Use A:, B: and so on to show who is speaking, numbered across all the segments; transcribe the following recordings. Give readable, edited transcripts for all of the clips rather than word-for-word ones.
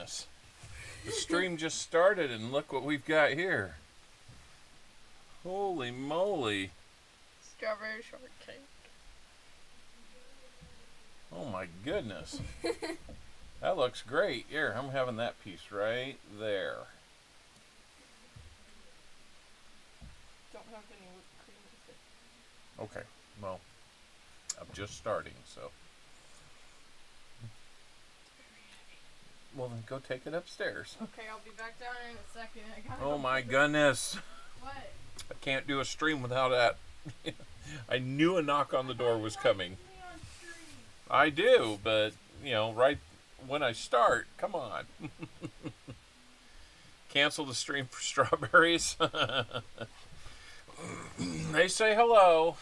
A: goodness. The stream just started and look what we've got here. Holy moly.
B: Strawberry shortcake.
A: Oh my goodness. That looks great. Here, I'm having that piece right there.
B: Don't have any whipped cream with it.
A: Okay, well, I'm just starting, so. Well, then go take it upstairs.
B: Okay, I'll be back down in a second.
A: Oh my goodness.
B: What?
A: I can't do a stream without that. I knew a knock on the door was coming. I do, but, you know, right when I start, come on. Cancel the stream for strawberries. They say hello.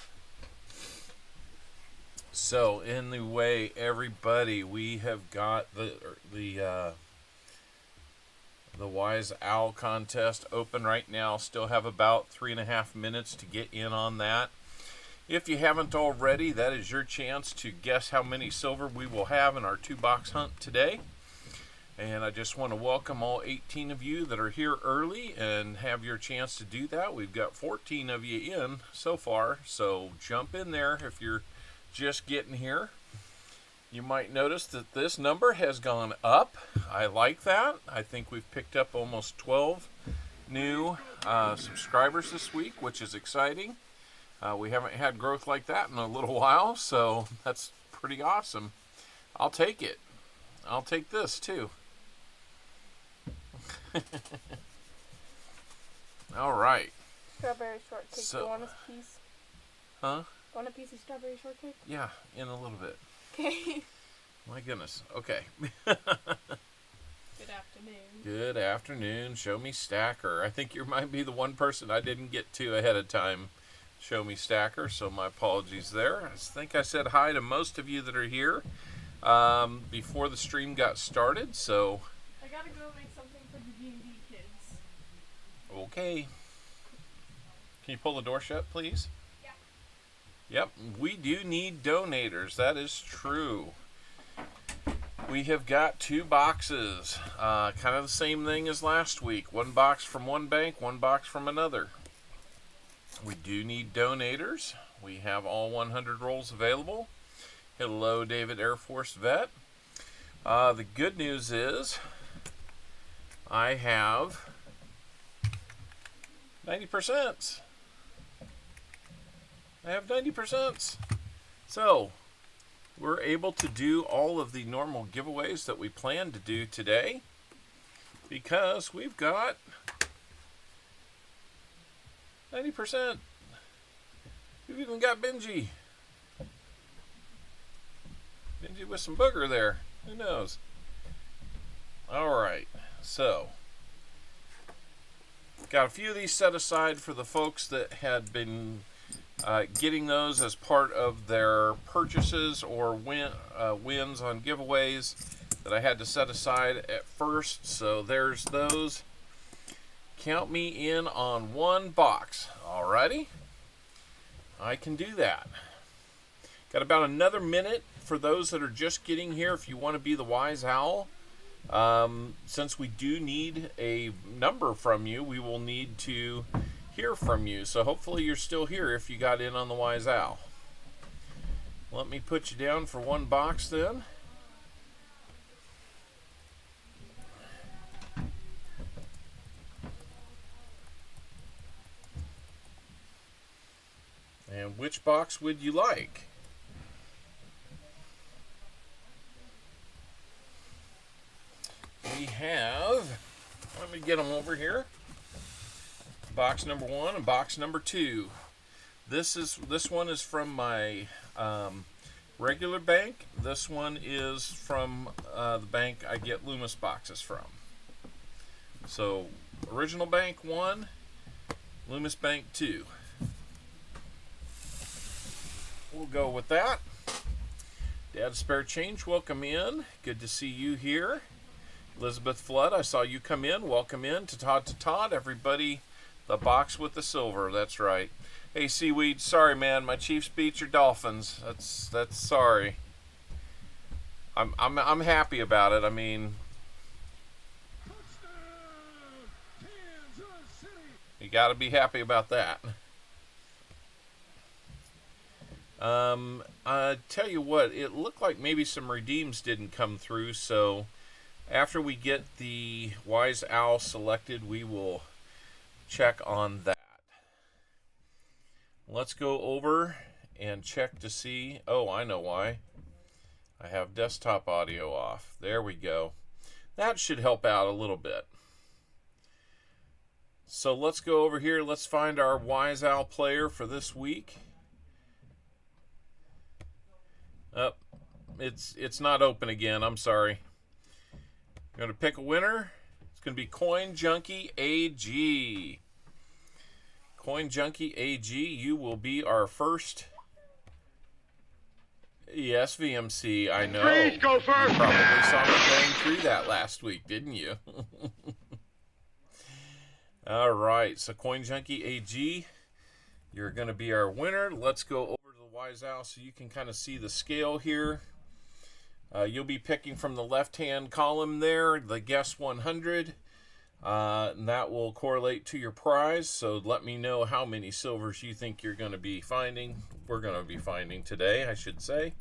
A: So, anyway, everybody, we have got the Wise Owl contest open right now. Still have about 3.5 minutes to get in on that. If you haven't already, that is your chance to guess how many silver we will have in our 2-box hunt today. And I just want to welcome all 18 of you that are here early and have your chance to do that. We've got 14 of you in so far, so jump in there if you're just getting here. You might notice that this number has gone up. I like that. I think we've picked up almost 12 new subscribers this week, which is exciting. We haven't had growth like that in a little while, so that's pretty awesome. I'll take it. I'll take this too. All right.
B: Strawberry shortcake.
A: So,
B: Do you want a piece?
A: Huh?
B: Want a piece of strawberry shortcake?
A: Yeah, in a little bit.
B: Okay.
A: My goodness. Okay.
B: Good afternoon.
A: Good afternoon. Show me Stacker. I think you might be the one person I didn't get to ahead of time. Show me Stacker, so my apologies there. I think I said hi to most of you that are here before the stream got started, so.
B: I gotta go make something for the D&D kids.
A: Okay. Can you pull the door shut, please?
B: Yeah.
A: Yep, we do need donators. That is true. We have got 2 boxes. Kind of the same thing as last week. 1 box from one bank, 1 box from another. We do need donators. We have all 100 rolls available. Hello, David Air Force Vet. The good news is I have 90%. I have 90%. So, we're able to do all of the normal giveaways that we plan to do today because we've got 90%. We've even got Benji. Benji with some booger there. Who knows? Alright, so got a few of these set aside for the folks that had been getting those as part of their purchases or wins on giveaways that I had to set aside at first. So there's those. Count me in on 1 box. Alrighty? I can do that. Got about another minute for those that are just getting here if you want to be the Wise Owl. Since we do need a number from you, we will need to hear from you. So hopefully you're still here if you got in on the Wise Owl. Let me put you down for 1 box then. And which box would you like? We have, let me get them over here. Box number 1 and box number 2. This one is from my regular bank. This one is from the bank I get Loomis boxes from. So original bank 1, Loomis bank 2. We'll go with that. Dad Spare Change, welcome in. Good to see you here. Elizabeth Flood, I saw you come in. Welcome in to Todd. Everybody, the box with the silver. That's right. Hey, Seaweed, sorry, man. My Chiefs beat your Dolphins. That's sorry. I'm happy about it. I mean, You got to be happy about that. I tell you what, it looked like maybe some redeems didn't come through, so after we get the Wise Owl selected, we will check on that. Let's go over and check to see. Oh, I know why. I have desktop audio off. There we go. That should help out a little bit. So let's go over here. Let's find our Wise Owl player for this week. Oh, it's not open again. I'm sorry. I'm going to pick a winner. It's going to be Coin Junkie AG. Coin Junkie AG, you will be our first. Yes, VMC, I know.
C: Please go first.
A: You probably saw me going through that last week, didn't you? All right, so Coin Junkie AG, you're going to be our winner. Let's go over to the Wise Owl so you can kind of see the scale here. You'll be picking from the left-hand column there, the Guess 100. And that will correlate to your prize, so let me know how many silvers you think you're going to be finding. We're going to be finding today, I should say.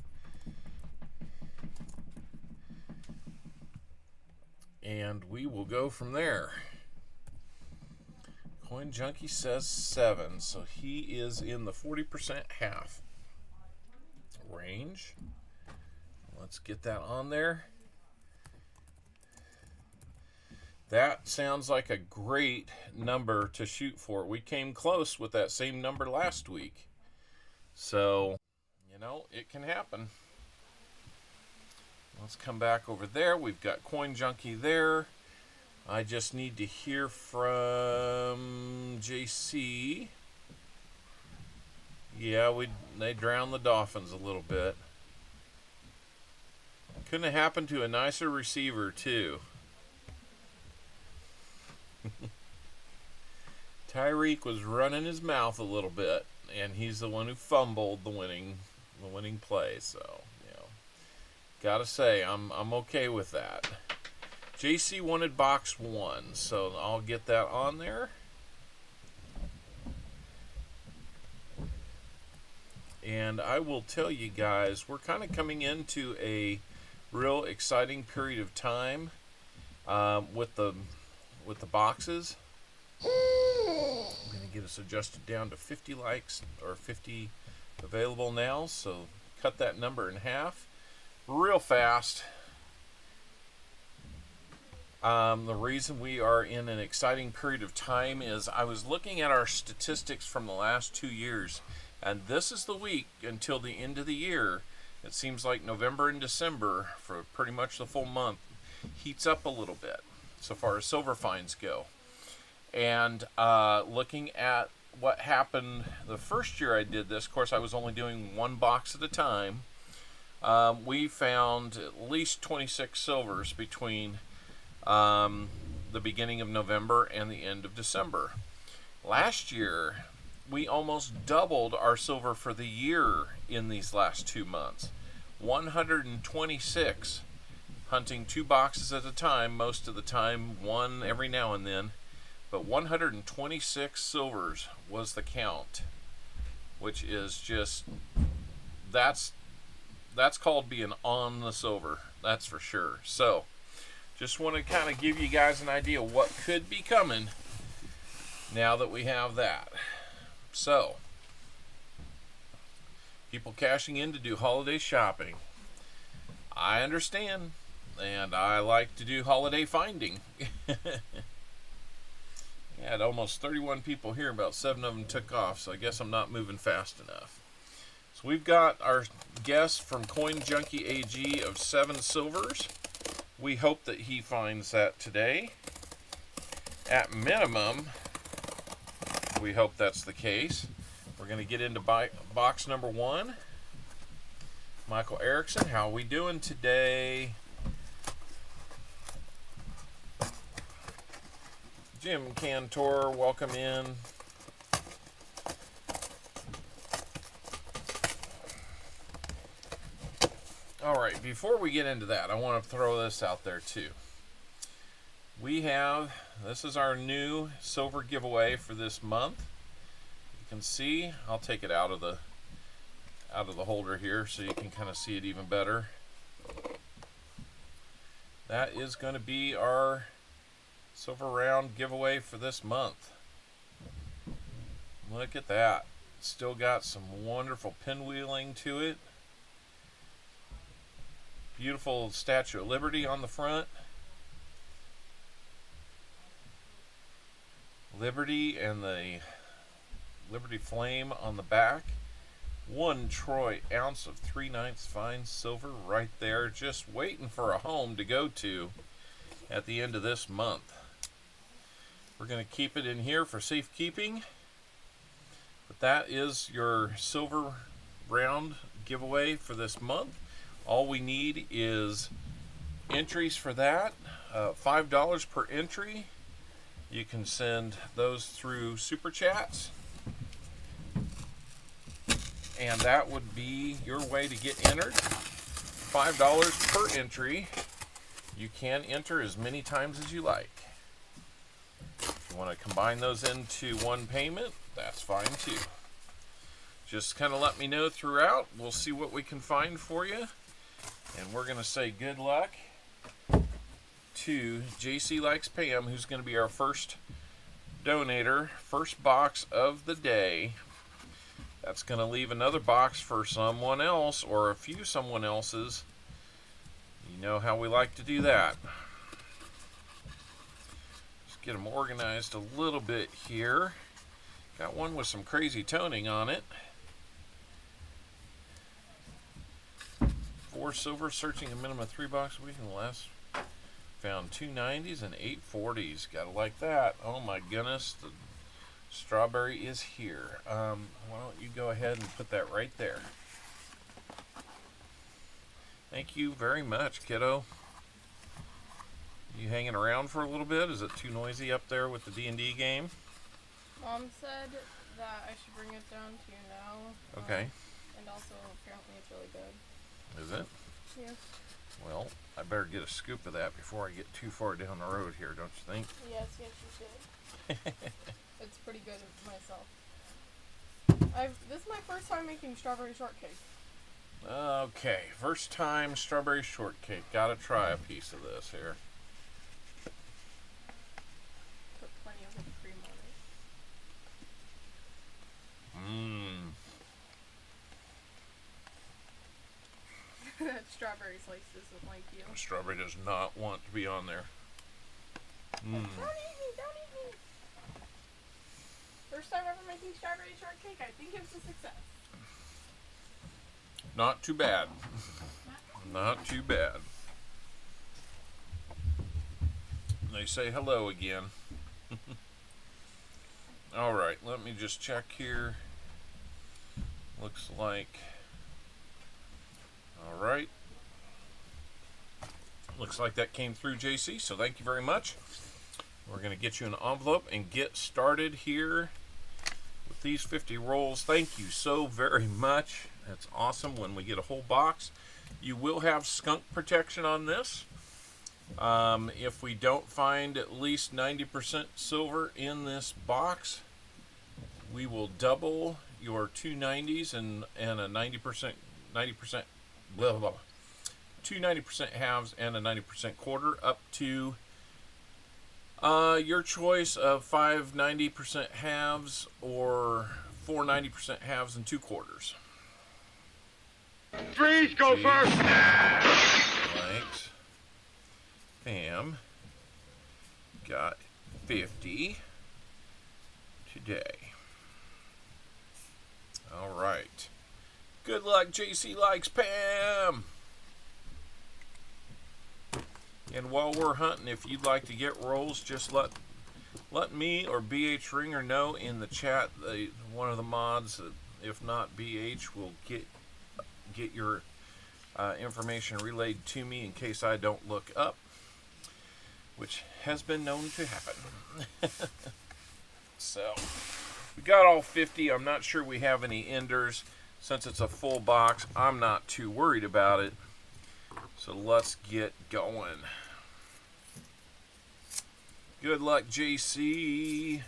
A: And we will go from there. Coin Junkie says 7, so he is in the 40% half range. Let's get that on there. That sounds like a great number to shoot for. We came close with that same number last week. So, you know, it can happen. Let's come back over there. We've got Coin Junkie there. I just need to hear from JC. Yeah, they drowned the Dolphins a little bit. Couldn't have happened to a nicer receiver, too. Tyreek was running his mouth a little bit, and he's the one who fumbled the winning play. So, you know, gotta say I'm okay with that. JC wanted box 1, so I'll get that on there. And I will tell you guys, we're kind of coming into a real exciting period of time with the boxes. I'm going to get us adjusted down to 50 likes or 50 available now, so cut that number in half real fast. The reason we are in an exciting period of time is I was looking at our statistics from the last 2 years, and this is the week until the end of the year. It seems like November and December, for pretty much the full month, heats up a little bit so far as silver finds go. And looking at what happened the first year I did this, of course I was only doing one box at a time, we found at least 26 silvers between the beginning of November and the end of December. Last year, we almost doubled our silver for the year in these last 2 months. 126, hunting 2 boxes at a time, most of the time, one every now and then. But 126 silvers was the count, which is just, that's called being on the silver, that's for sure. So, just want to kind of give you guys an idea of what could be coming now that we have that. So, people cashing in to do holiday shopping. I understand, and I like to do holiday finding. I had almost 31 people here, about 7 of them took off, so I guess I'm not moving fast enough. So we've got our guess from Coin Junkie AG of 7 silvers. We hope that he finds that today. At minimum, we hope that's the case. We're going to get into box number 1. Michael Erickson, how are we doing today? Jim Cantor, welcome in. All right, before we get into that, I want to throw this out there too. this is our new silver giveaway for this month. You can see, I'll take it out of the holder here so you can kind of see it even better. That is going to be our silver round giveaway for this month. Look at that. Still got some wonderful pinwheeling to it. Beautiful Statue of Liberty on the front. Liberty and the Liberty Flame on the back. 1 troy ounce of 3/9 fine silver right there, just waiting for a home to go to at the end of this month. We're going to keep it in here for safekeeping. But that is your silver round giveaway for this month. All we need is entries for that. $5 per entry. You can send those through Super Chats. And that would be your way to get entered. $5 per entry. You can enter as many times as you like. If you want to combine those into one payment, that's fine too. Just kind of let me know throughout. We'll see what we can find for you. And we're going to say good luck to JC Likes Pam, who's going to be our first donator, first box of the day. That's going to leave another box for someone else or a few someone else's. You know how we like to do that. Just get them organized a little bit here. Got one with some crazy toning on it. 4 silver, searching a minimum of 3 boxes a week in the last. Found 2 90s and 8 40s. Gotta like that. Oh my goodness. The strawberry is here. Why don't you go ahead and put that right there. Thank you very much, kiddo. You hanging around for a little bit? Is it too noisy up there with the D&D game?
B: Mom said that I should bring it down to you now.
A: Okay.
B: And also, apparently it's really good.
A: Is it?
B: Yes.
A: Well, I better get a scoop of that before I get too far down the road here, don't you think?
B: Yes, you should. It's pretty good myself. This is my first time making strawberry shortcake.
A: Okay, first time strawberry shortcake. Gotta try a piece of this here.
B: Put plenty of whipped cream on
A: Mmm.
B: it. That strawberry slice doesn't like you.
A: Strawberry does not want to be on there. Mmm.
B: Don't eat me! Don't eat me! First time ever making strawberry shortcake. I think it was a success.
A: Not too bad. Not too bad. They say hello again. Alright, let me just check here. Looks like... Alright. Looks like that came through, JC, so thank you very much. We're going to get you an envelope and get started here with these 50 rolls. Thank you so very much. That's awesome when we get a whole box. You will have skunk protection on this. If we don't find at least 90% silver in this box, we will double your 2 90s and a 90% blah, blah, blah. 2 90% halves and a 90% quarter up to your choice of 5 90% halves or 4 90% halves and 2 quarters.
C: Freeze, go first!
A: Thanks. Pam got 50 today. Alright. Good luck, JC Likes Pam! And while we're hunting, if you'd like to get rolls, just let me or BH Ringer know in the chat. One of the mods, if not BH, will get your information relayed to me in case I don't look up, which has been known to happen. So, we got all 50. I'm not sure we have any enders. Since it's a full box, I'm not too worried about it. So let's get going. Good luck, JC.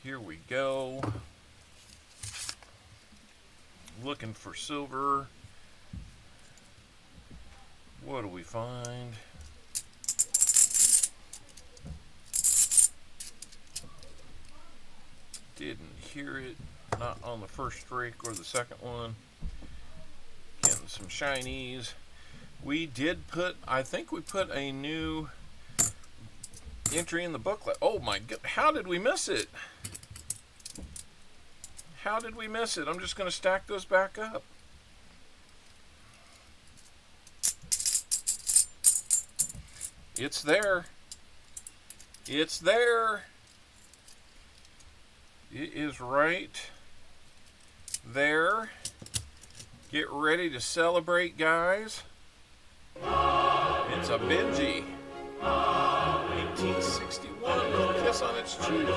A: Here we go. Looking for silver. What do we find? Didn't hear it. Not on the first streak or the second one. Getting some shinies. We did put, I think we put a new entry in the booklet. Oh my god, how did we miss it? How did we miss it? I'm just going to stack those back up. It's there. It's there. It is right there. Get ready to celebrate, guys. It's a Benji. 1861. Little kiss on its cheek.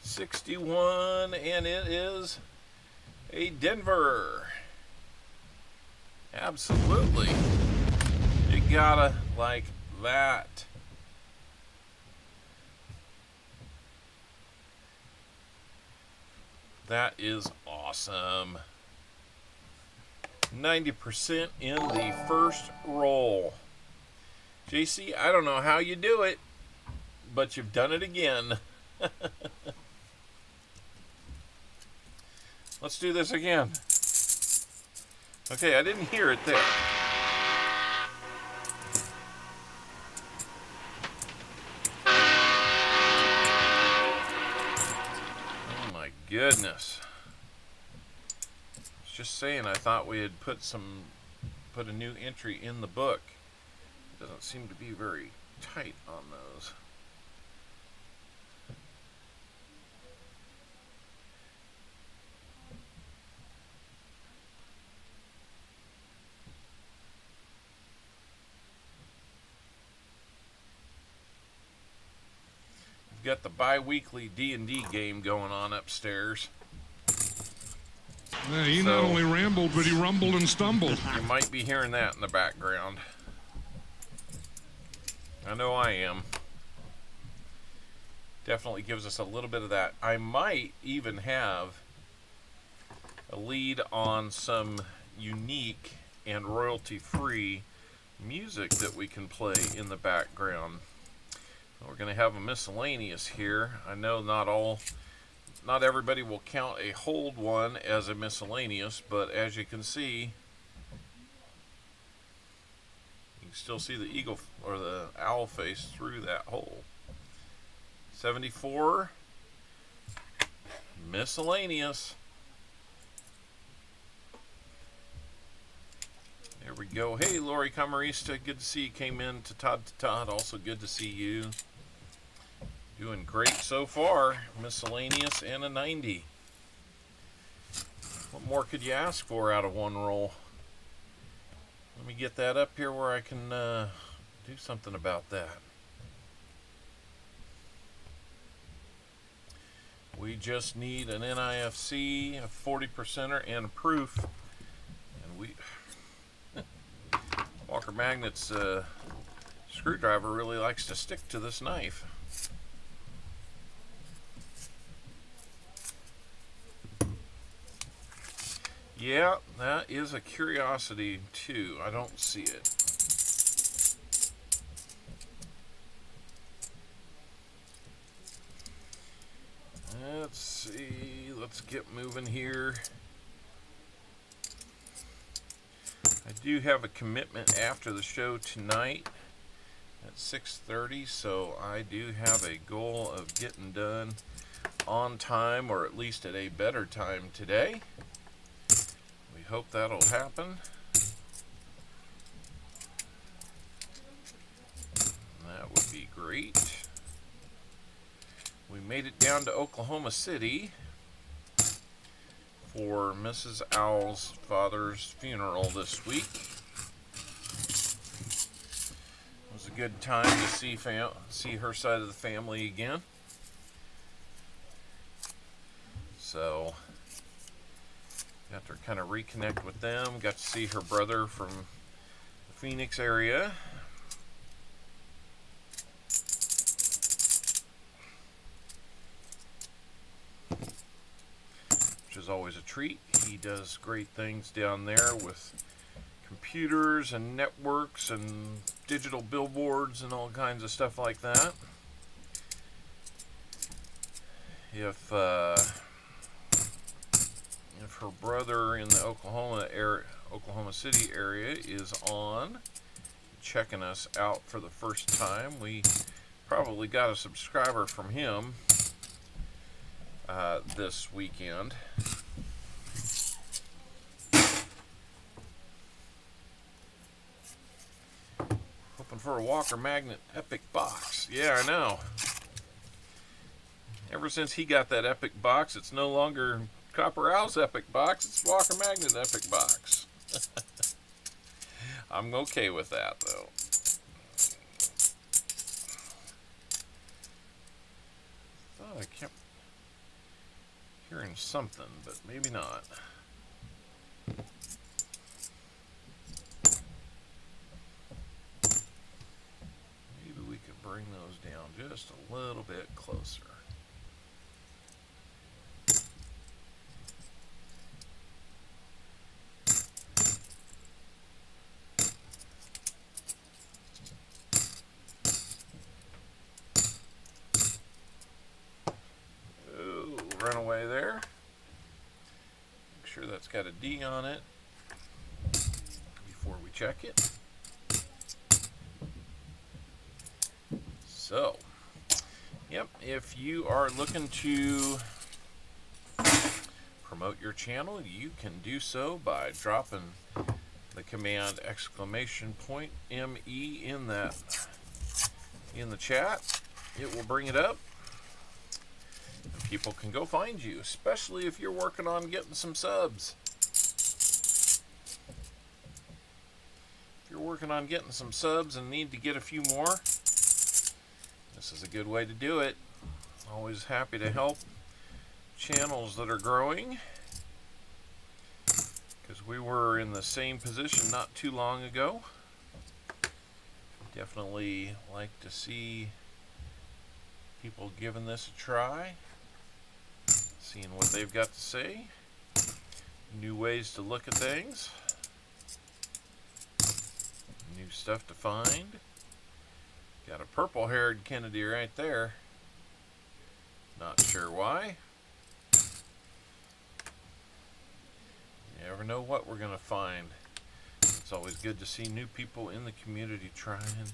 A: $61, and it is a Denver. Absolutely. You gotta like that. That is awesome. 90% in the first roll. JC, I don't know how you do it, but you've done it again. Let's do this again. Okay, I didn't hear it there. Oh my goodness. I was just saying, I thought we had put a new entry in the book. It doesn't seem to be very tight on those. Got the bi-weekly D&D game going on upstairs.
C: Yeah, he not only rambled, but he rumbled and stumbled.
A: You might be hearing that in the background. I know I am. Definitely gives us a little bit of that. I might even have a lead on some unique and royalty-free music that we can play in the background. We're going to have a miscellaneous here. I know not everybody will count a hold one as a miscellaneous, but as you can see, you can still see the eagle or the owl face through that hole. 74, miscellaneous. There we go. Hey, Lori Camarista, good to see you. Came in to Todd. Also good to see you. Doing great so far. Miscellaneous and a 90. What more could you ask for out of one roll? Let me get that up here where I can do something about that. We just need an NIFC, a 40%er, and a proof. And we... Walker Magnet's screwdriver really likes to stick to this knife. Yeah, that is a curiosity too. I don't see it. Let's see. Let's get moving here. I do have a commitment after the show tonight at 6:30, so I do have a goal of getting done on time, or at least at a better time today. We hope that'll happen. That would be great. We made it down to Oklahoma City for Mrs. Owl's father's funeral this week. It was a good time to see her side of the family again. So Got to kind of reconnect with them. Got to see her brother from the Phoenix area. Which is always a treat. He does great things down there with computers and networks and digital billboards and all kinds of stuff like that. If her brother in the Oklahoma City area is on, checking us out for the first time, we probably got a subscriber from him this weekend. Hoping for a Walker Magnet Epic box. Yeah, I know. Ever since he got that Epic box, it's no longer CopperOwl's Epic box, it's Walker Magnet Epic box. I'm okay with that, though. Thought I kept hearing something, but maybe not. Maybe we could bring those down just a little bit closer. Runaway there. Make sure that's got a D on it before we check it. So, yep, if you are looking to promote your channel, you can do so by dropping the command !ME in the chat. It will bring it up. People can go find you, especially if you're working on getting some subs. If you're working on getting some subs and need to get a few more, this is a good way to do it. Always happy to help channels that are growing, because we were in the same position not too long ago. Definitely like to see people giving this a try, seeing what they've got to say, new ways to look at things, new stuff to find. Got a purple-haired Kennedy right there. Not sure why. You never know what we're going to find. It's always good to see new people in the community trying,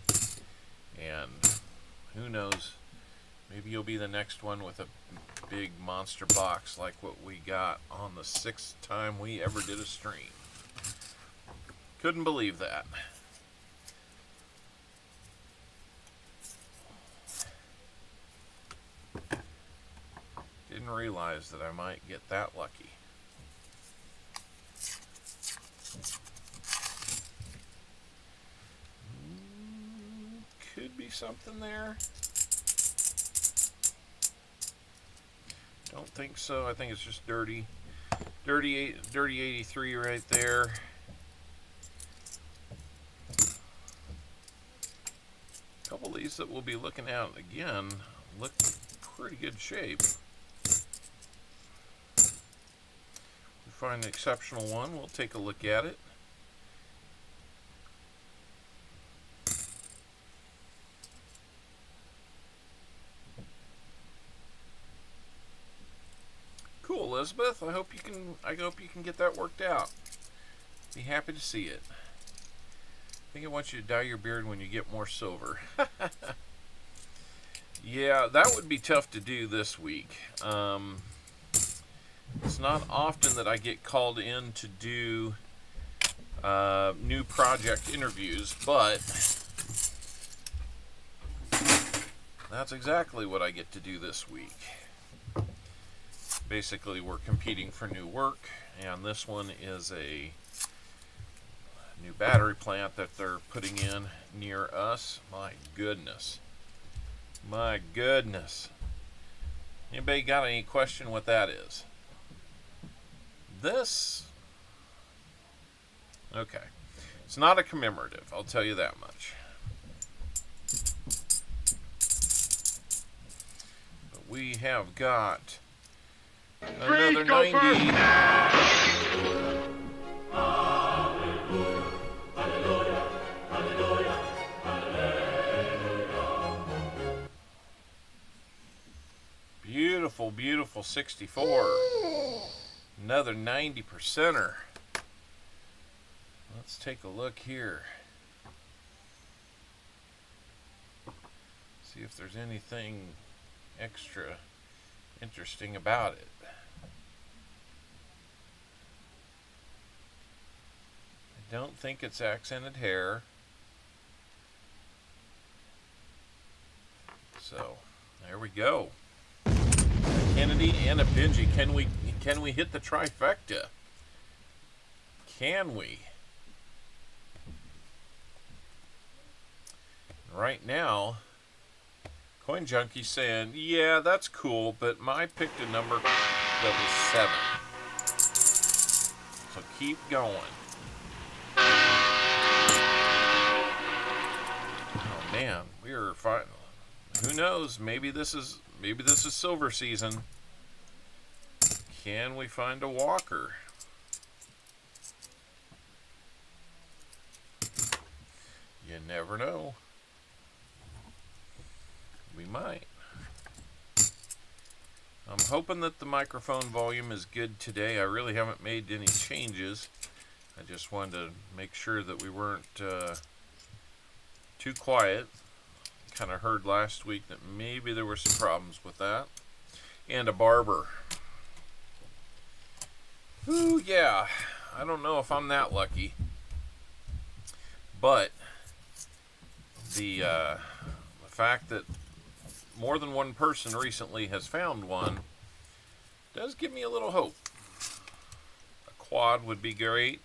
A: and who knows, maybe you'll be the next one with a big monster box like what we got on the 6th time we ever did a stream. Couldn't believe that. Didn't realize that I might get that lucky. Could be something there. Don't think so. I think it's just dirty 83 right there. A couple of these that we'll be looking at again look pretty good shape. If we find an exceptional one, we'll take a look at it. Cool, Elizabeth. I hope you can get that worked out. Be happy to see it. I think I want you to dye your beard when you get more silver. Yeah, that would be tough to do this week. It's not often that I get called in to do new project interviews, but that's exactly what I get to do this week. Basically, we're competing for new work, and this one is a new battery plant that they're putting in near us. My goodness. My goodness. Anybody got any question what that is? This Okay. It's not a commemorative, I'll tell you that much. But we have got another 90. Beautiful, beautiful 64. Another 90%er. Let's take a look here. See if there's anything extra interesting about it. I don't think it's accented hair. So, there we go. Kennedy and a Benji. Can we hit the trifecta? Can we? Right now, Coin Junkie's saying, yeah, that's cool, but I picked a number that was 7. So keep going. Oh man, we are fine. Who knows? Maybe this is silver season. Can we find a walker? You never know. We might. I'm hoping that the microphone volume is good today. I really haven't made any changes. I just wanted to make sure that we weren't too quiet. Kind of heard last week that maybe there were some problems with that. And a barber. Ooh, yeah. I don't know if I'm that lucky. But the fact that more than one person recently has found one does give me a little hope. A quad would be great.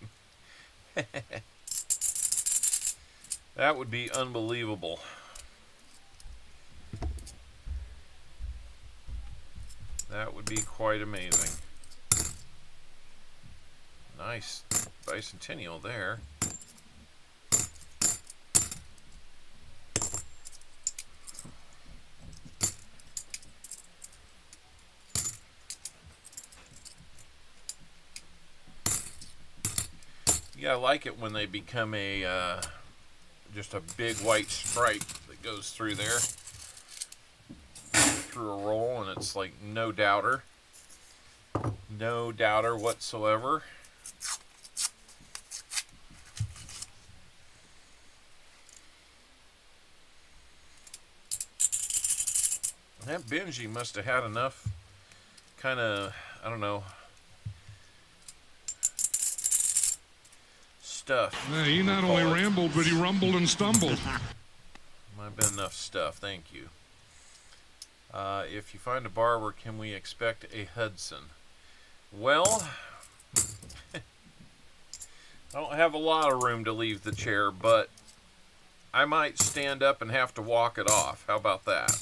A: That would be unbelievable. That would be quite amazing. Nice bicentennial there. Yeah, I like it when they become a just a big white stripe that goes through there, through a roll, and it's like no doubter whatsoever. That Benji must have had enough kind of, I don't know, stuff.
C: Yeah, he not only rambled, but he rumbled and stumbled.
A: Might have been enough stuff, thank you. If you find a barber, can we expect a Hudson? Well, I don't have a lot of room to leave the chair, but I might stand up and have to walk it off. How about that?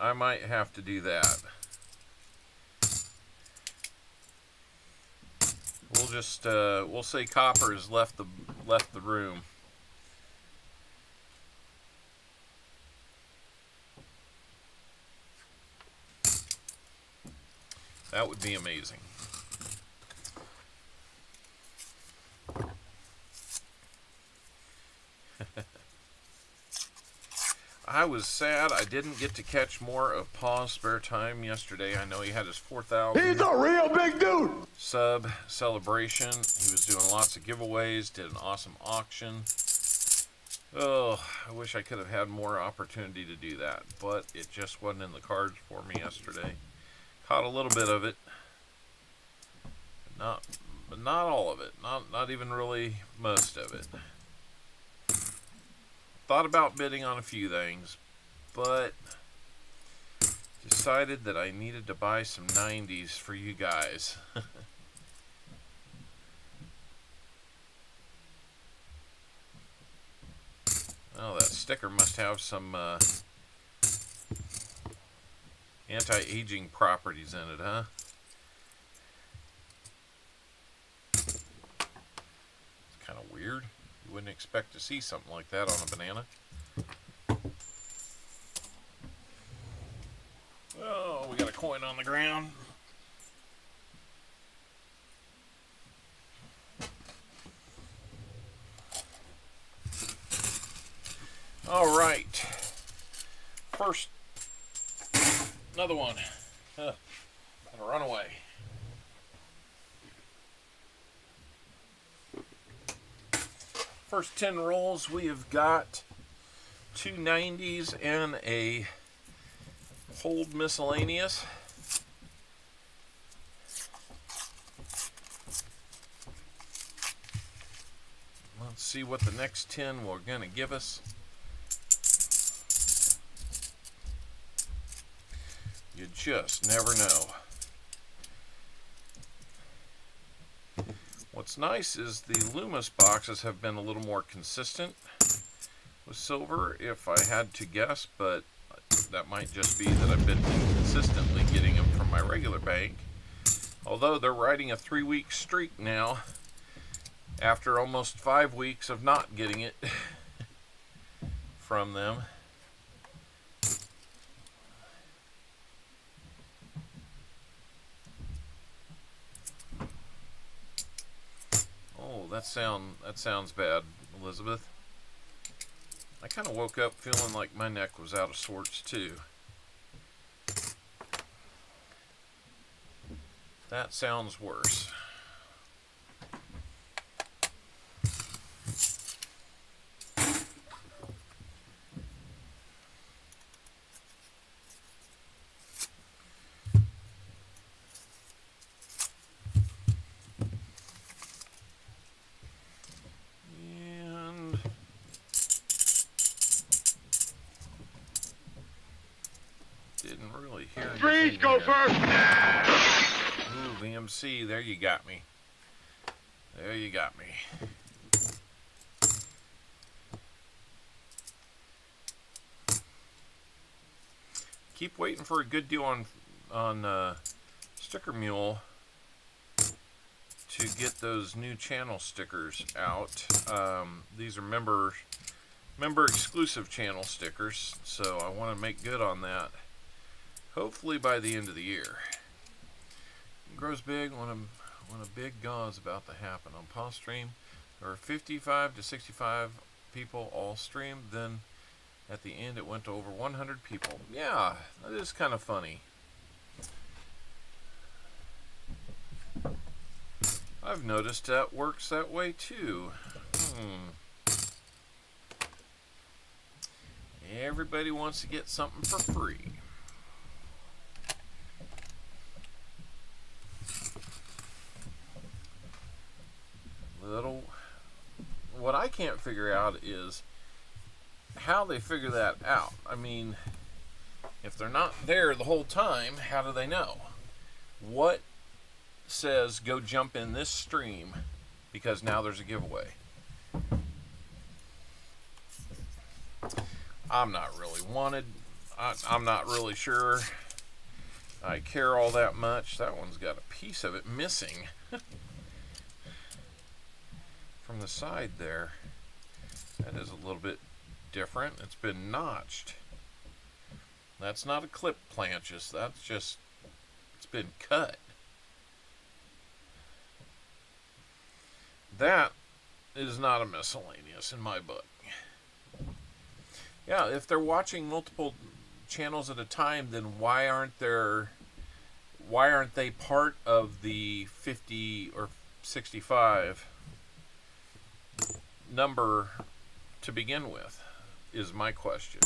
A: I might have to do that. We'll just we'll say Copper has left the room. That would be amazing. I was sad I didn't get to catch more of Pa's spare time yesterday. I know he had his 4,000.
D: He's a real big dude.
A: Sub celebration. He was doing lots of giveaways, did an awesome auction. Oh, I wish I could have had more opportunity to do that, but it just wasn't in the cards for me yesterday. Caught a little bit of it, but not all of it. Not even really most of it. Thought about bidding on a few things, but decided that I needed to buy some 90s for you guys. Oh, that sticker must have some anti-aging properties in it, huh? Didn't expect to see something like that on a banana. Oh, we got a coin on the ground. All right. First, another one. Gonna run away. First 10 rolls, we have got 2 90s and a hold miscellaneous. Let's see what the next 10 we're going to give us. You just never know. What's nice is the Loomis boxes have been a little more consistent with silver, if I had to guess, but that might just be that I've been consistently getting them from my regular bank. Although they're riding a 3-week streak now, after almost 5 weeks of not getting it from them. Oh, that sounds bad, Elizabeth. I kind of woke up feeling like my neck was out of sorts too. That sounds worse. Didn't really hear anything.
D: Freeze, go first!
A: Ooh, VMC, there you got me. There you got me. Keep waiting for a good deal on Sticker Mule to get those new channel stickers out. These are member exclusive channel stickers, so I want to make good on that. Hopefully by the end of the year. It grows big when a big gaw is about to happen. On pause stream, there were 55 to 65 people all streamed. Then at the end, it went to over 100 people. Yeah, that is kind of funny. I've noticed that works that way too. Everybody wants to get something for free. What I can't figure out is how they figure that out. I mean, if they're not there the whole time, how do they know? What says go jump in this stream because now there's a giveaway? I'm not really wanted. I'm not really sure I care all that much. That one's got a piece of it missing. From the side there. That is a little bit different. It's been notched. That's not a clip planches. That's just, it's been cut. That is not a miscellaneous in my book. Yeah, if they're watching multiple channels at a time, then why aren't they part of the 50 or 65 number to begin with, is my question.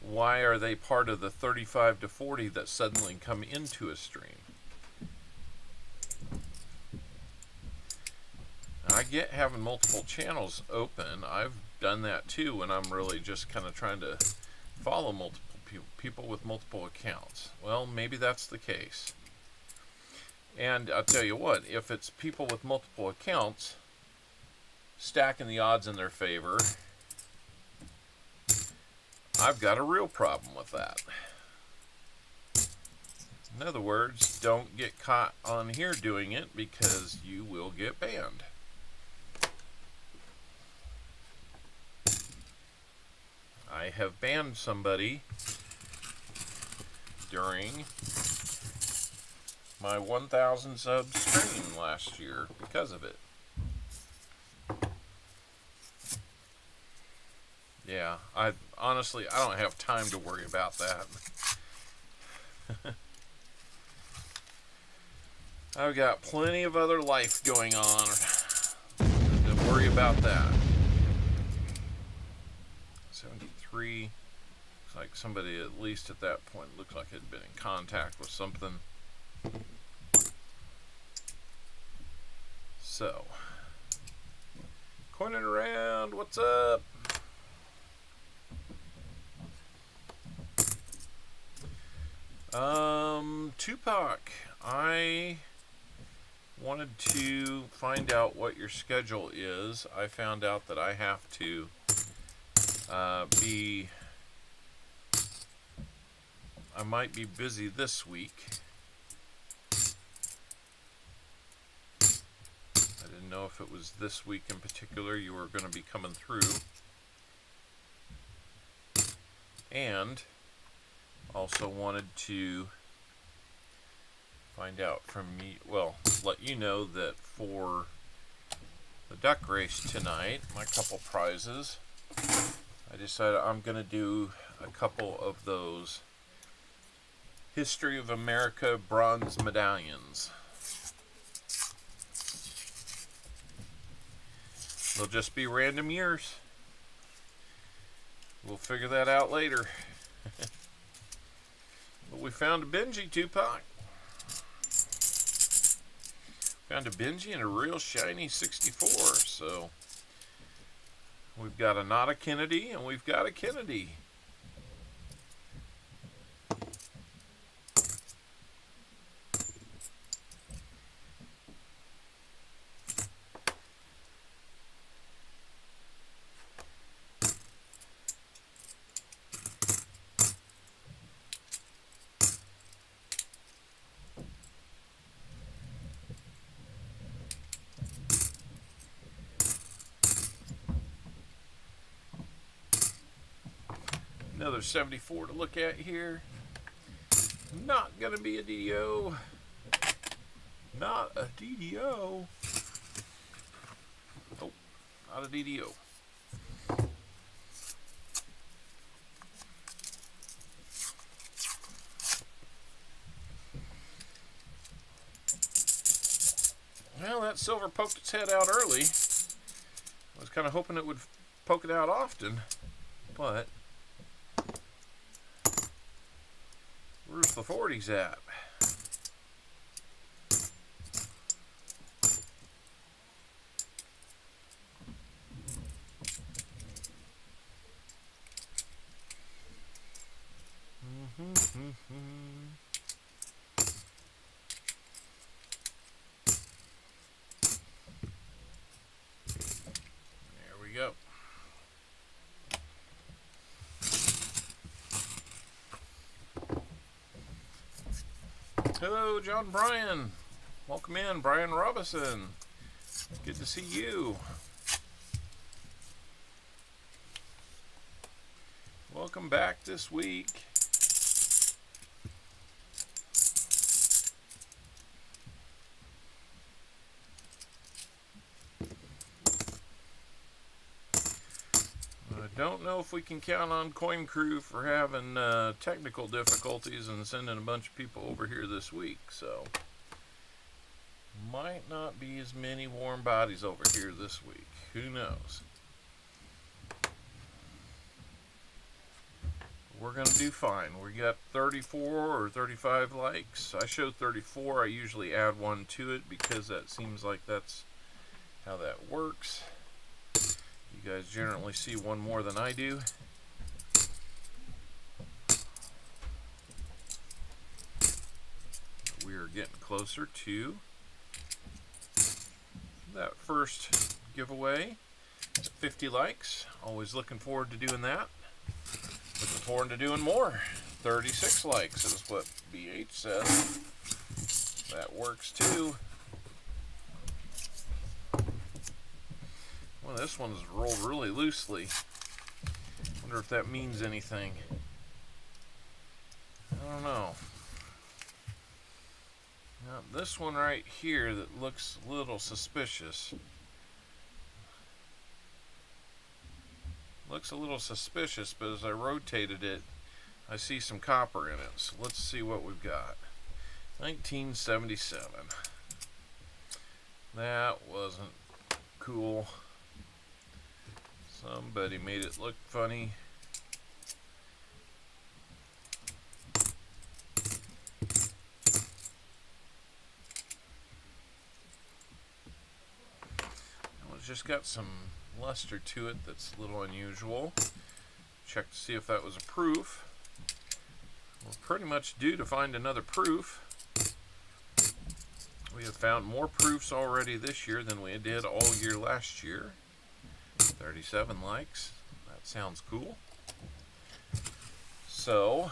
A: Why are they part of the 35 to 40 that suddenly come into a stream? I get having multiple channels open. I've done that too when I'm really just kind of trying to follow multiple people with multiple accounts. Well, maybe that's the case. And I'll tell you what, if it's people with multiple accounts stacking the odds in their favor, I've got a real problem with that. In other words, don't get caught on here doing it because you will get banned. I have banned somebody during my 1,000 sub stream last year because of it. Yeah, I honestly don't have time to worry about that. I've got plenty of other life going on to worry about that. 73. Looks like somebody, at least at that point, looks like had been in contact with something. So, coining around, what's up? Tupac, I wanted to find out what your schedule is. I found out that I have to I might be busy this week. I didn't know if it was this week in particular you were going to be coming through. And also wanted to find out from me, well, let you know that for the duck race tonight, my couple prizes, I decided I'm going to do a couple of those History of America bronze medallions. They'll just be random years. We'll figure that out later. But we found a Benji, Tupac. Found a Benji and a real shiny 64. So we've got a not a Kennedy and we've got a Kennedy. Another 74 to look at here. Not going to be a DDO. Not a DDO. Nope, not a DDO. Well, that silver poked its head out early. I was kind of hoping it would poke it out often, but where's the 40s at? There we go. Hello, John Bryan. Welcome in, Brian Robinson. Good to see you. Welcome back this week. I don't know if we can count on Coin Crew for having technical difficulties and sending a bunch of people over here this week, so might not be as many warm bodies over here this week. Who knows? We're going to do fine. We got 34 or 35 likes. I showed 34. I usually add one to it because that seems like that's how that works. You guys generally see one more than I do. We are getting closer to that first giveaway. 50 likes. Always looking forward to doing that. Looking forward to doing more. 36 likes is what BH says. That works too. Well, this one's rolled really loosely. Wonder if that means anything. I don't know. Now, this one right here that looks a little suspicious. Looks a little suspicious, but as I rotated it, I see some copper in it. So let's see what we've got. 1977. That wasn't cool. Somebody made it look funny. It's just got some luster to it that's a little unusual. Check to see if that was a proof. We're pretty much due to find another proof. We have found more proofs already this year than we did all year last year. 37 likes. That sounds cool. So,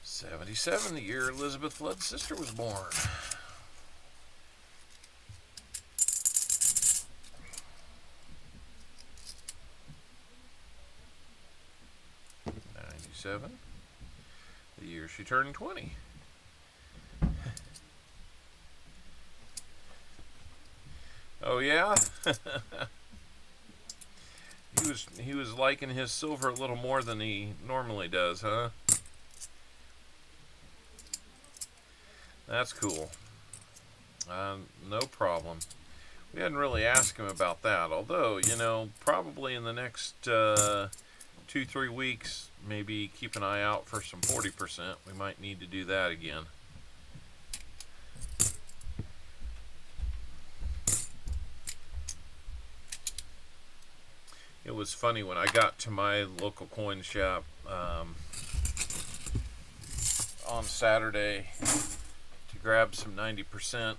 A: 77, the year Elizabeth Flood's sister was born. 97, the year she turned 20. Oh yeah? He was liking his silver a little more than he normally does, huh? That's cool. No problem. We hadn't really asked him about that, although, you know, probably in the next 2-3 weeks, maybe keep an eye out for some 40%. We might need to do that again. It was funny when I got to my local coin shop on Saturday to grab some 90%.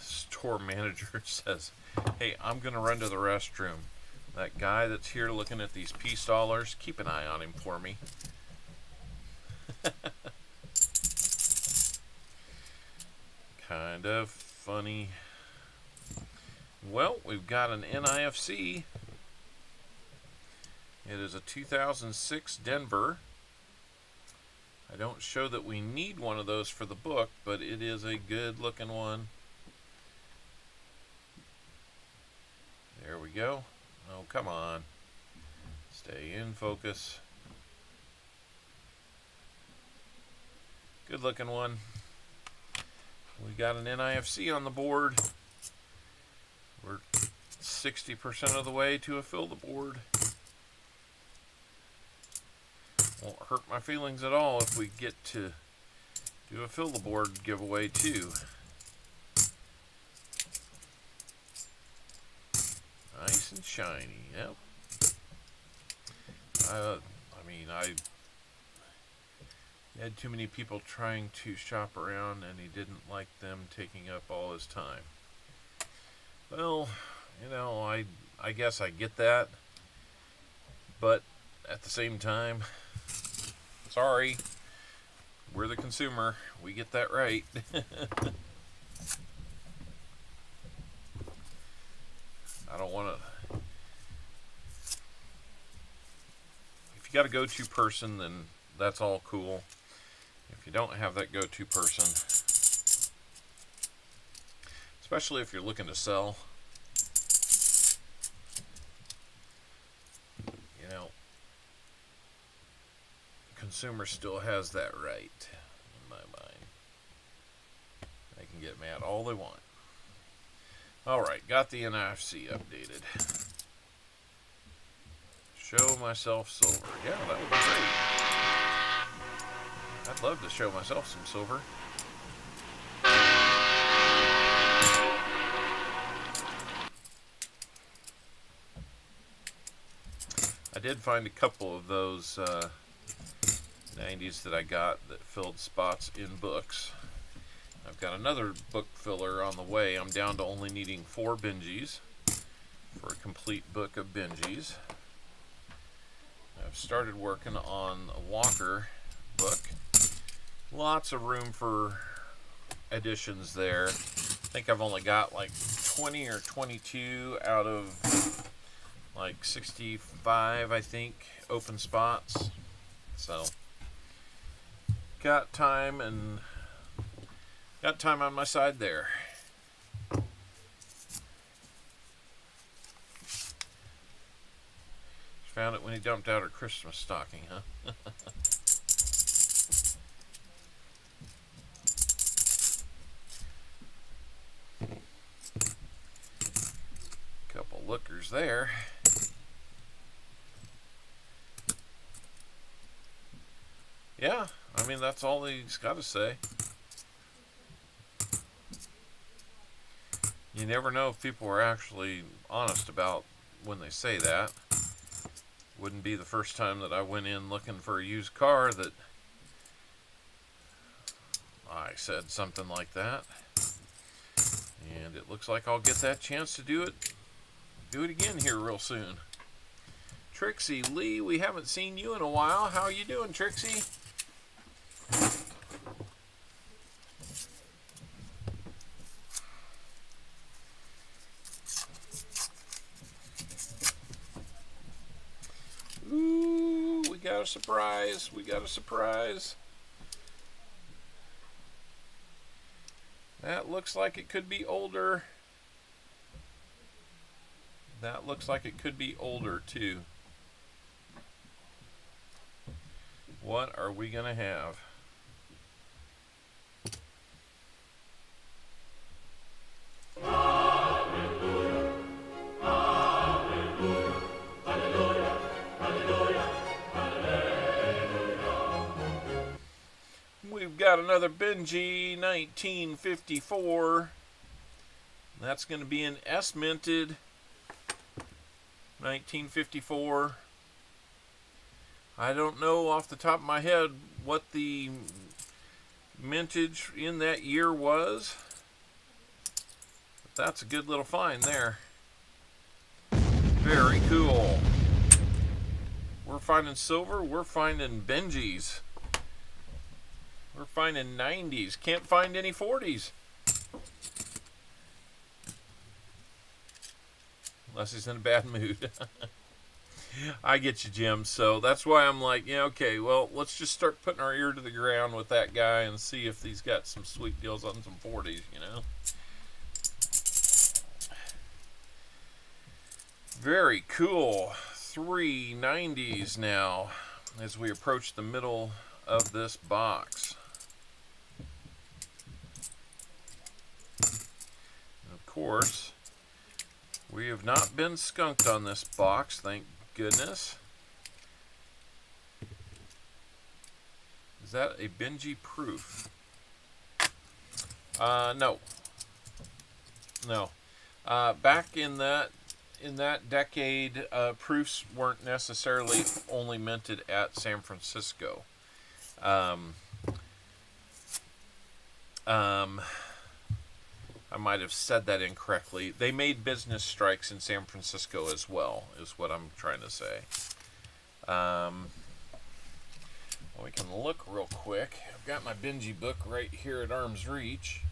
A: Store manager says, "Hey, I'm gonna run to the restroom. That guy that's here looking at these peace dollars, keep an eye on him for me." Kind of funny. Well, we've got an NIFC. It is a 2006 Denver. I don't show that we need one of those for the book, but it is a good looking one. There we go. Oh, come on. Stay in focus. Good looking one. We got an NIFC on the board. We're 60% of the way to a fill the board. Won't hurt my feelings at all if we get to do a fill the board giveaway too. Nice and shiny. Yep. I mean, I had too many people trying to shop around, and he didn't like them taking up all his time. Well, you know, I guess I get that, but at the same time, sorry, we're the consumer. We get that right. I don't want to. If you got a go-to person, then that's all cool. If you don't have that go-to person, especially if you're looking to sell, you know, consumer still has that right in my mind. They can get mad all they want. Alright, got the NFC updated. Show myself silver. Yeah, that would be great. I'd love to show myself some silver. I did find a couple of those 90s that I got that filled spots in books. I've got another book filler on the way. I'm down to only needing 4 Benjis for a complete book of Benjis. I've started working on a Walker book. Lots of room for additions there. I think I've only got like 20 or 22 out of like 65, I think, open spots. So got time on my side there. Found it when he dumped out her Christmas stocking, huh? Couple lookers there. Yeah, I mean, that's all he's got to say. You never know if people are actually honest about when they say that. Wouldn't be the first time that I went in looking for a used car that I said something like that. And it looks like I'll get that chance to do it again here real soon. Trixie Lee, we haven't seen you in a while. How are you doing, Trixie? Ooh, we got a surprise. We got a surprise. That looks like it could be older. That looks like it could be older too. What are we gonna have? We've got another Benji 1954. That's going to be an S minted 1954. I don't know off the top of my head what the mintage in that year was, but that's a good little find there. Very cool. We're finding silver. We're finding Benjis. We're finding 90s. Can't find any 40s. Unless he's in a bad mood. I get you, Jim. So that's why I'm like, yeah, okay, well, let's just start putting our ear to the ground with that guy and see if he's got some sweet deals on some 40s, you know? Very cool. 3 90s now as we approach the middle of this box. Of course, we have not been skunked on this box, thank goodness. Is that a Benji proof? No. No. Back in that decade, proofs weren't necessarily only minted at San Francisco. I might have said that incorrectly. They made business strikes in San Francisco as well, is what I'm trying to say. Well, we can look real quick. I've got my Benji book right here at arm's reach.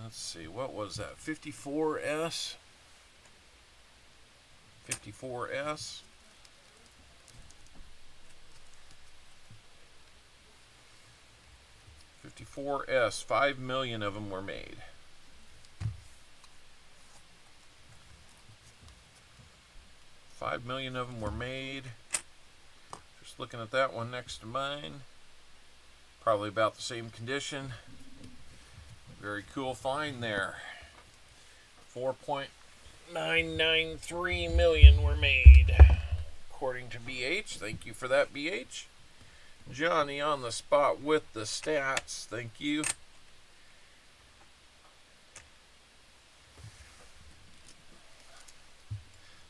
A: Let's see, what was that? 54S? 54S? $54S, 5 million of them were made. $5 million of them were made. Just looking at that one next to mine. Probably about the same condition. Very cool find there. 4.993 million were made, according to BH. Thank you for that, BH. Johnny on the spot with the stats. Thank you.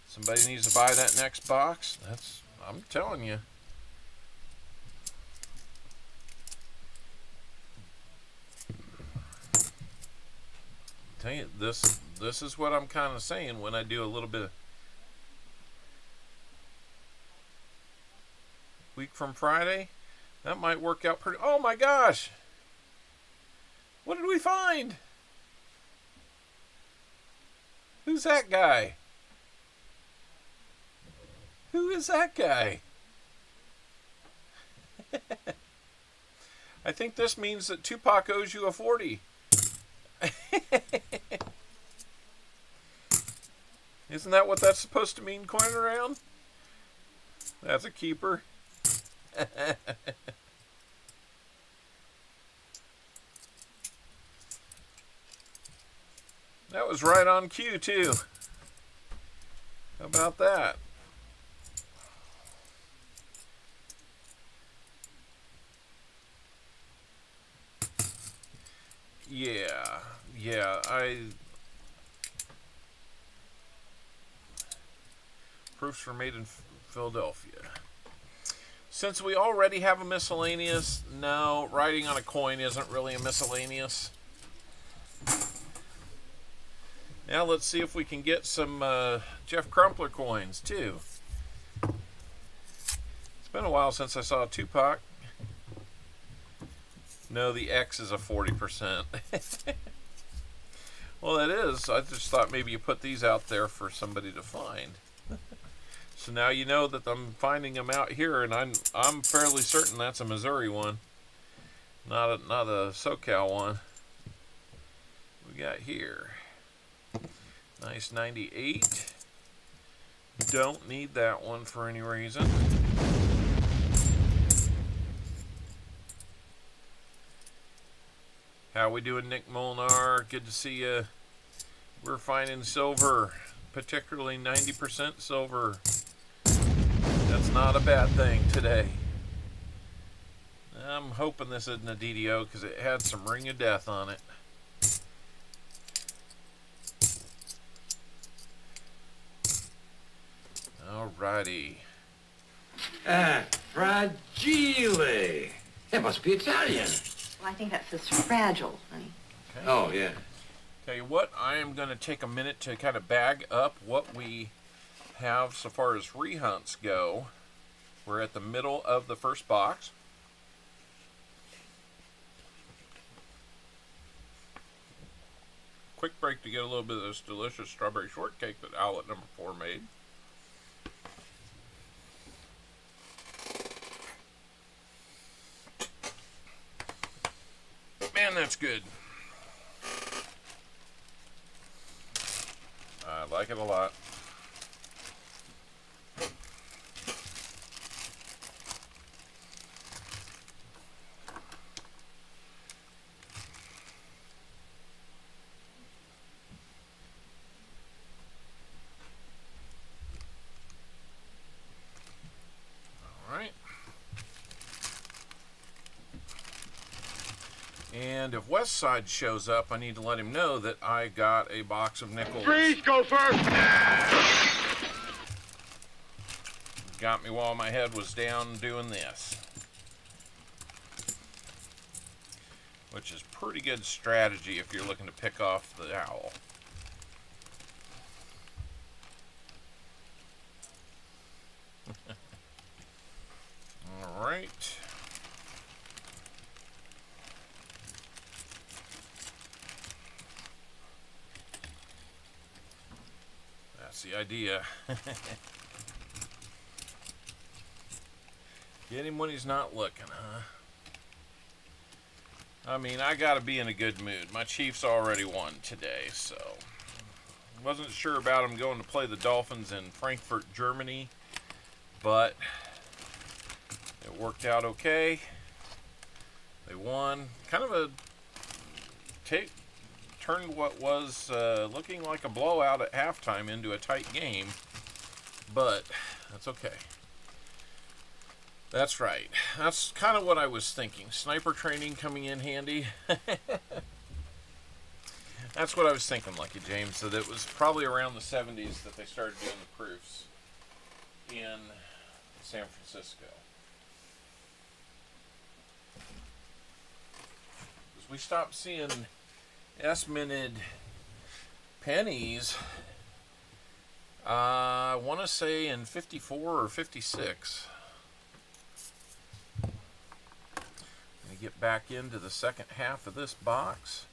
A: Somebody needs to buy that next box. I'm telling you. Tell you, this is what I'm kind of saying when I do a little bit of week from Friday. That might work out pretty. Oh my gosh, What did we find? Who's that guy? Who is that guy? I think this means that Tupac owes you a 40. Isn't that what that's supposed to mean, coin around? That's a keeper. That was right on cue, too. How about that? Yeah, proofs were made in Philadelphia. Since we already have a miscellaneous, no, writing on a coin isn't really a miscellaneous. Now let's see if we can get some Jeff Crumpler coins, too. It's been a while since I saw a Tupac. No, the X is a 40%. Well, that is. I just thought maybe you put these out there for somebody to find. So now you know that I'm finding them out here, and I'm fairly certain that's a Missouri one, not a SoCal one. We got here. Nice 98. Don't need that one for any reason. How we doing, Nick Molnar? Good to see you. We're finding silver, particularly 90% silver. That's not a bad thing today. I'm hoping this isn't a DDO because it had some ring of death on it. Alrighty.
D: Fragile. That must be Italian.
E: Well, I think that says fragile, honey.
A: Okay.
D: Oh, yeah.
A: Tell you what, I am going to take a minute to kind of bag up what we have so far as rehunts go. We're at the middle of the first box. Quick break to get a little bit of this delicious strawberry shortcake that Owlet number 4 made. Man, that's good. I like it a lot. All right. And if Westside shows up, I need to let him know that I got a box of nickels.
C: Freeze, go first.
A: Got me while my head was down doing this. Which is pretty good strategy if you're looking to pick off the owl. All right. That's the idea. Get him when he's not looking, huh? I mean, I gotta be in a good mood. My Chiefs already won today, so wasn't sure about them going to play the Dolphins in Frankfurt, Germany, but it worked out okay. They won. Kind of a turned what was looking like a blowout at halftime into a tight game, but that's okay. That's right. That's kind of what I was thinking. Sniper training coming in handy. That's what I was thinking, Lucky James, that it was probably around the 70s that they started doing the proofs in San Francisco. Because we stopped seeing S-minted pennies, I want to say in 54 or 56. get back into the second half of this box.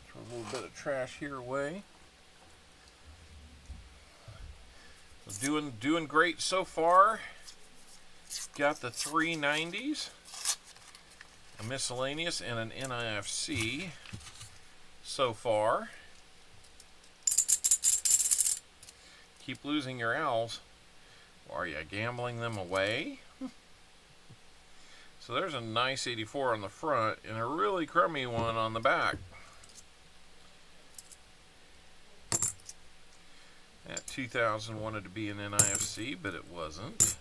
A: Throw a little bit of trash here away. Doing great so far. Got the 390s, a miscellaneous, and an NIFC so far. Keep losing your owls. Are you gambling them away? So there's a nice 84 on the front and a really crummy one on the back. That 2000 wanted to be an NIFC, but it wasn't.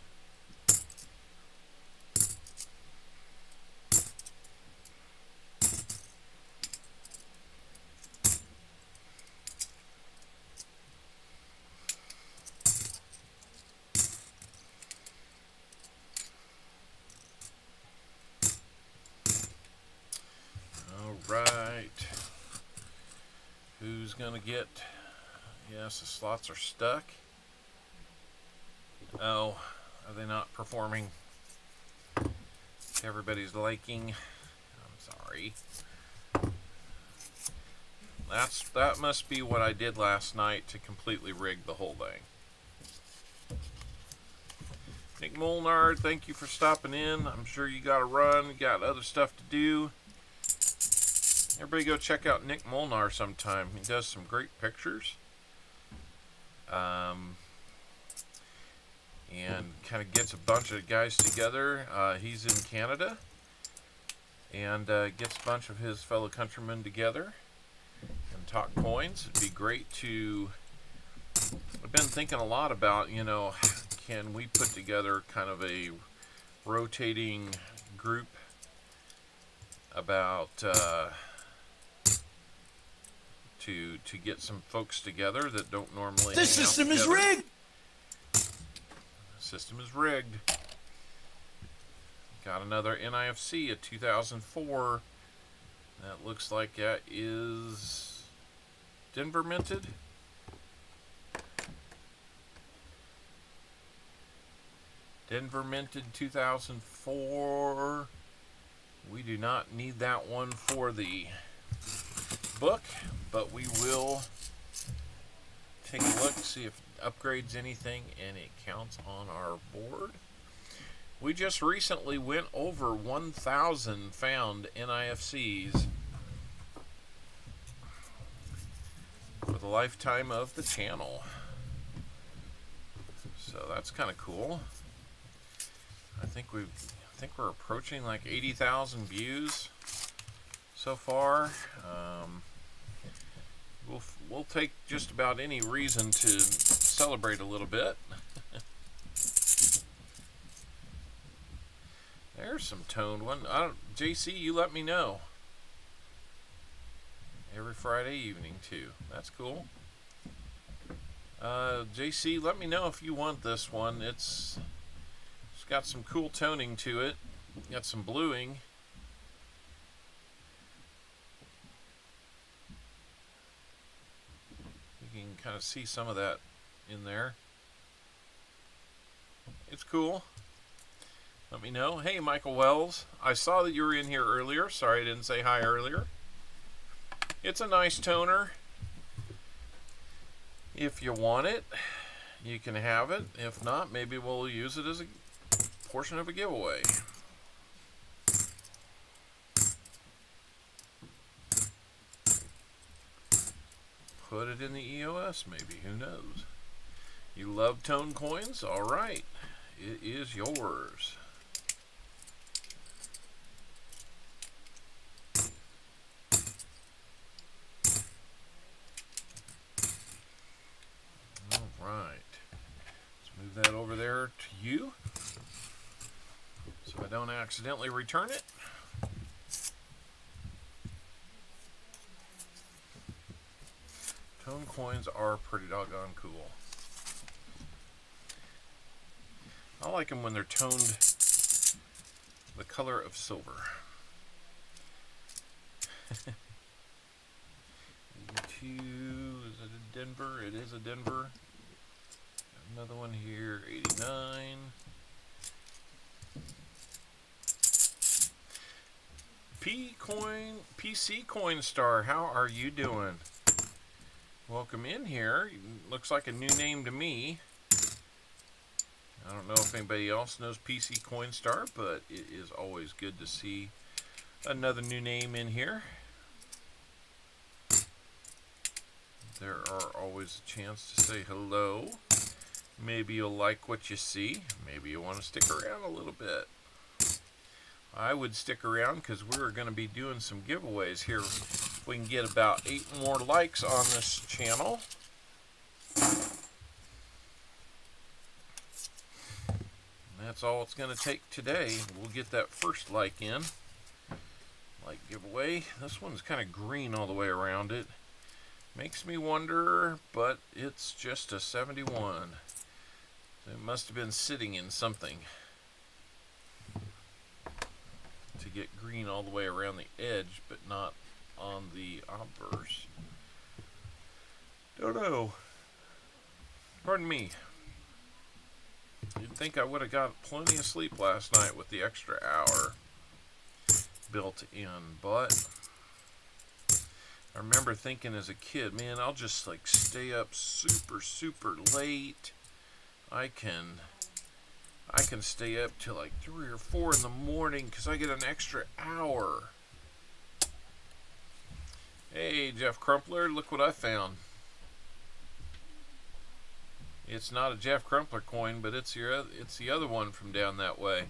A: Right. Who's gonna get? Yes, the slots are stuck. Oh, are they not performing to everybody's liking? I'm sorry. That must be what I did last night to completely rig the whole thing. Nick Molnar, thank you for stopping in. I'm sure you got to run, you got other stuff to do. Everybody go check out Nick Molnar sometime. He does some great pictures. And kind of gets a bunch of guys together. He's in Canada. And gets a bunch of his fellow countrymen together and talk coins. It'd be great to... I've been thinking a lot about, you know, can we put together kind of a rotating group about... to get some folks together that don't normally.
F: This system is rigged.
A: The system is rigged. Got another NIFC, a 2004. That looks like that is Denver minted. Denver minted 2004. We do not need that one for the book, but we will take a look, see if it upgrades anything, and it counts on our board. We just recently went over 1,000 found NIFCs for the lifetime of the channel. So that's kind of cool. I think we're approaching like 80,000 views so far. We'll take just about any reason to celebrate a little bit. There's some toned one. JC, you let me know. Every Friday evening too. That's cool. JC, let me know if you want this one. It's got some cool toning to it. Got some bluing. You can kind of see some of that in there. It's cool. Let me know. Hey, Michael Wells. I saw that you were in here earlier. Sorry I didn't say hi earlier. It's a nice toner. If you want it, you can have it. If not, maybe we'll use it as a portion of a giveaway. Put it in the EOS, maybe. Who knows? You love tone coins? All right. It is yours. All right. Let's move that over there to you so I don't accidentally return it. Tone coins are pretty doggone cool. I like them when they're toned the color of silver. 82, is it a Denver? It is a Denver. Another one here, 89. PC Coin Star, how are you doing? Welcome in here. Looks like a new name to me. I don't know if anybody else knows PC Coinstar, but it is always good to see another new name in here. There are always a chance to say hello. Maybe you'll like what you see. Maybe you want to stick around a little bit. I would stick around because we're going to be doing some giveaways here. If we can get about 8 more likes on this channel. That's all it's going to take today. We'll get that first like in. Like giveaway. This one's kind of green all the way around it. Makes me wonder, but it's just a 71. It must have been sitting in something to get green all the way around the edge, but not on the obverse. Don't know. Pardon me. You'd think I would have got plenty of sleep last night with the extra hour built in, but I remember thinking as a kid, man, I'll just like stay up super late. I can stay up till like 3 or 4 in the morning because I get an extra hour. Hey, Jeff Crumpler, look what I found. It's not a Jeff Crumpler coin, but it's the other one from down that way.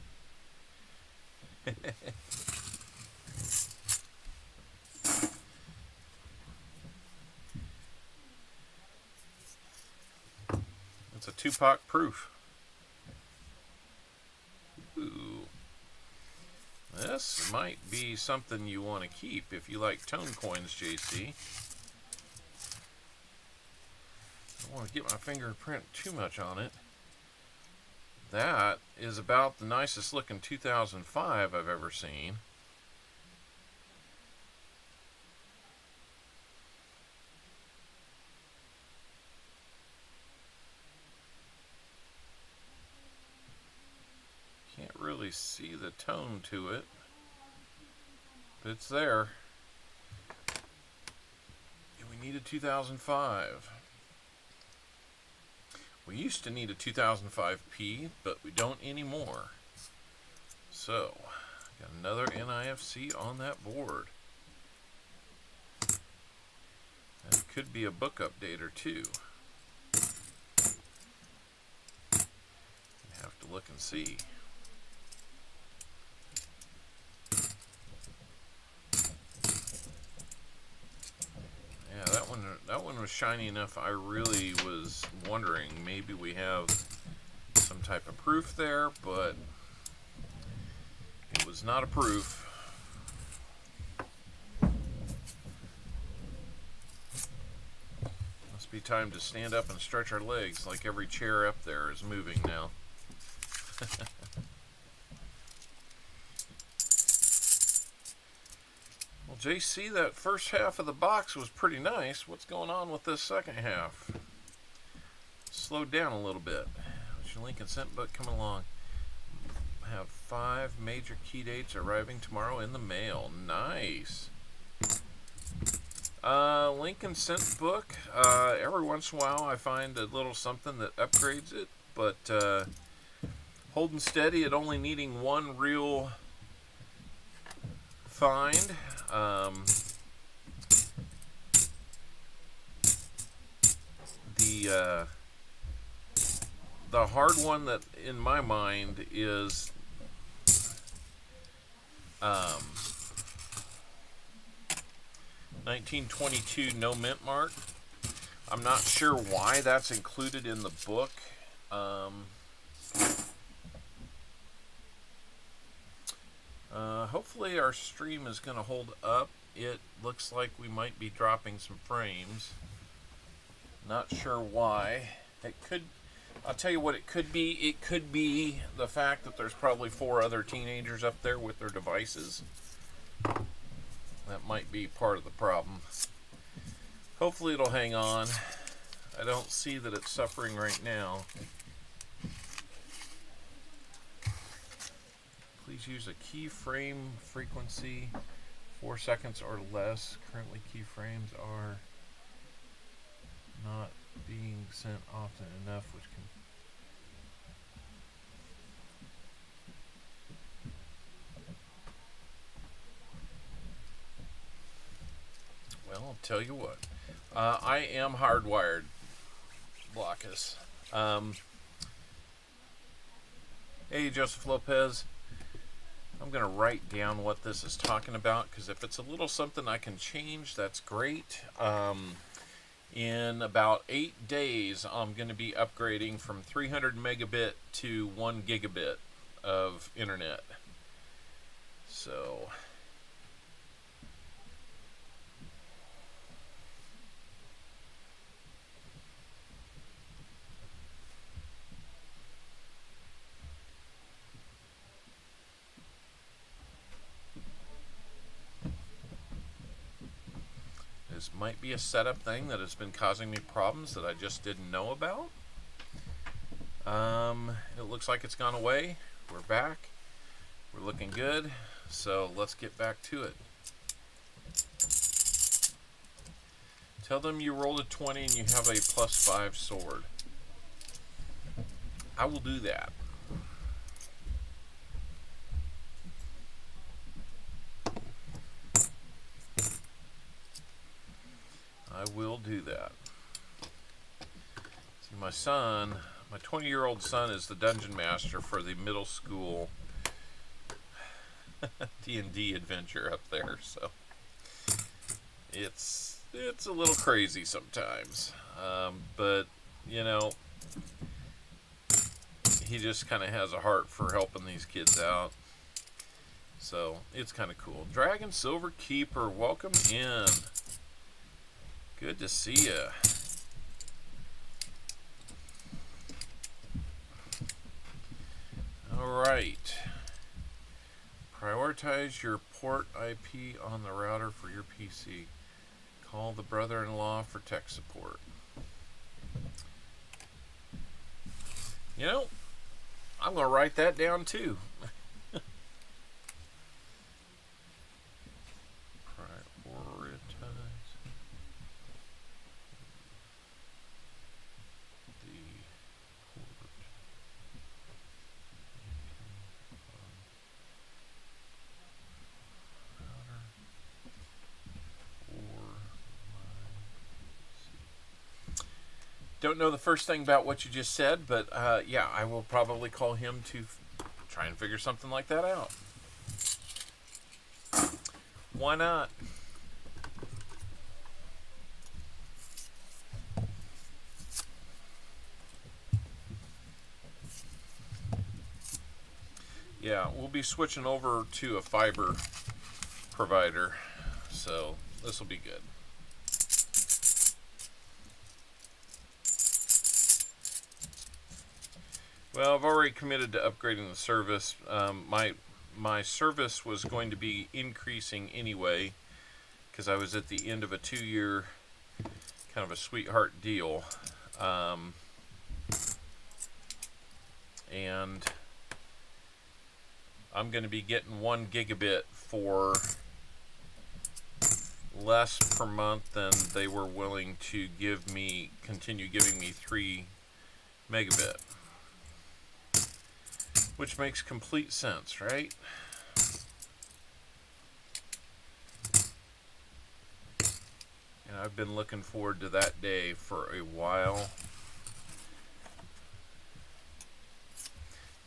A: It's a Tupac proof. Ooh. This might be something you want to keep if you like tone coins, JC. I don't want to get my fingerprint too much on it. That is about the nicest looking 2005 I've ever seen. Can't really see the tone to it, but it's there. And we need a 2005. We used to need a 2005P, but we don't anymore. So, got another NIFC on that board. That could be a book updater too. Have to look and see. Yeah, that one was shiny enough. I really was wondering maybe we have some type of proof there, but it was not a proof. Must be time to stand up and stretch our legs, like every chair up there is moving now. Well, JC, that first half of the box was pretty nice. What's going on with this second half? Slowed down a little bit. What's your Lincoln Cent book coming along? I have 5 major key dates arriving tomorrow in the mail. Nice. Lincoln Cent book. Every once in a while I find a little something that upgrades it, but holding steady at only needing one real find. The hard one that in my mind is 1922 no mint mark. I'm not sure why that's included in the book. Hopefully our stream is going to hold up. It looks like we might be dropping some frames. Not sure why. It could, I'll tell you what it could be. It could be the fact that there's probably 4 other teenagers up there with their devices. That might be part of the problem. Hopefully it'll hang on. I don't see that it's suffering right now. Please use a keyframe frequency 4 seconds or less. Currently keyframes are not being sent often enough, which can well, I'll tell you what. I am hardwired, Blockus. Hey, Joseph Lopez. I'm going to write down what this is talking about, because if it's a little something I can change, that's great. In about 8 days, I'm going to be upgrading from 300 megabit to 1 gigabit of internet. So this might be a setup thing that has been causing me problems that I just didn't know about. It looks like it's gone away. We're back. We're looking good. So let's get back to it. Tell them you rolled a 20 and you have a +5 sword. I will do that. I will do that. See, my son, my 20-year-old son is the dungeon master for the middle school D&D adventure up there, so it's a little crazy sometimes, but you know, he just kind of has a heart for helping these kids out, so it's kind of cool. Dragon Silver Keeper, welcome in. Good to see ya. All right. Prioritize your port IP on the router for your PC. Call the brother-in-law for tech support. You know, I'm going to write that down too. Don't know the first thing about what you just said, but yeah, I will probably call him to try and figure something like that out. Why not? Yeah, we'll be switching over to a fiber provider, so this will be good. Well, I've already committed to upgrading the service. My service was going to be increasing anyway, because I was at the end of a 2-year kind of a sweetheart deal, and I'm going to be getting 1 gigabit for less per month than they were willing to give me, continue giving me 3 megabit. Which makes complete sense, right? And I've been looking forward to that day for a while.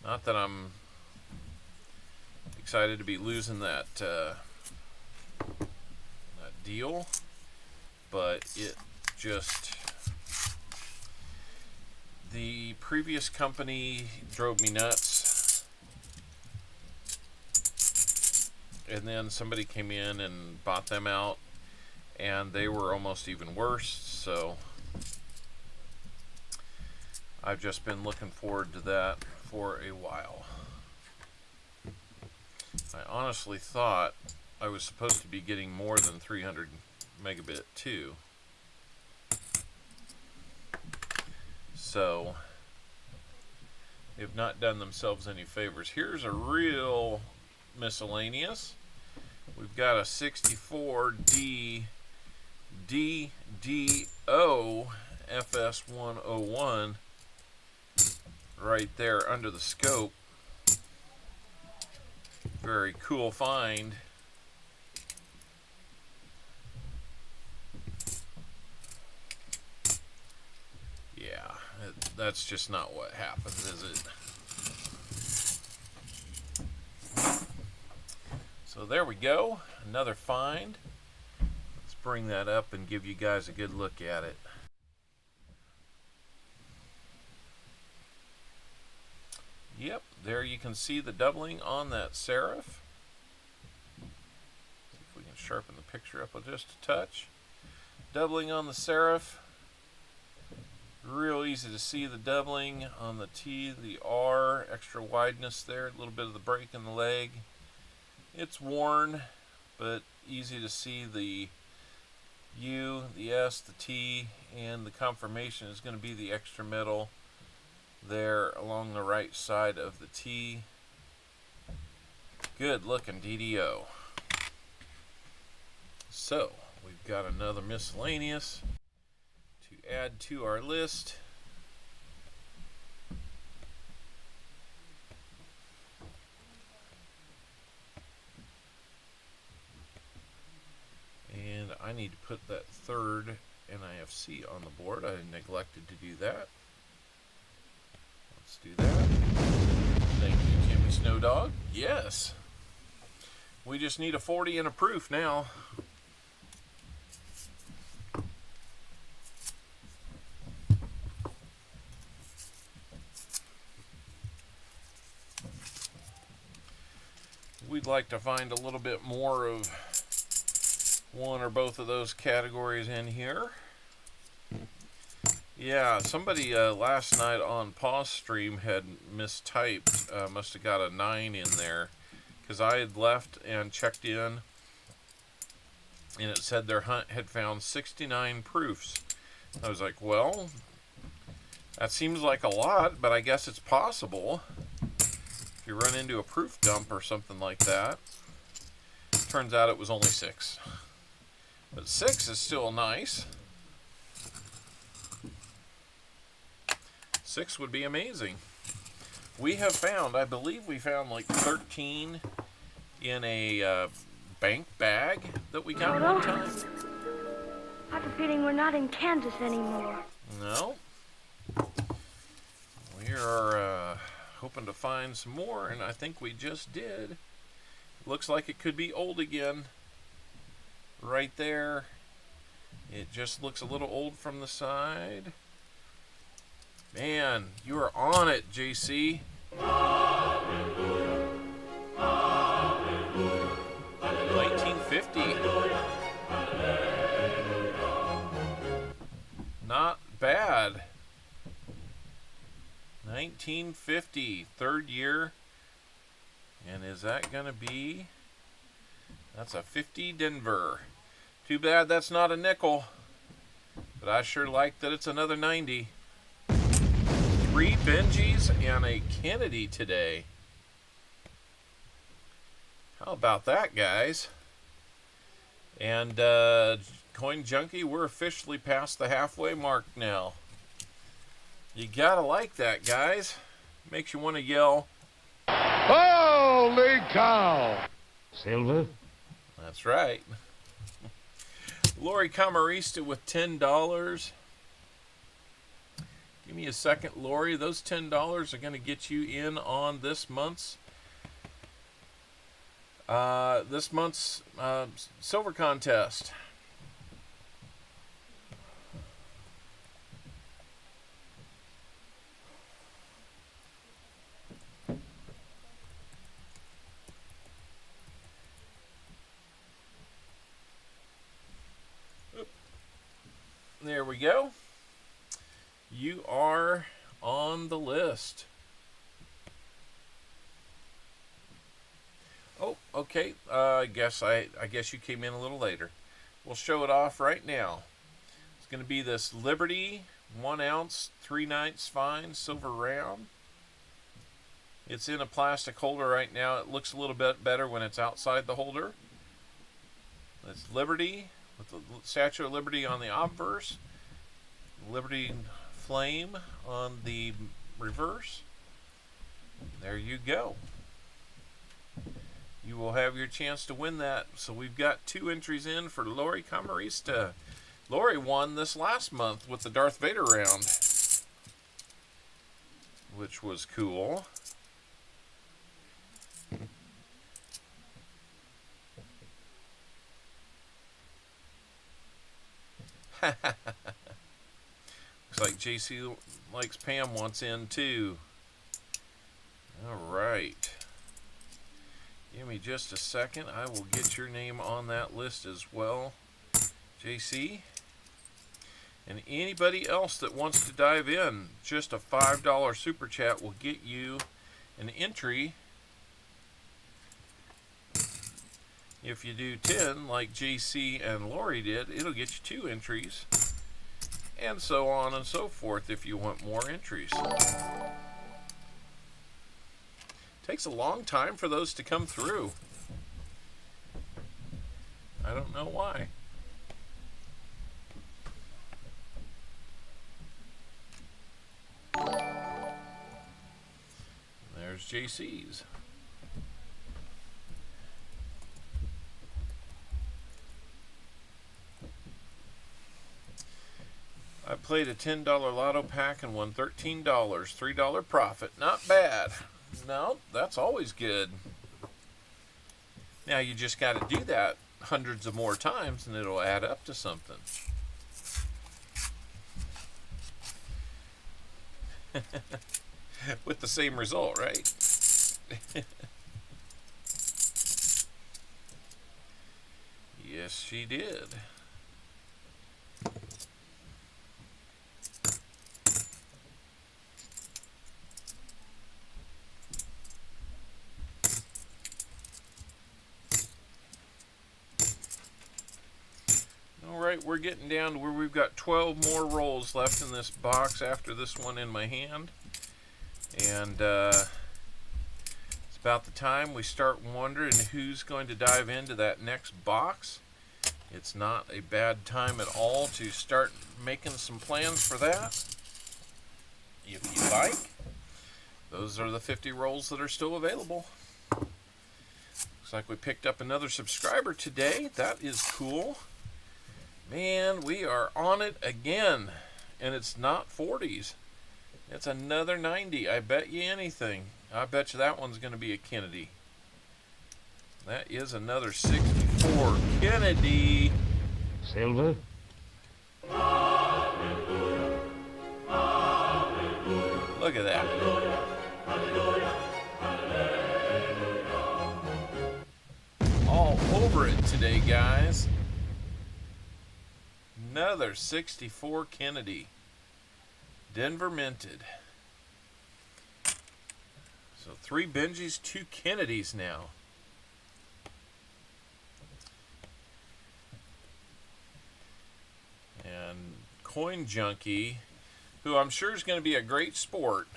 A: Not that I'm excited to be losing that deal, but it just, the previous company drove me nuts. And then somebody came in and bought them out, and they were almost even worse, so I've just been looking forward to that for a while. I honestly thought I was supposed to be getting more than 300 megabit too. So they've not done themselves any favors. Here's a real miscellaneous. We've got a 64D DDO FS101 right there under the scope. Very cool find. Yeah, that's just not what happens, is it? So there we go, another find. Let's bring that up and give you guys a good look at it. Yep, there you can see the doubling on that Seraph. See if we can sharpen the picture up just a touch. Doubling on the Seraph. Real easy to see the doubling on the T, the R, extra wideness there, a little bit of the break in the leg. It's worn, but easy to see the U, the S, the T, and the confirmation is going to be the extra metal there along the right side of the T. Good looking DDO. So, we've got another miscellaneous to add to our list. And I need to put that third NIFC on the board. I neglected to do that. Let's do that. Thank you, Jimmy Snowdog. Yes. We just need a 40 and a proof now. We'd like to find a little bit more of one or both of those categories in here. Yeah, somebody last night on Pause Stream had mistyped, must have got a 9 in there, because I had left and checked in, and it said their hunt had found 69 proofs. I was like, well, that seems like a lot, but I guess it's possible. If you run into a proof dump or something like that. Turns out it was only 6. But 6 is still nice. 6 would be amazing. We have found, I believe we found like 13 in a bank bag that we got one time.
F: I have a feeling we're not in Kansas anymore.
A: No. We are hoping to find some more, and I think we just did. Looks like it could be old again. Right there. It just looks a little old from the side. Man, you are on it, JC. 1950. Not bad. 1950, third year. And is that going to be... That's a 50 Denver. Too bad that's not a nickel. But I sure like that it's another 90. 3 Benjis and a Kennedy today. How about that, guys? And Coin Junkie, we're officially past the halfway mark now. You gotta like that, guys. Makes you want to yell,
C: Holy cow!
D: Silver?
A: that's right. Lori Camarista with $10. Give me a second, Lori. Those $10 are going to get you in on this month's silver contest. There we go. You are on the list. Oh, okay. I guess you came in a little later. We'll show it off right now. It's going to be this Liberty 1 ounce 3/9 fine silver round. It's in a plastic holder right now. It looks a little bit better when it's outside the holder. That's Liberty with the Statue of Liberty on the obverse. Liberty Flame on the reverse. There you go. You will have your chance to win that. So we've got 2 entries in for Lori Camarista. Lori won this last month with the Darth Vader round, which was cool. Looks like JC likes Pam wants in too. Alright. Give me just a second. I will get your name on that list as well, JC. And anybody else that wants to dive in, just a $5 super chat will get you an entry. If you do 10, like JC and Lori did, it'll get you 2 entries. And so on and so forth if you want more entries. Takes a long time for those to come through. I don't know why. There's JC's. I played a $10 lotto pack and won $13, $3 profit. Not bad. No, that's always good. Now you just got to do that hundreds of more times and it'll add up to something. With the same result, right? Yes, she did. We're getting down to where we've got 12 more rolls left in this box after this one in my hand. And it's about the time we start wondering who's going to dive into that next box. It's not a bad time at all to start making some plans for that. If you like. Those are the 50 rolls that are still available. Looks like we picked up another subscriber today. That is cool. Man, we are on it again. And it's not 40s. It's another 90. I bet you anything. I bet you that one's going to be a Kennedy. That is another 64 Kennedy.
C: Silver.
A: Look at that. All over it today, guys. Another 64 Kennedy. Denver minted. So 3 Benjis, 2 Kennedys now. And Coin Junkie, who I'm sure is going to be a great sport.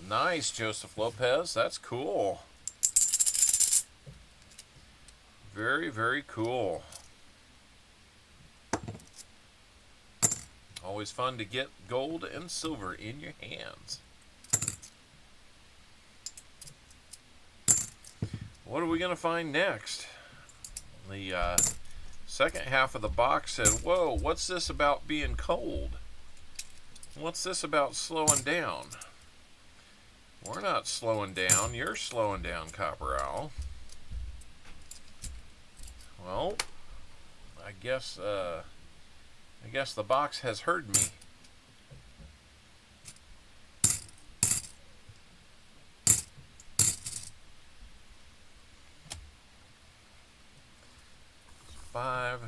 A: Nice, Joseph Lopez. That's cool. Very, very cool. Always fun to get gold and silver in your hands. What are we going to find next? The second half of the box said, whoa, what's this about being cold? What's this about slowing down? We're not slowing down. You're slowing down, Copper Owl. Well, I guess the box has heard me. Five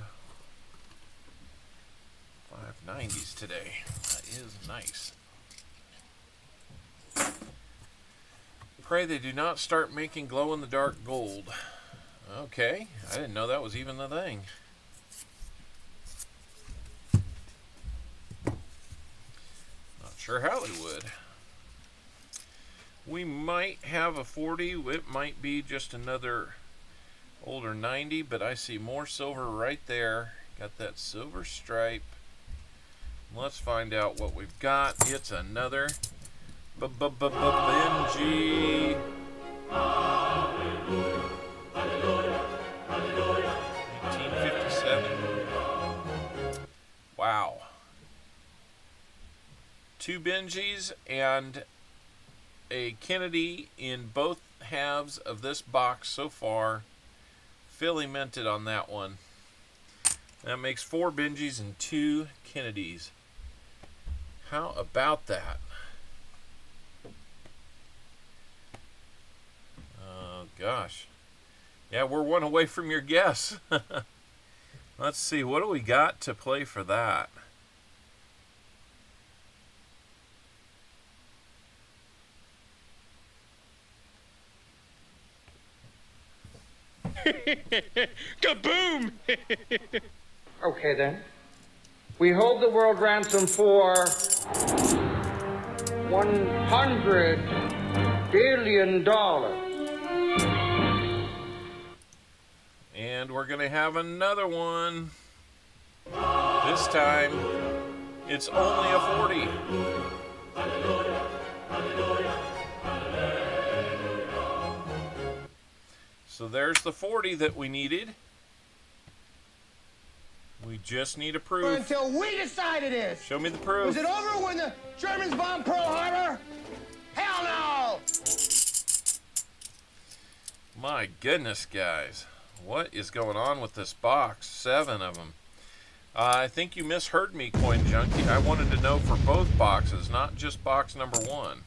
A: 90s today. That is nice. Pray they do not start making glow-in-the-dark gold. Okay, I didn't know that was even the thing. Not sure how they would. We might have a 40. It might be just another older 90, but I see more silver right there. Got that silver stripe. Let's find out what we've got. It's another Benji. 1857. Wow. 2 Benjis and a Kennedy in both halves of this box so far. Philly minted on that one. That makes 4 Benjis and 2 Kennedys. How about that? Oh, gosh. Yeah, we're one away from your guess. Let's see, what do we got to play for that?
C: Kaboom!
G: Okay, then. We hold the world ransom for $100 billion.
A: And we're going to have another one. This time, it's only a 40. So there's the 40 that we needed. We just need a proof.
H: Until we decide it is.
A: Show me the proof.
H: Was it over when the Germans bombed Pearl Harbor? Hell no!
A: My goodness, guys. What is going on with this box? 7 of them. I think you misheard me, Coin Junkie. I wanted to know for both boxes, not just box number 1.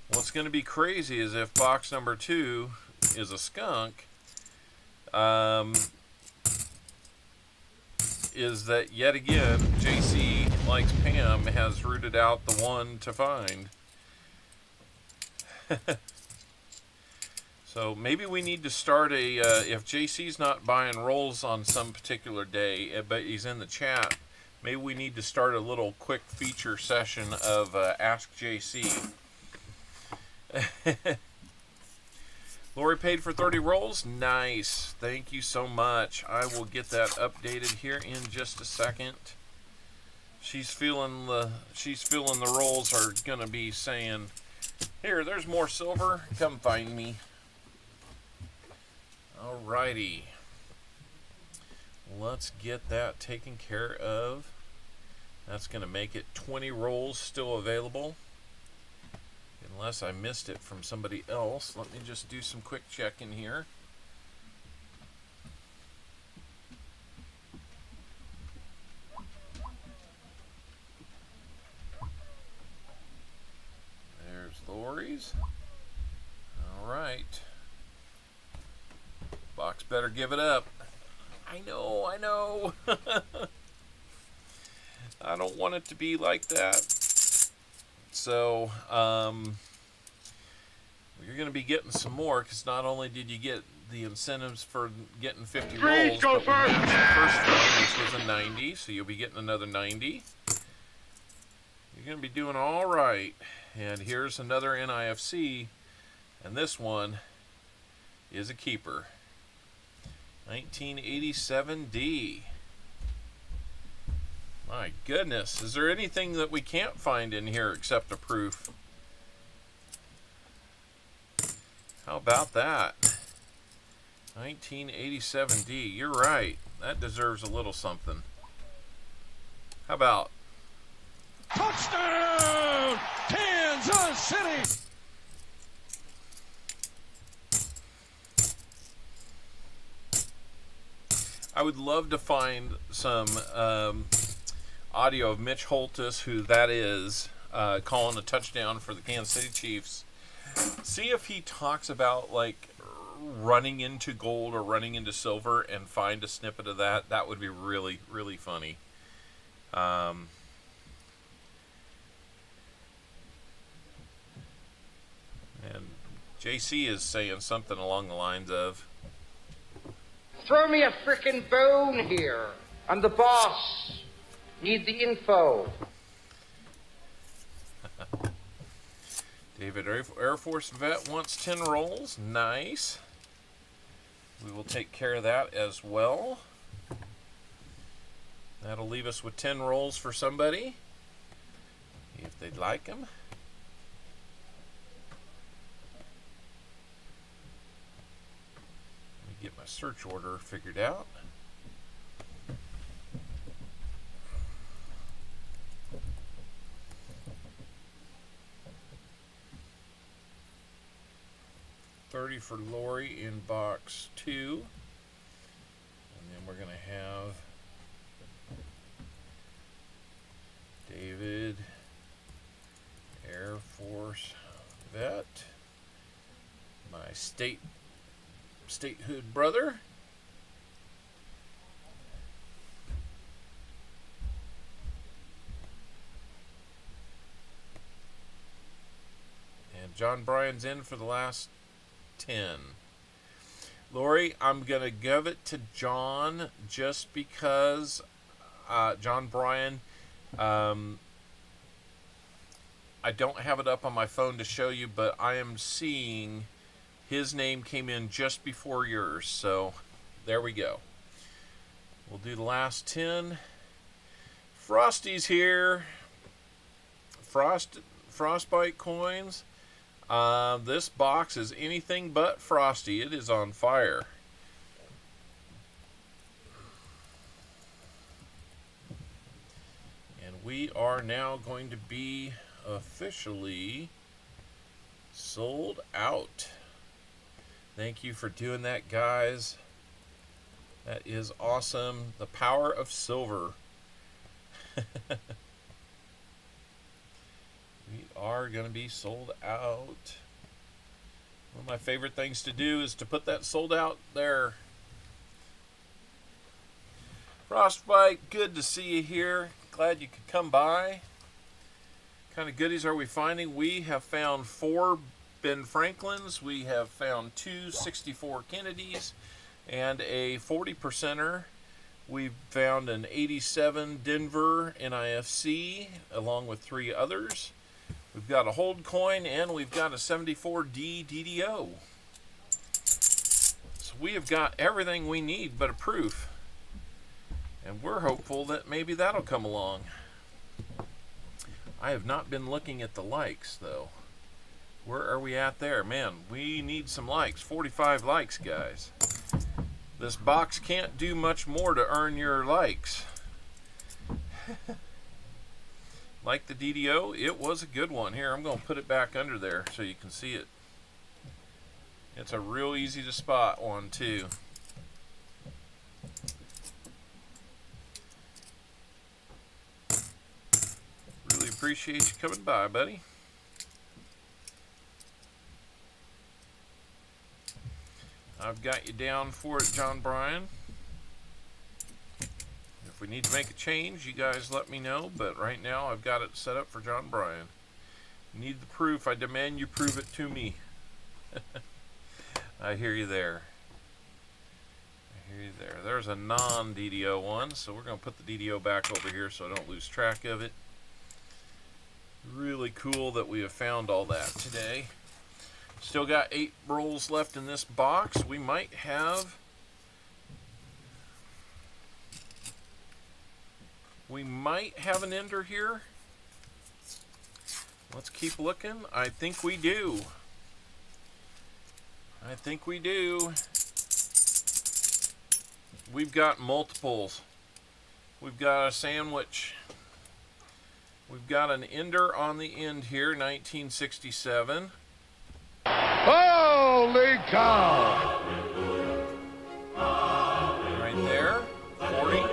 A: What's going to be crazy is if box number 2 is a skunk, is that yet again, JC Likes Pam has rooted out the one to find. So maybe we need to start a, if JC's not buying rolls on some particular day, but he's in the chat, maybe we need to start a little quick feature session of Ask JC. Lori paid for 30 rolls. Nice. Thank you so much. I will get that updated here in just a second. She's feeling the rolls are gonna be saying, "Here, there's more silver. Come find me." Alrighty. Let's get that taken care of. That's gonna make it 20 rolls still available. Unless I missed it from somebody else. Let me just do some quick checking here. There's Lori's. Alright. Box better give it up. I know. I don't want it to be like that. So, you're going to be getting some more, because not only did you get the incentives for getting 50 rolls, but we matched the first one, which was a 90, so you'll be getting another 90. You're going to be doing all right. And here's another NIFC, and this one is a keeper. 1987D. My goodness, is there anything that we can't find in here except a proof? How about that? 1987D, you're right. That deserves a little something. How about?
C: Touchdown, Kansas City!
A: I would love to find some audio of Mitch Holtis, who that is, calling a touchdown for the Kansas City Chiefs. See if he talks about, like, running into gold or running into silver, and find a snippet of that. That would be really, really funny. And JC is saying something along the lines of,
G: Throw me a frickin' bone here. I'm the boss. Need the info.
A: David Air Force Vet wants 10 rolls. Nice. We will take care of that as well. That'll leave us with 10 rolls for somebody, if they'd like them. Let me get my search order figured out. $30 for Lori in box 2. And then we're going to have David Air Force Vet, my statehood brother. And John Bryan's in for the last 10. Lori, I'm going to give it to John just because John Bryan, I don't have it up on my phone to show you, but I am seeing his name came in just before yours. So there we go. We'll do the last 10. Frosty's here. Frostbite coins. This box is anything but frosty. It is on fire. And we are now going to be officially sold out. Thank you for doing that, guys. That is awesome. The power of silver. We are going to be sold out. One of my favorite things to do is to put that sold out there. Frostbite, good to see you here. Glad you could come by. What kind of goodies are we finding? We have found 4 Ben Franklins. We have found 2 64 Kennedys and a 40%er. We've found an 87 Denver NIFC along with 3 others. We've got a hold coin and we've got a 74D DDO. So we have got everything we need but a proof. And we're hopeful that maybe that'll come along. I have not been looking at the likes though. Where are we at there? Man, we need some likes. 45 likes, guys. This box can't do much more to earn your likes. Like the DDO, it was a good one. Here, I'm going to put it back under there so you can see it. It's a real easy to spot one, too. Really appreciate you coming by, buddy. I've got you down for it, John Bryan. If we need to make a change, you guys let me know, but right now I've got it set up for John Bryan. Need the proof. I demand you prove it to me. I hear you there. I hear you there. There's a non-DDO one, so we're going to put the DDO back over here so I don't lose track of it. Really cool that we have found all that today. Still got 8 rolls left in this box. We might have an ender here. Let's keep looking. I think we do. I think we do. We've got multiples. We've got a sandwich. We've got an ender on the end here, 1967.
C: Holy cow!
A: Right there, 40.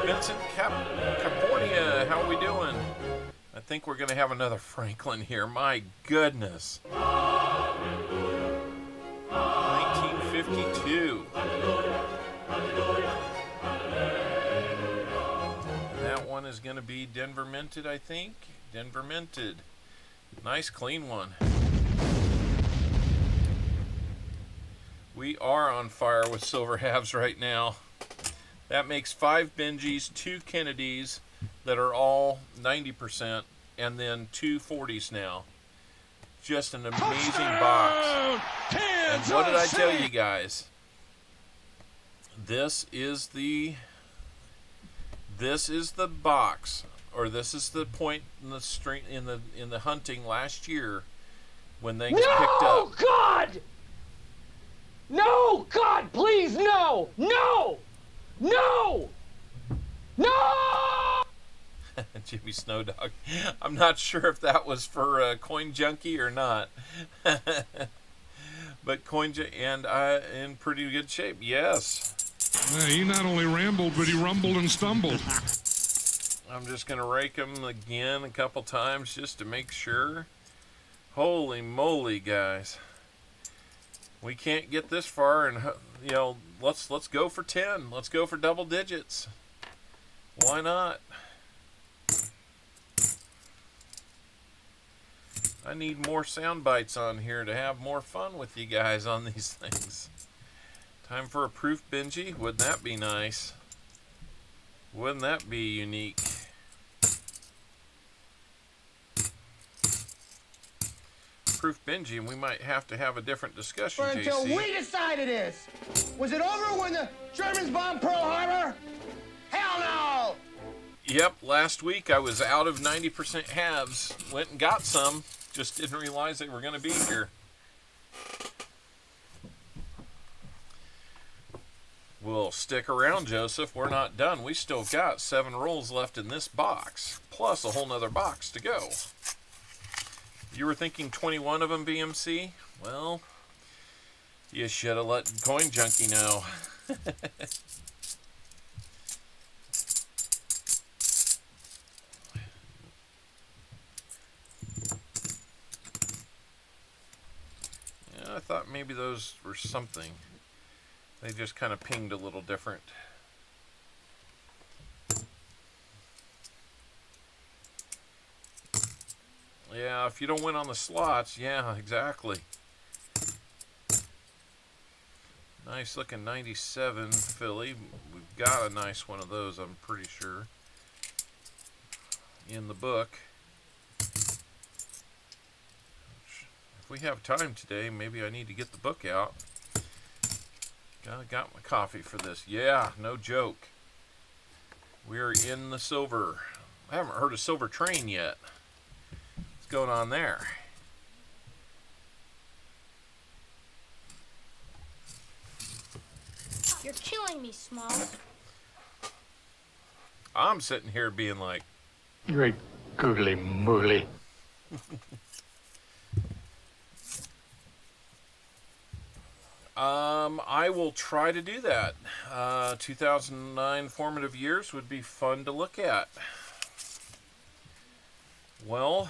A: Vincent Capornia, how are we doing? I think we're going to have another Franklin here. My goodness. 1952. And that one is going to be Denver minted, I think. Denver minted. Nice clean one. We are on fire with silver halves right now. That makes 5 Benjis, 2 Kennedys that are all 90%, and then 2 40s now. Just an amazing box. And what did I tell you guys? This is the box, or this is the point in the string in the hunting last year when things picked up.
H: God! No, God, please, no! No! No! No!
A: Jimmy Snowdog. I'm not sure if that was for Coin Junkie or not. But and in pretty good shape. Yes.
C: Yeah, he not only rambled, but he rumbled and stumbled.
A: I'm just going to rake them again a couple times just to make sure. Holy moly, guys. We can't get this far, and you know, let's go for 10. Let's go for double digits. Why not? I need more sound bites on here to have more fun with you guys on these things. Time for a proof Benji. Wouldn't that be nice? Wouldn't that be unique? Proof Benji, and we might have to have a different discussion,
H: Or until
A: JC.
H: we decided this. Was it over when the Germans bombed Pearl Harbor? Hell no!
A: Yep, last week I was out of 90% halves. Went and got some. Just didn't realize they were going to be here. Well, stick around, Joseph. We're not done. We still got 7 rolls left in this box, plus a whole nother box to go. You were thinking 21 of them, BMC? Well, you should have let Coin Junkie know. I thought maybe those were something. They just kind of pinged a little different. Yeah, if you don't win on the slots, yeah, exactly. Nice looking 97 Philly. We've got a nice one of those, I'm pretty sure, in the book. If we have time today, maybe I need to get the book out. Got my coffee for this. Yeah, no joke. We're in the silver. I haven't heard of Silver Train yet. What's going on there?
F: You're killing me, Smalls.
A: I'm sitting here being like,
C: Great googly moogly.
A: I will try to do that. 2009 formative years would be fun to look at. Well,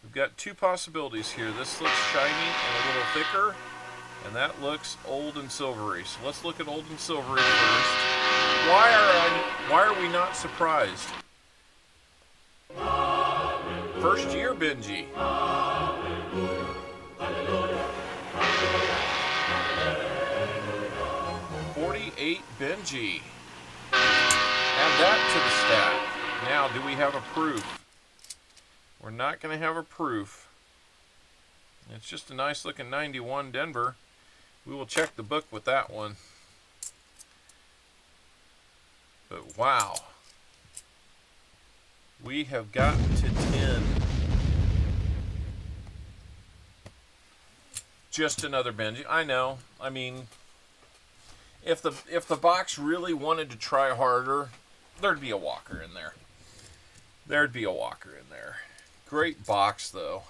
A: we've got 2 possibilities here. This looks shiny and a little thicker, and that looks old and silvery. So let's look at old and silvery first. Why are we not surprised? First year Benji. 48 Benji. Add that to the stack. Now, do we have a proof? We're not going to have a proof. It's just a nice looking 91 Denver. We will check the book with that one. But wow. We have gotten to 10. Just another Benji. I know. I mean, if the box really wanted to try harder, there'd be a walker in there. There'd be a walker in there. Great box, though.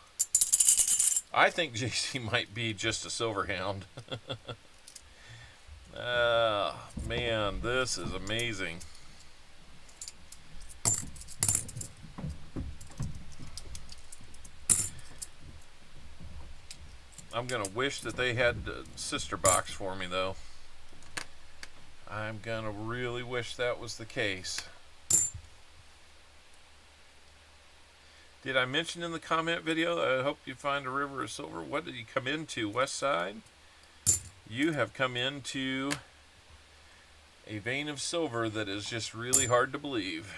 A: I think JC might be just a silver hound. Man, this is amazing. I'm going to wish that they had a sister box for me, though. I'm going to really wish that was the case. Did I mention in the comment video, I hope you find a river of silver? What did you come into? West side? You have come into a vein of silver that is just really hard to believe.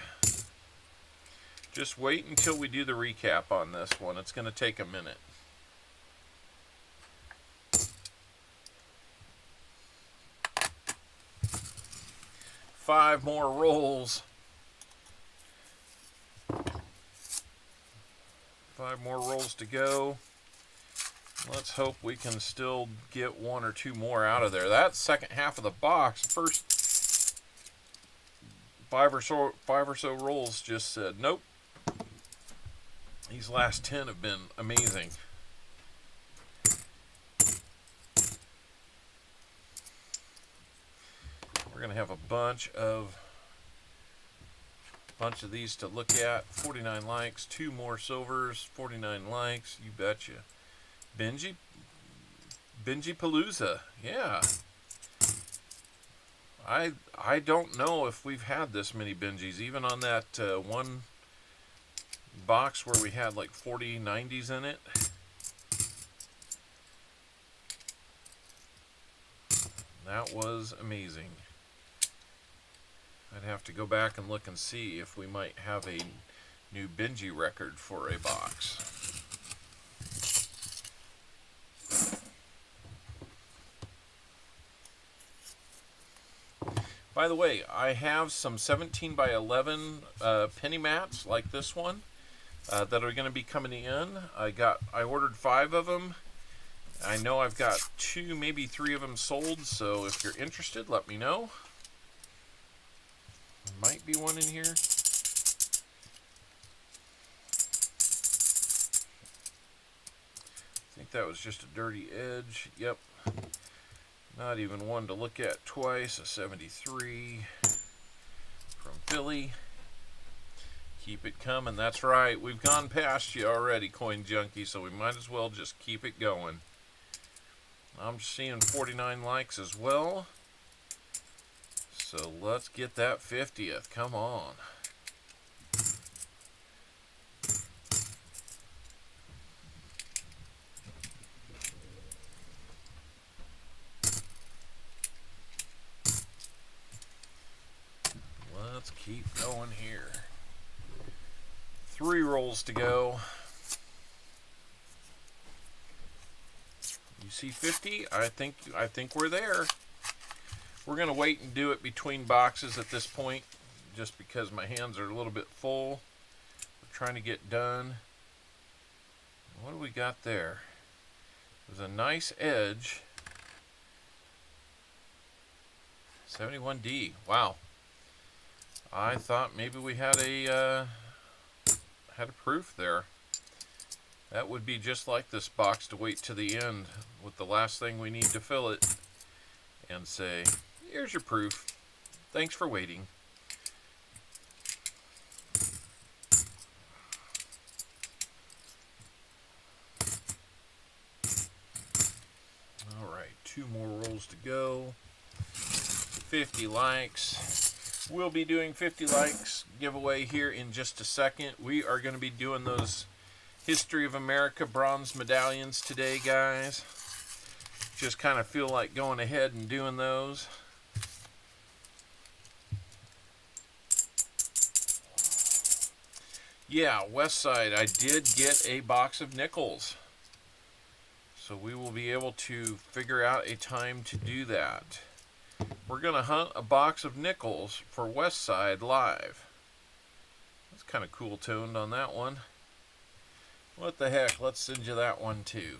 A: Just wait until we do the recap on this one. It's going to take a minute. Five more rolls. 5 more rolls to go. Let's hope we can still get 1 or 2 more out of there. That second half of the box, first 5 or so rolls just said nope. These last 10 have been amazing. We're going to have a bunch of these to look at. 49 likes, 2 more silvers, 49 likes, you betcha. Benji Palooza, yeah. I don't know if we've had this many Benjis, even on that one box where we had like 40 90s in it. That was amazing. I'd have to go back and look and see if we might have a new Benji record for a box. By the way, I have some 17 by 11 penny mats like this one that are going to be coming in. I ordered 5 of them. I know I've got 2, maybe 3 of them sold, so if you're interested, let me know. There might be one in here. I think that was just a dirty edge. Yep. Not even one to look at twice. A 73 from Philly. Keep it coming. That's right. We've gone past you already, Coin Junkie, so we might as well just keep it going. I'm seeing 49 likes as well. So let's get that 50th. Come on. Let's keep going here. 3 rolls to go. You see 50? I think we're there. We're going to wait and do it between boxes at this point, just because my hands are a little bit full. We're trying to get done. What do we got there? There's a nice edge. 71D. Wow. I thought maybe we had a proof there. That would be just like this box to wait to the end with the last thing we need to fill it and say, here's your proof. Thanks for waiting. All right, 2 more rolls to go. 50 likes. We'll be doing 50 likes giveaway here in just a second. We are going to be doing those History of America bronze medallions today, guys. Just kind of feel like going ahead and doing those. Yeah, West Side, I did get a box of nickels. So we will be able to figure out a time to do that. We're going to hunt a box of nickels for West Side live. That's kind of cool tuned on that one. What the heck, let's send you that one too.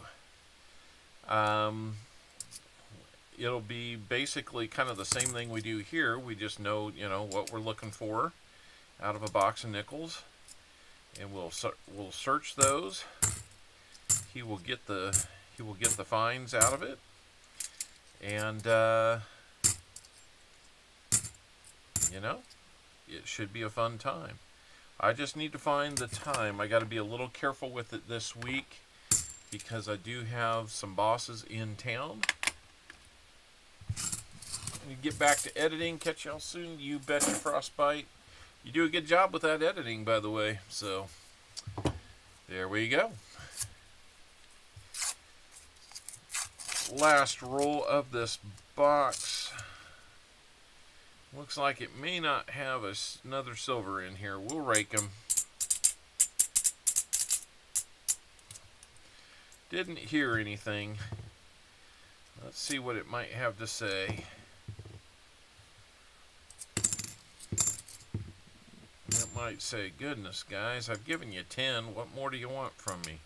A: It'll be basically kind of the same thing we do here. We just know, what we're looking for out of a box of nickels. And we'll search those. He will get the finds out of it. And it should be a fun time. I just need to find the time. I got to be a little careful with it this week because I do have some bosses in town. You get back to editing. Catch y'all soon. You betcha, Frostbite. You do a good job with that editing, by the way. So there we go. Last roll of this box. Looks like it may not have another silver in here. We'll rake them. Didn't hear anything. Let's see what it might have to say. It might say, goodness, guys, I've given you 10. What more do you want from me?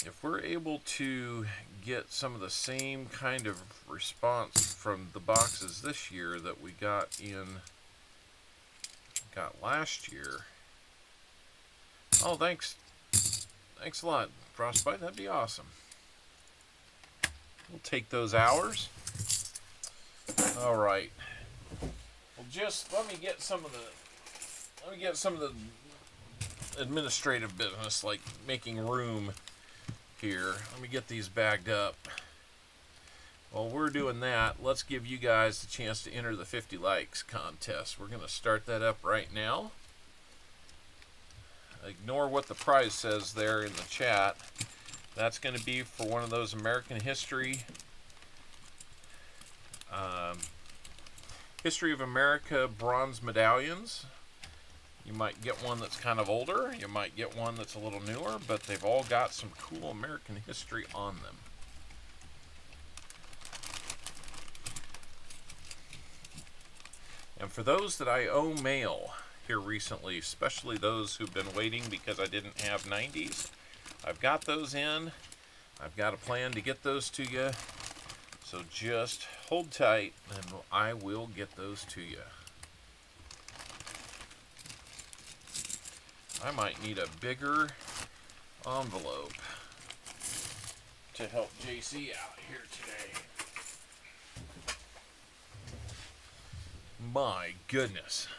A: If we're able to get some of the same kind of response from the boxes this year that we got last year. Oh, thanks. Thanks a lot, Frostbite. That'd be awesome. We'll take those hours. All right. Well, just let me get some of the administrative business, like making room here. Let me get these bagged up. While we're doing that, let's give you guys the chance to enter the 50 likes contest. We're going to start that up right now. Ignore what the prize says there in the chat. That's going to be for one of those American History of America bronze medallions. You might get one that's kind of older. You might get one that's a little newer, but they've all got some cool American history on them. And for those that I owe mail here recently, especially those who've been waiting because I didn't have 90s, I've got those in. I've got a plan to get those to you. So just hold tight and I will get those to you. I might need a bigger envelope to help JC out here today. My goodness.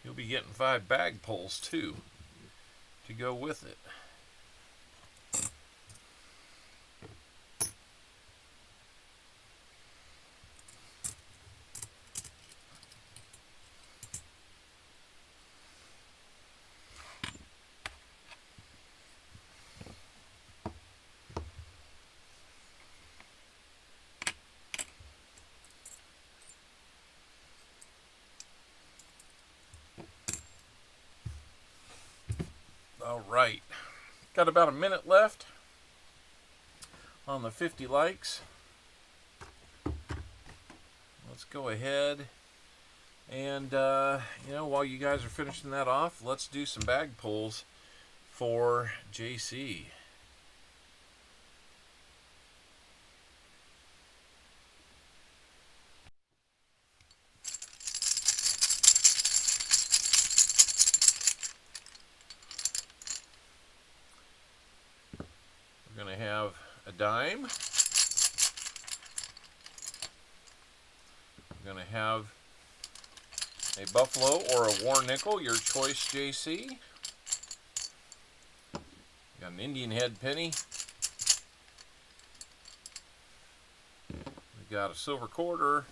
A: You'll be getting 5 bag pulls too to go with it. All right, got about a minute left on the 50 likes. Let's go ahead and, while you guys are finishing that off, let's do some bag pulls for JC. We're going to have a dime. We're going to have a buffalo or a war nickel, your choice, JC. Got an Indian head penny. We got a silver quarter.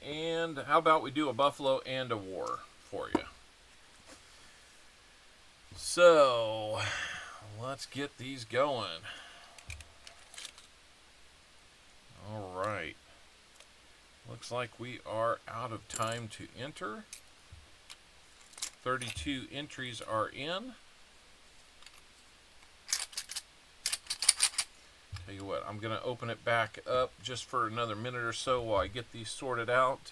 A: And how about we do a buffalo and a war for you? So, let's get these going. All right. Looks like we are out of time to enter. 32 entries are in. Tell you what, I'm going to open it back up just for another minute or so while I get these sorted out.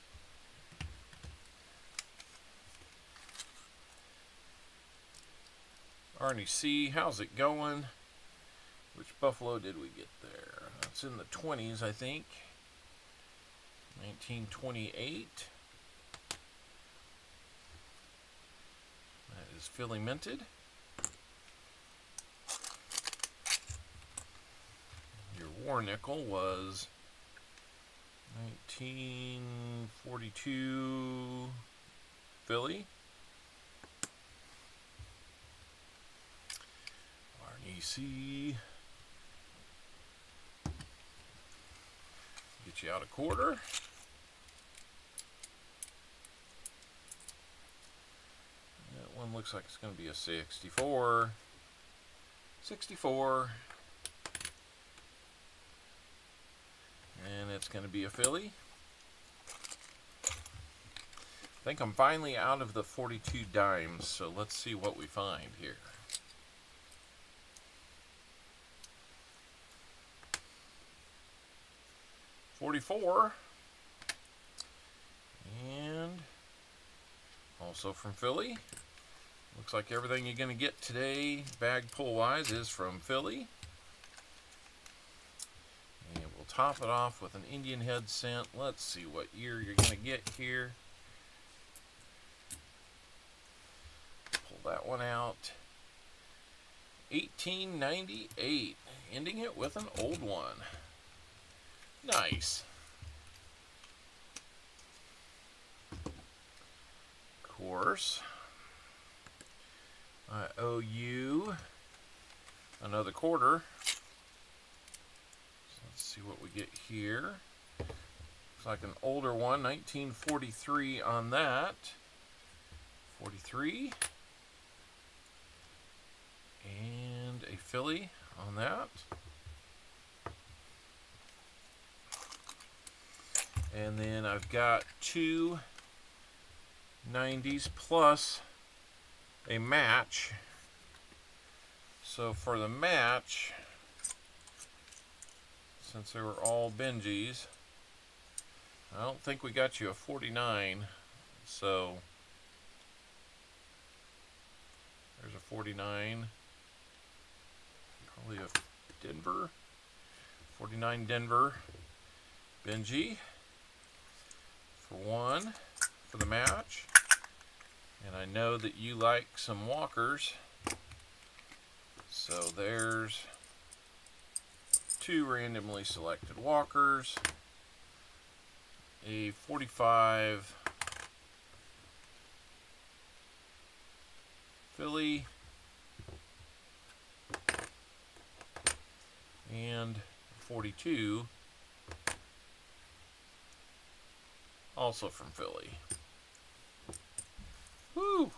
A: Arnie C, how's it going? Which buffalo did we get there? That's in the 20s, I think. 1928. That is Philly minted. Your war nickel was 1942 Philly. RNC. Get Get you out a quarter. That one looks like it's going to be a 64. 64. And it's going to be a Philly. I think I'm finally out of the 42 dimes, so let's see what we find here. $44. And also from Philly. Looks like everything you're going to get today, bag pull wise, is from Philly. And we'll top it off with an Indian head cent. Let's see what year you're going to get here. Pull that one out. 1898. Ending it with an old one. Nice. Of course, I owe you another quarter. So let's see what we get here. Looks like an older one, 1943 on that. 43. And a Philly on that. And then I've got two 90s plus a match. So for the match, since they were all Benjis, I don't think we got you a 49. So there's a 49. Probably a Denver. 49 Denver Benji. For one, for the match. And I know that you like some walkers. So there's two randomly selected walkers. A 45 Philly. And 42. Also from Philly. Woo!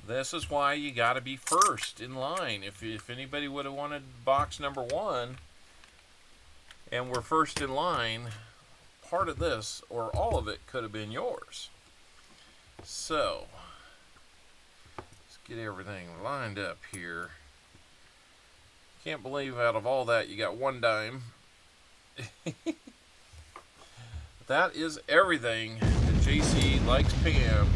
A: This is why you got to be first in line. If anybody would have wanted box number 1 and were first in line, part of this or all of it could have been yours. So, let's get everything lined up here. Can't believe out of all that you got 1 dime. That is everything that JC Likes Pam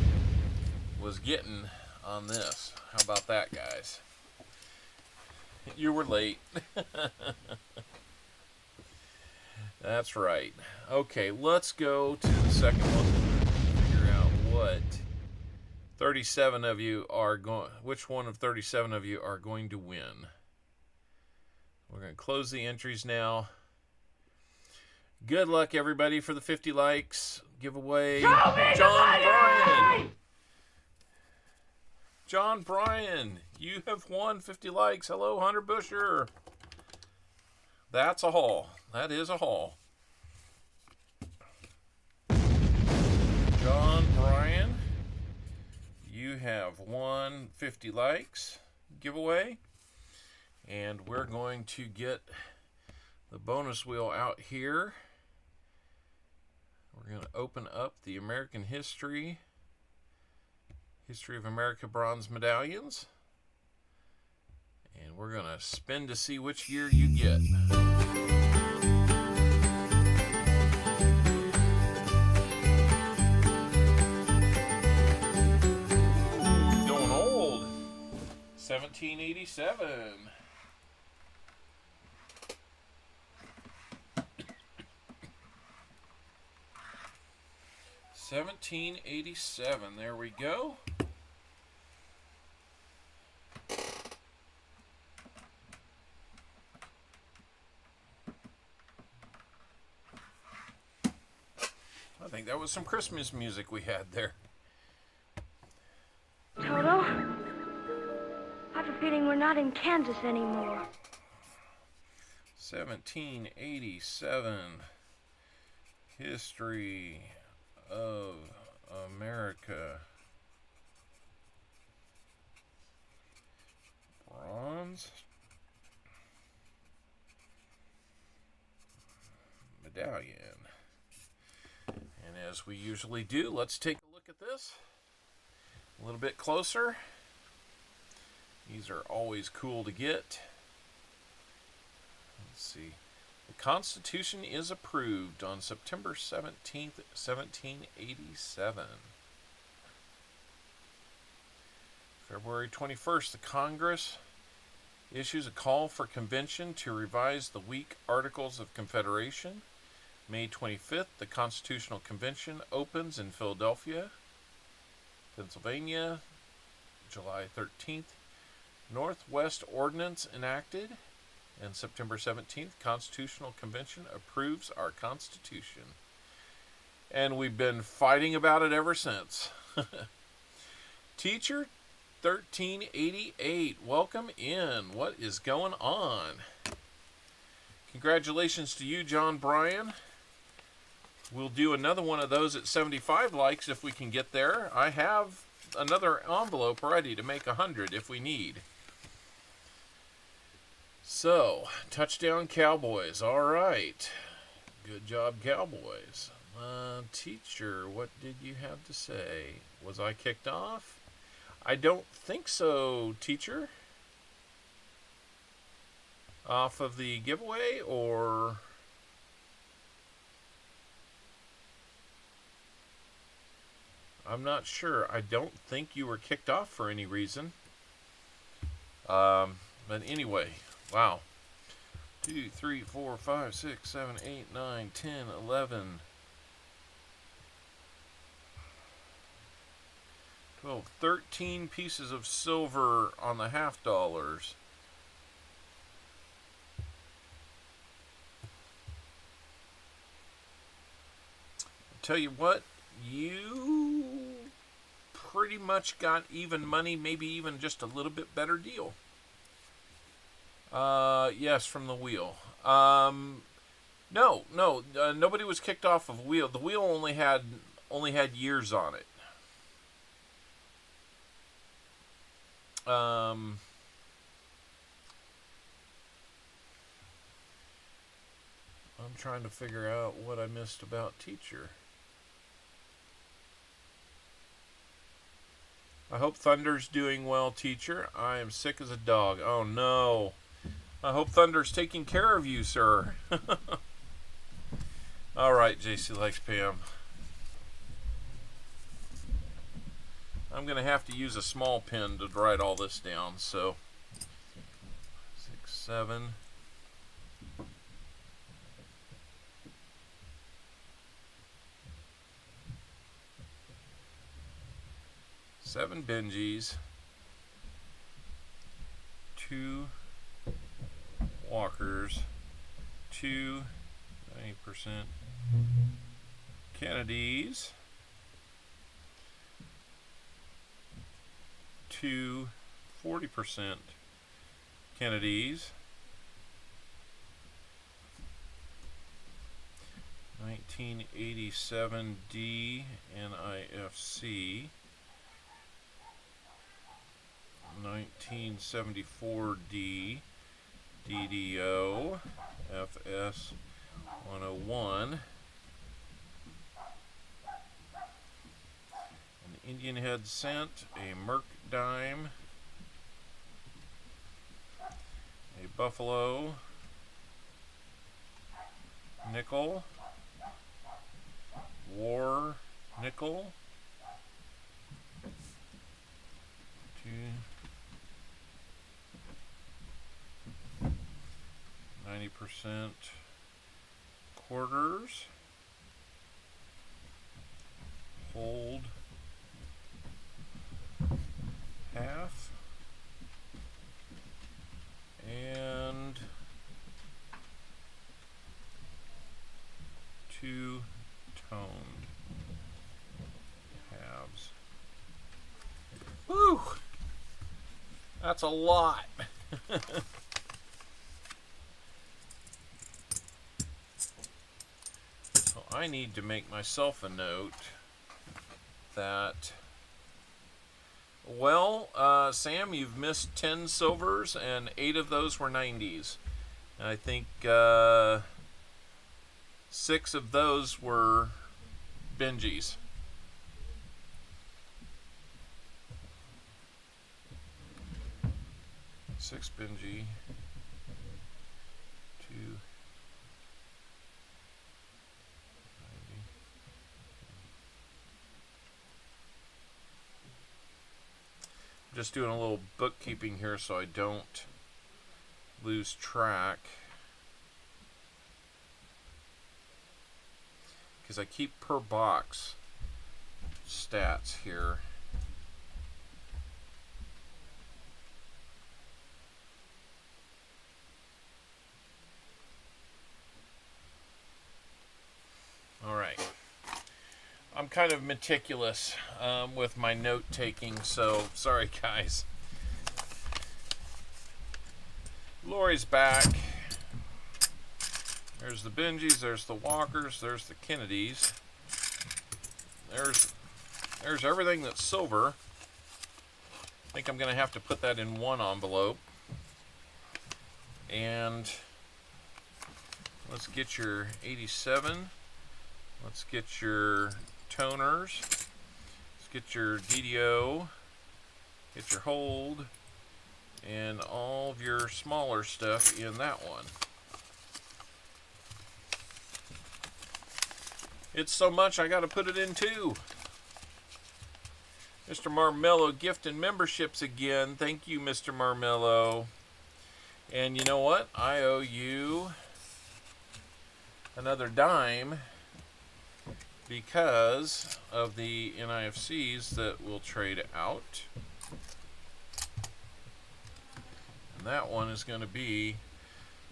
A: was getting on this. How about that, guys? You were late. That's right. Okay, let's go to the second one. Figure out what 37 of you are going. Which one of 37 of you are going to win? We're going to close the entries now. Good luck, everybody, for the 50 likes giveaway. John Bryan! John Bryan, you have won 50 likes. Hello, Hunter Busher. That's a haul. That is a haul. John Bryan, you have won 50 likes giveaway. And we're going to get the bonus wheel out here. We're going to open up the American History of America bronze medallions. And we're going to spin to see which year you get. Going old. 1787. $17.87. There we go. I think that was some Christmas music we had there.
F: Toto, I have a feeling we're not in Kansas anymore.
A: 1787. History of America. Bronze. Medallion. And as we usually do, let's take a look at this a little bit closer. These are always cool to get. Let's see. The Constitution is approved on September 17th, 1787. February 21st, the Congress issues a call for convention to revise the weak Articles of Confederation. May 25th, the Constitutional Convention opens in Philadelphia, Pennsylvania. July 13th, Northwest Ordinance enacted. And September 17th, Constitutional Convention approves our Constitution. And we've been fighting about it ever since. Teacher 1388, welcome in. What is going on? Congratulations to you, John Bryan. We'll do another one of those at 75 likes if we can get there. I have another envelope ready to make 100 if we need. So, touchdown Cowboys. All right. Good job, Cowboys. Teacher, what did you have to say? Was I kicked off? I don't think so, teacher. Off of the giveaway, or... I'm not sure. I don't think you were kicked off for any reason. But anyway... Wow. 2, 3, 4, 5, 6, 7, 8, 9, 10, 11, 12, 13 pieces of silver on the half dollars. I'll tell you what, you pretty much got even money, maybe even just a little bit better deal. Yes, from the wheel. Nobody was kicked off of wheel. The wheel only had years on it. I'm trying to figure out what I missed about teacher. I hope Thunder's doing well, teacher. I am sick as a dog. Oh no. I hope Thunder's taking care of you, sir. All right, JC likes Pam. I'm going to have to use a small pen to write all this down. So, 6, 7. Seven Benjis. 2 Walkers, 2 90% Kennedys, 2 40% Kennedys, 1987 D NIFC, 1974 D DDO FS 101, an Indian head cent, a Merc dime, a Buffalo nickel, War nickel, 90% quarters, hold half, and 2 toned halves. Woo! That's a lot. I need to make myself a note that, well, Sam, you've missed 10 silvers, and 8 of those were 90s. And I think 6 of those were Benjis. Six Benji. 2. 90. I'm just doing a little bookkeeping here so I don't lose track. Because I keep per box stats here. Alright. I'm kind of meticulous with my note taking, so sorry guys. Lori's back. There's the Benjis, there's the Walkers, there's the Kennedys. There's everything that's silver. I think I'm going to have to put that in one envelope. And let's get your 87. Let's get your toners. Let's get your DDO. Get your hold. And all of your smaller stuff in that one. It's so much I gotta put it in two. Mr. Marmello gift and memberships again. Thank you, Mr. Marmello. And you know what? I owe you another dime because of the NIFCs that will trade out. And that one is going to be,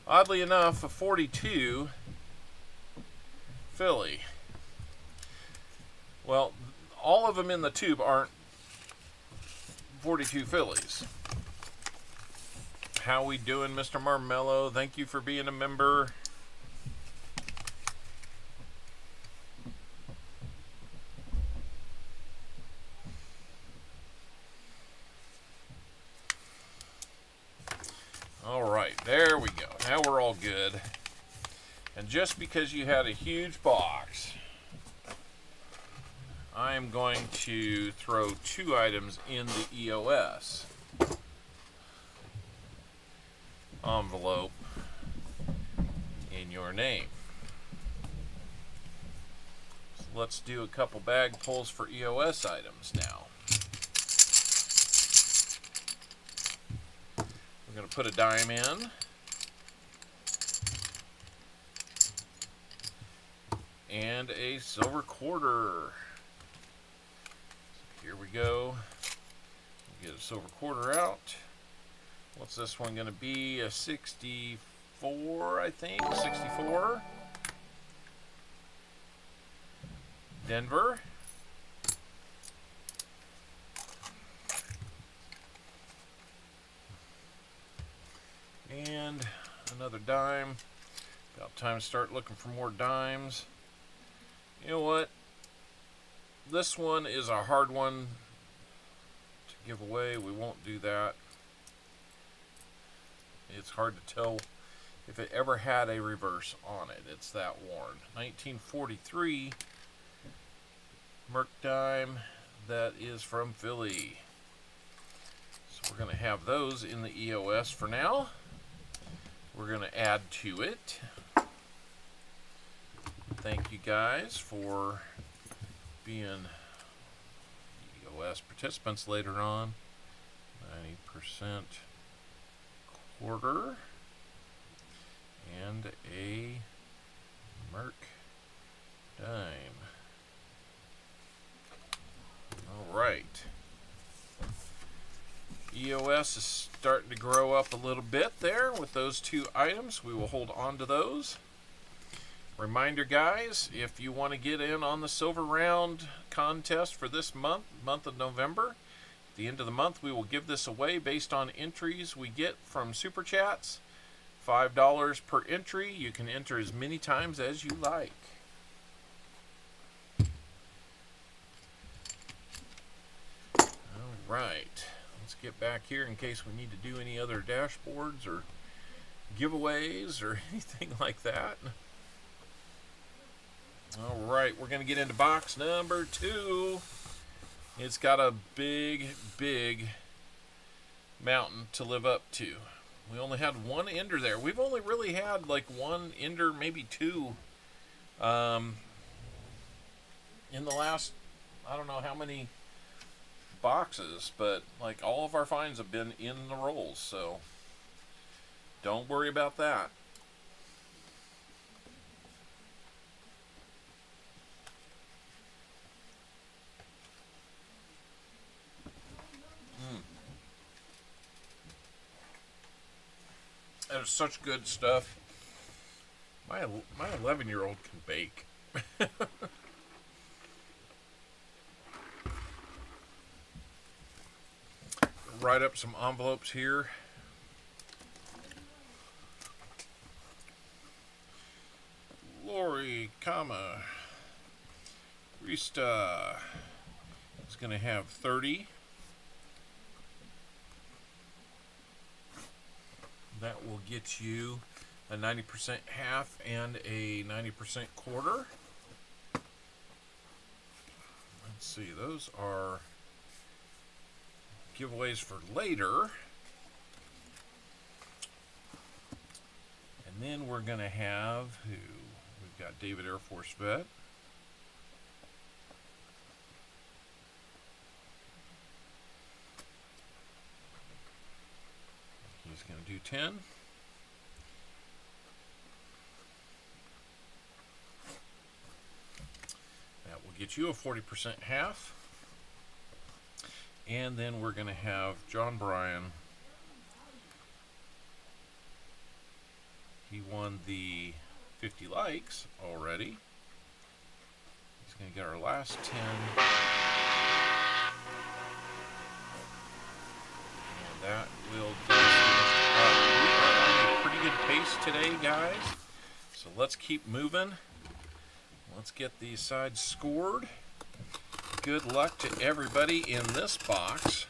A: oddly enough, a 42 Philly. Well, all of them in the tube aren't 42 Phillies. How we doing, Mr. Marmello? Thank you for being a member. All right, there we go. Now we're all good. And just because you had a huge box, I'm going to throw 2 items in the EOS envelope in your name. So let's do a couple bag pulls for EOS items now. We're going to put a dime in. And a silver quarter. So here we go. Get a silver quarter out. What's this one going to be? A 64, I think. 64. Denver. And another dime. About time to start looking for more dimes. You know what? This one is a hard one to give away. We won't do that. It's hard to tell if it ever had a reverse on it. It's that worn. 1943 Merc dime. That is from Philly. So we're going to have those in the EOS for now. We're going to add to it. Thank you guys for being EOS participants later on. 90% quarter and a Merc dime. All right. EOS is starting to grow up a little bit there with those 2 items. We will hold on to those. Reminder, guys, if you want to get in on the Silver Round contest for this month of November, at the end of the month, we will give this away based on entries we get from Super Chats. $5 per entry. You can enter as many times as you like. Right. Let's get back here in case we need to do any other dashboards or giveaways or anything like that. All right, we're going to get into box number 2. It's got a big, big mountain to live up to. We only had one ender there. We've only really had like one ender, maybe two, in the last, I don't know how many boxes, but like all of our finds have been in the rolls, so don't worry about that. That is such good stuff. My 11-year-old can bake. Write up some envelopes here. Lori, Rista is going to have 30. That will get you a 90% half and a 90% quarter. Let's see, those are giveaways for later. And then we're going to have who? We've got David Air Force Vet. He's going to do 10. That will get you a 40% half. And then we're going to have John Bryan. He won the 50 likes already. He's going to get our last 10. And that will do it. We are on a pretty good pace today, guys. So let's keep moving. Let's get these sides scored. Good luck to everybody in this box.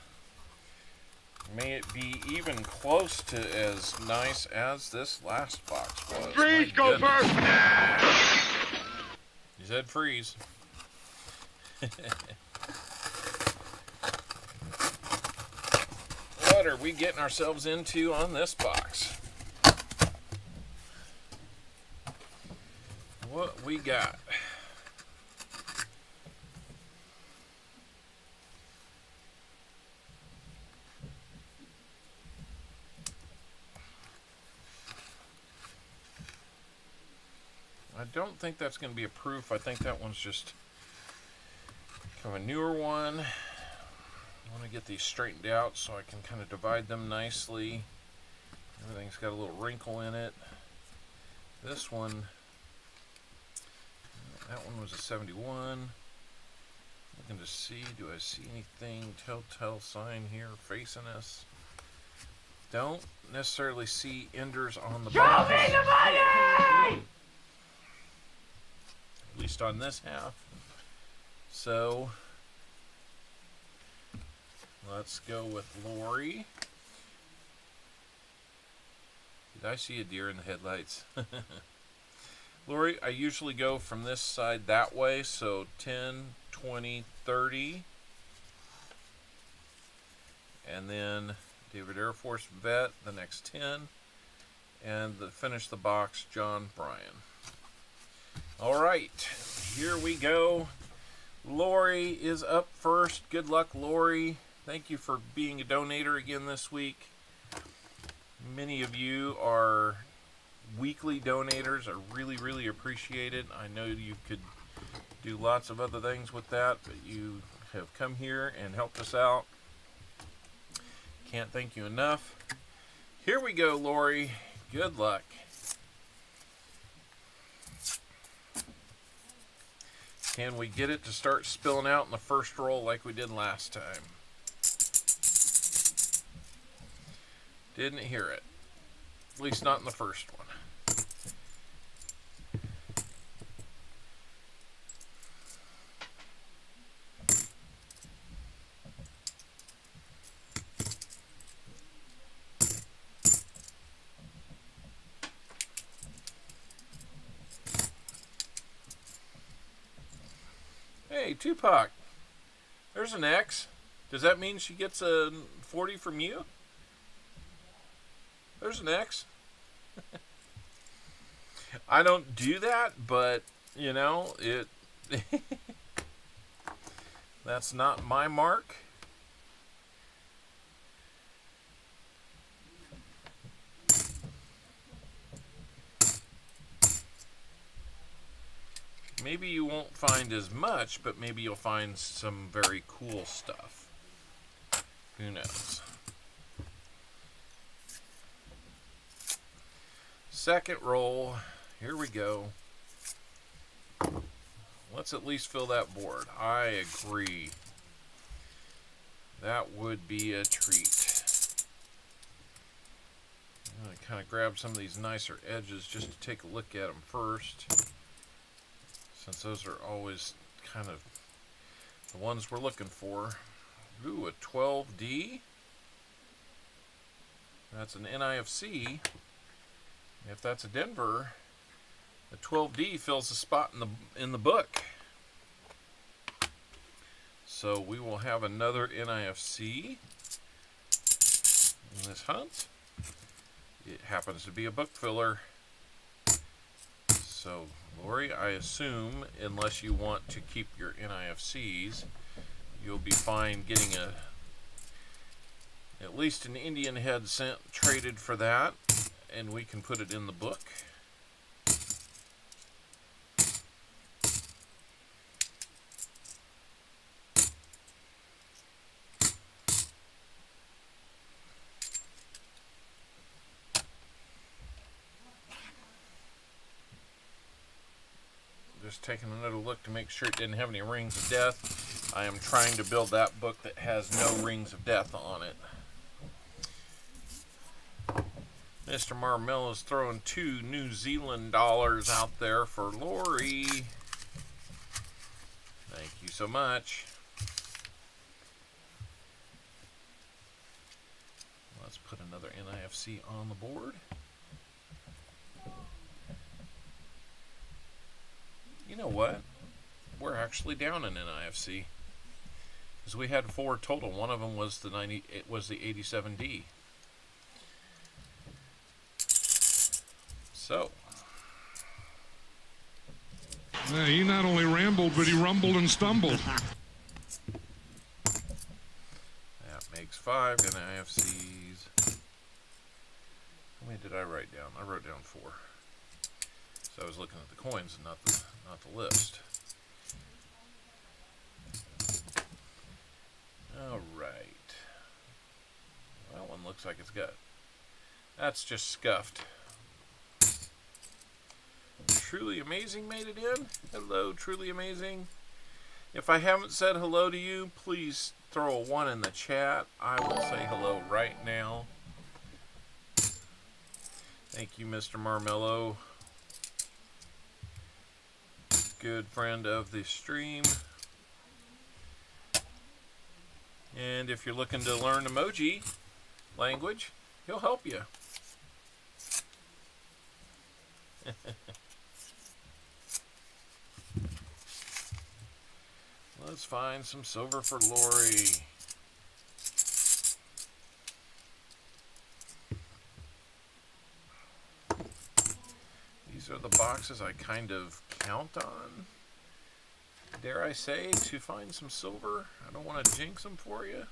A: May it be even close to as nice as this last box was.
H: Freeze, go first!
A: You said freeze. What are we getting ourselves into on this box? What we got? I don't think that's going to be a proof. I think that one's just kind of a newer one. I want to get these straightened out so I can kind of divide them nicely. Everything's got a little wrinkle in it. This one, that one was a 71. Looking to see, do I see anything telltale sign here facing us? Don't necessarily see enders on the box. Show me the money! At least on this half. So let's go with Lori. Did I see a deer in the headlights? Lori, I usually go from this side that way, so 10, 20, 30. And then David Air Force Vet, the next 10. And finish the box, John Bryan. All right, here we go. Lori is up first. Good luck, Lori. Thank you for being a donator again this week. Many of you are weekly donators. I really, really appreciate it. I know you could do lots of other things with that, but you have come here and helped us out. Can't thank you enough. Here we go, Lori. Good luck. Can we get it to start spilling out in the first roll like we did last time? Didn't hear it. At least not in the first one. Hey, Tupac. There's an X. Does that mean she gets a 40 from you? There's an X. I don't do that, but, you know, it... That's not my mark. Maybe you won't find as much, but maybe you'll find some very cool stuff. Who knows? Second roll. Here we go. Let's at least fill that board. I agree. That would be a treat. I'm going to kind of grab some of these nicer edges just to take a look at them first, since those are always kind of the ones we're looking for. Ooh, a 12D. That's an NIFC. If that's a Denver, the 12D fills a spot in the book. So we will have another NIFC in this hunt. It happens to be a book filler. So, Lori, I assume, unless you want to keep your NIFCs, you'll be fine getting at least an Indian head traded for that, and we can put it in the book. Just taking another look to make sure it didn't have any rings of death. I am trying to build that book that has no rings of death on it. Mr. Marmel is throwing 2 New Zealand dollars out there for Lori. Thank you so much. Let's put another NIFC on the board. You know what? We're actually down in NIFC because we had 4 total. One of them was the 90. It was the 87D. So
C: He not only rambled, but he rumbled and stumbled.
A: that makes 5 NIFCs. How many did I write down? I wrote down 4. So I was looking at the coins and not the list. All right. That one looks like it's got... That's just scuffed. Truly Amazing made it in. Hello, Truly Amazing. If I haven't said hello to you, please throw a 1 in the chat. I will say hello right now. Thank you, Mr. Marmello. Good friend of the stream. And if you're looking to learn emoji language, he'll help you. Let's find some silver for Lori. These are the boxes I kind of count on, dare I say, to find some silver. I don't want to jinx them for you,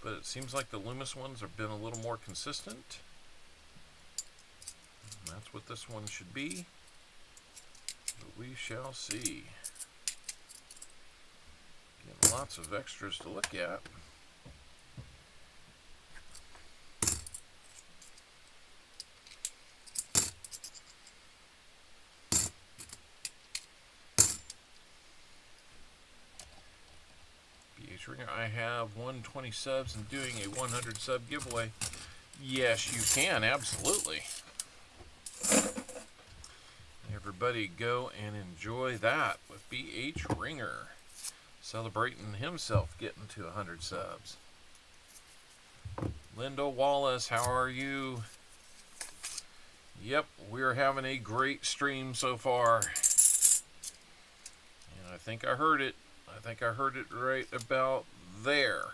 A: but it seems like the Loomis ones have been a little more consistent. And that's what this one should be, but we shall see. Getting lots of extras to look at. I have 120 subs and doing a 100 sub giveaway. Yes, you can, absolutely. Everybody go and enjoy that with BH Ringer, celebrating himself getting to 100 subs. Linda Wallace, how are you? Yep, we're having a great stream so far. And I think I heard it. I think I heard it right about there.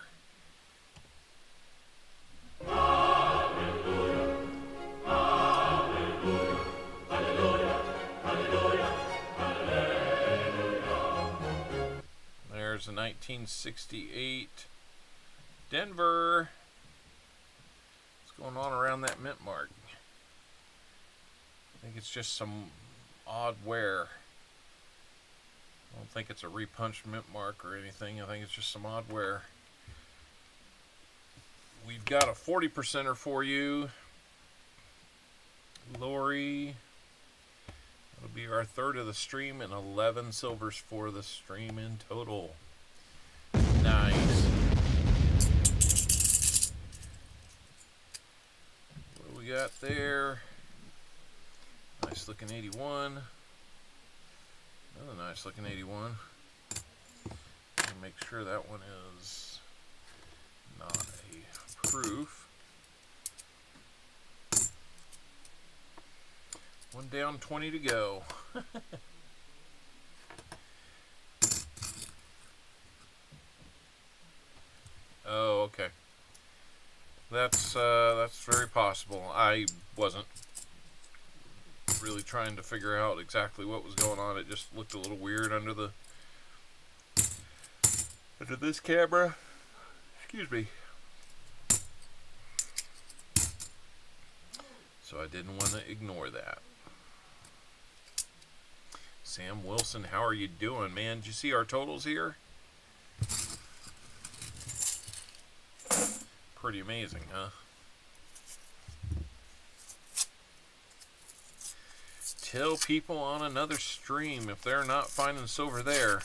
A: There's a 1968 Denver. What's going on around that mint mark? I think it's just some odd wear. I don't think it's a repunched mint mark or anything. I think it's just some odd wear. We've got a 40%er for you, Lori. It'll be our third of the stream and 11 silvers for the stream in total. Nice. What do we got there? Nice looking 81. Another nice looking 81. Make sure that one is not a proof. One down, 20 to go. Oh, okay. That's very possible. I wasn't really trying to figure out exactly what was going on. It just looked a little weird under this camera. Excuse me. So I didn't want to ignore that. Sam Wilson, how are you doing, man? Did you see our totals here? Pretty amazing, huh? Tell people on another stream if they're not finding silver there,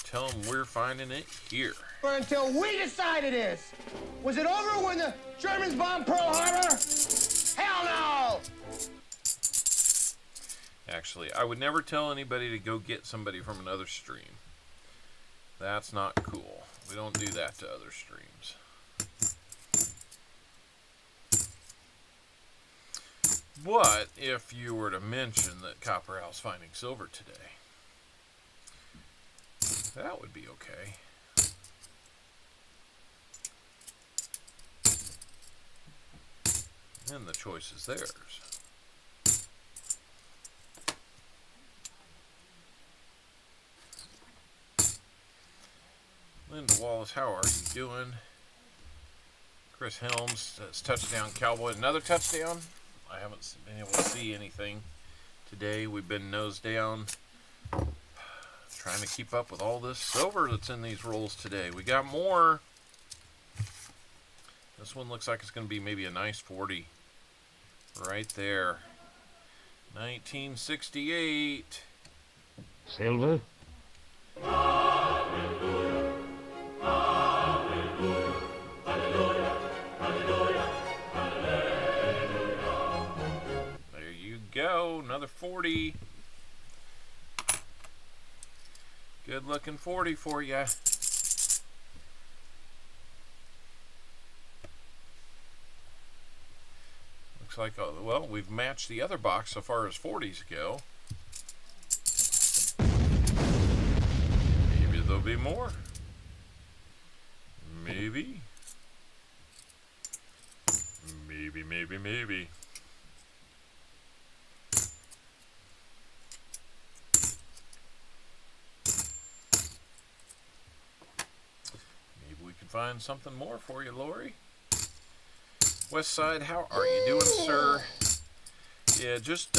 A: tell them we're finding it here.
H: Until we decide it is. Was it over when the Germans bombed Pearl Harbor? Hell no!
A: Actually, I would never tell anybody to go get somebody from another stream. That's not cool. We don't do that to other streams. But if you were to mention that Copper Owl's finding silver today, that would be okay. And the choice is theirs. Linda Wallace, how are you doing? Chris Helms says touchdown Cowboy. Another touchdown? I haven't been able to see anything today. We've been nose down trying to keep up with all this silver that's in these rolls today. We got more. This one looks like it's going to be maybe a nice 40 right there. 1968.
D: Silver?
A: There you go, another 40. Good looking 40 for you. Looks like, well, we've matched the other box so far as 40s go. Maybe there'll be more. Maybe. Maybe. Maybe we can find something more for you, Lori. Westside, how are you doing, sir? Yeah, just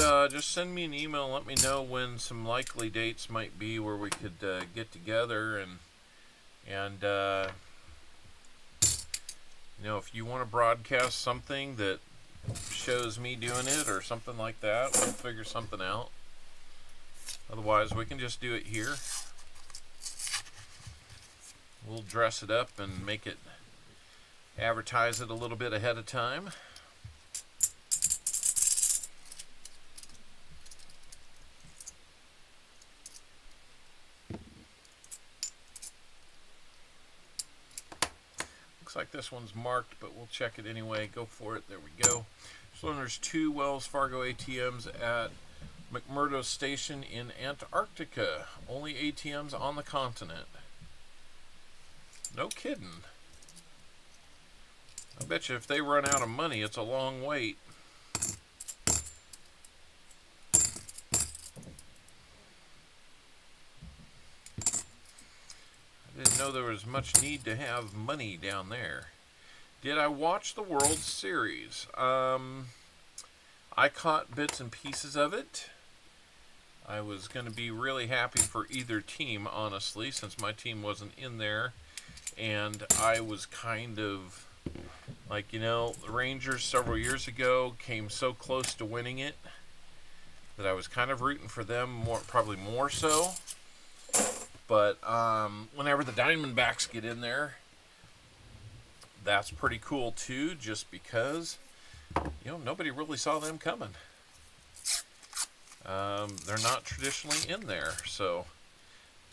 A: send me an email and let me know when some likely dates might be where we could get together and you know, if you want to broadcast something that shows me doing it or something like that, we'll figure something out. Otherwise, we can just do it here. We'll dress it up and make it, advertise it a little bit ahead of time. Looks like this one's marked, but we'll check it anyway. Go for it. There we go. So there's 2 Wells Fargo ATMs at McMurdo Station in Antarctica. Only ATMs on the continent. No kidding. I bet you if they run out of money, it's a long wait. I didn't know there was much need to have money down there. Did I watch the World Series? I caught bits and pieces of it. I was going to be really happy for either team, honestly, since my team wasn't in there. And I was kind of like, you know, the Rangers several years ago came so close to winning it that I was kind of rooting for them probably more so. But whenever the Diamondbacks get in there, that's pretty cool too, just because, you know, nobody really saw them coming. They're not traditionally in there, so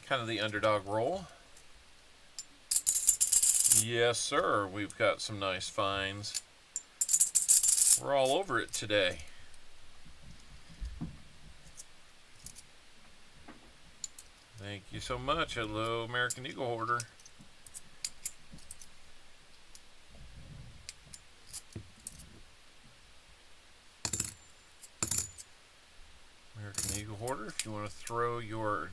A: kind of the underdog role. Yes, sir. We've got some nice finds. We're all over it today. Thank you so much. Hello, American Eagle Hoarder. American Eagle Hoarder, if you want to throw your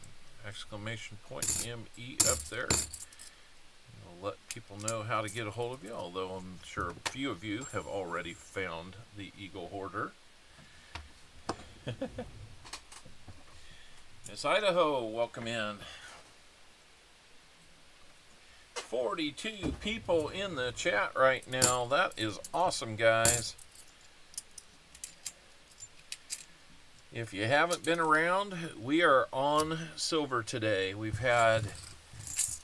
A: exclamation point ME up there, it'll let people know how to get a hold of you, although I'm sure a few of you have already found the Eagle Hoarder. Miss Idaho, welcome in. 42 people in the chat right now. That is awesome, guys. If you haven't been around, we are on silver today. We've had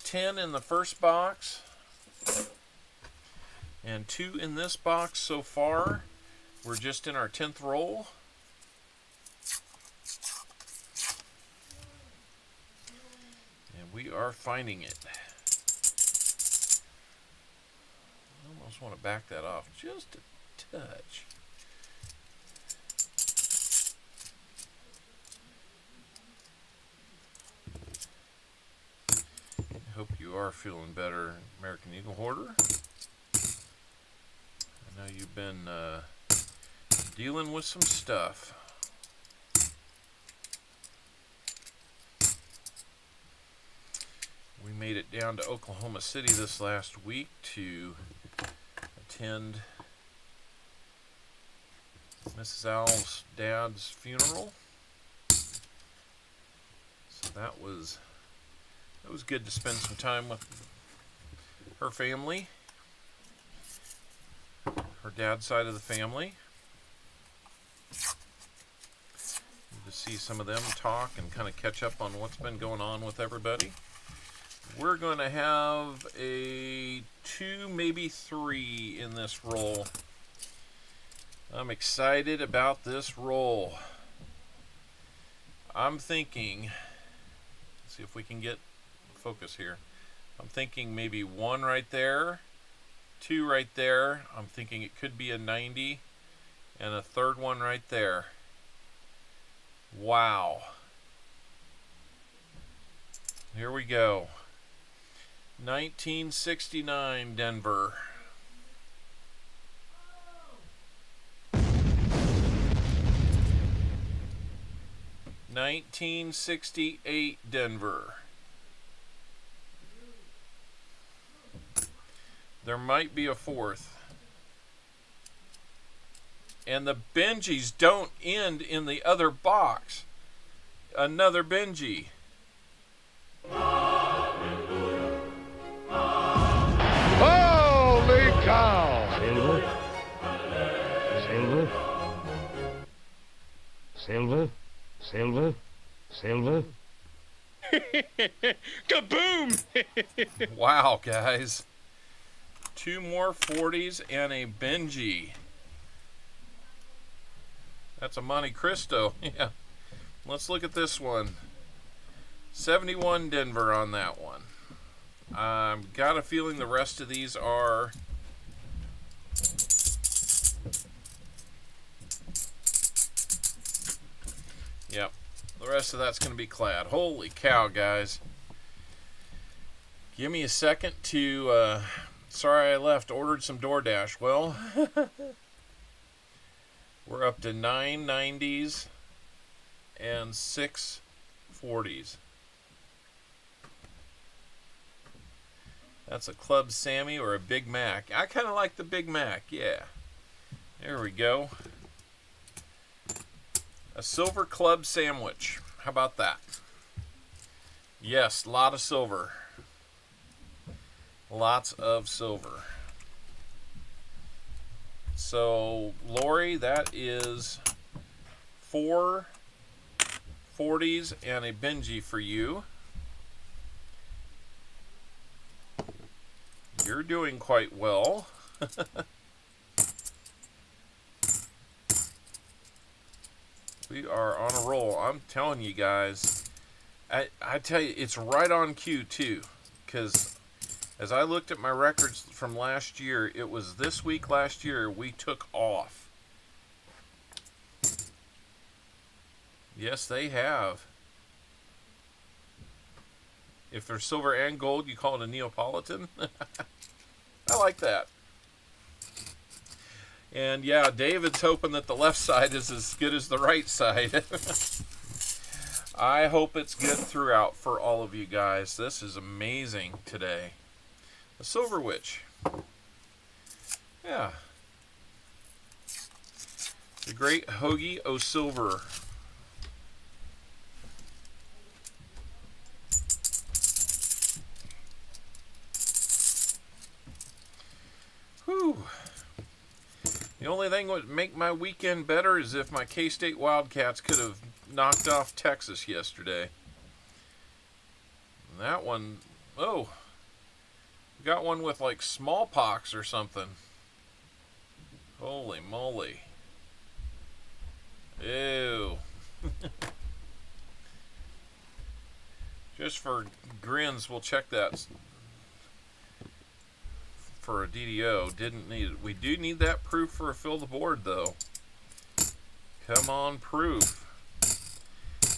A: 10 in the first box and 2 in this box so far. We're just in our 10th roll. And we are finding it. I almost want to back that off just a touch. Hope you are feeling better, American Eagle Hoarder. I know you've been dealing with some stuff. We made it down to Oklahoma City this last week to attend Mrs. Al's dad's funeral. So that was good to spend some time with her family, her dad's side of the family. To see some of them talk and kind of catch up on what's been going on with everybody. We're going to have a 2, maybe 3 in this roll. I'm excited about this roll. I'm thinking, let's see if we can get focus here. I'm thinking maybe 1 right there, 2 right there. I'm thinking it could be a 90 and a 3rd one right there. Wow. Here we go. 1969 Denver. 1968 Denver. There might be a 4th. And the Benjis don't end in the other box. Another Benji.
C: Holy cow!
I: Silver. Silver. Silver. Silver. Silver.
C: Kaboom!
A: Wow, guys. 2 more 40s and a Benji. That's a Monte Cristo. Yeah. Let's look at this one. 71 Denver on that one. I've got a feeling the rest of these are Yep. The rest of that's going to be clad. Holy cow, guys. Give me a second to... sorry I left. Ordered some DoorDash. Well, we're up to 990s and 640s. That's a Club Sammy or a Big Mac. I kind of like the Big Mac, yeah. There we go. A silver club sandwich. How about that? Yes, a lot of silver. Lots of silver. So, Lori, that is 4 40s and a Benji for you. You're doing quite well. We are on a roll. I'm telling you guys. I tell you, it's right on cue too. Because as I looked at my records from last year, it was this week last year we took off. Yes, they have. If they're silver and gold, you call it a Neapolitan? I like that. And yeah, David's hoping that the left side is as good as the right side. I hope it's good throughout for all of you guys. This is amazing today. A Silver Witch. Yeah. The Great Hoagie O' Silver. Whew. The only thing that would make my weekend better is if my K-State Wildcats could have knocked off Texas yesterday. And that one, oh, we got one with like smallpox or something. Holy moly. Ew. Just for grins, we'll check that for a DDO. Didn't need it. We do need that proof for a fill the board though. Come on, proof.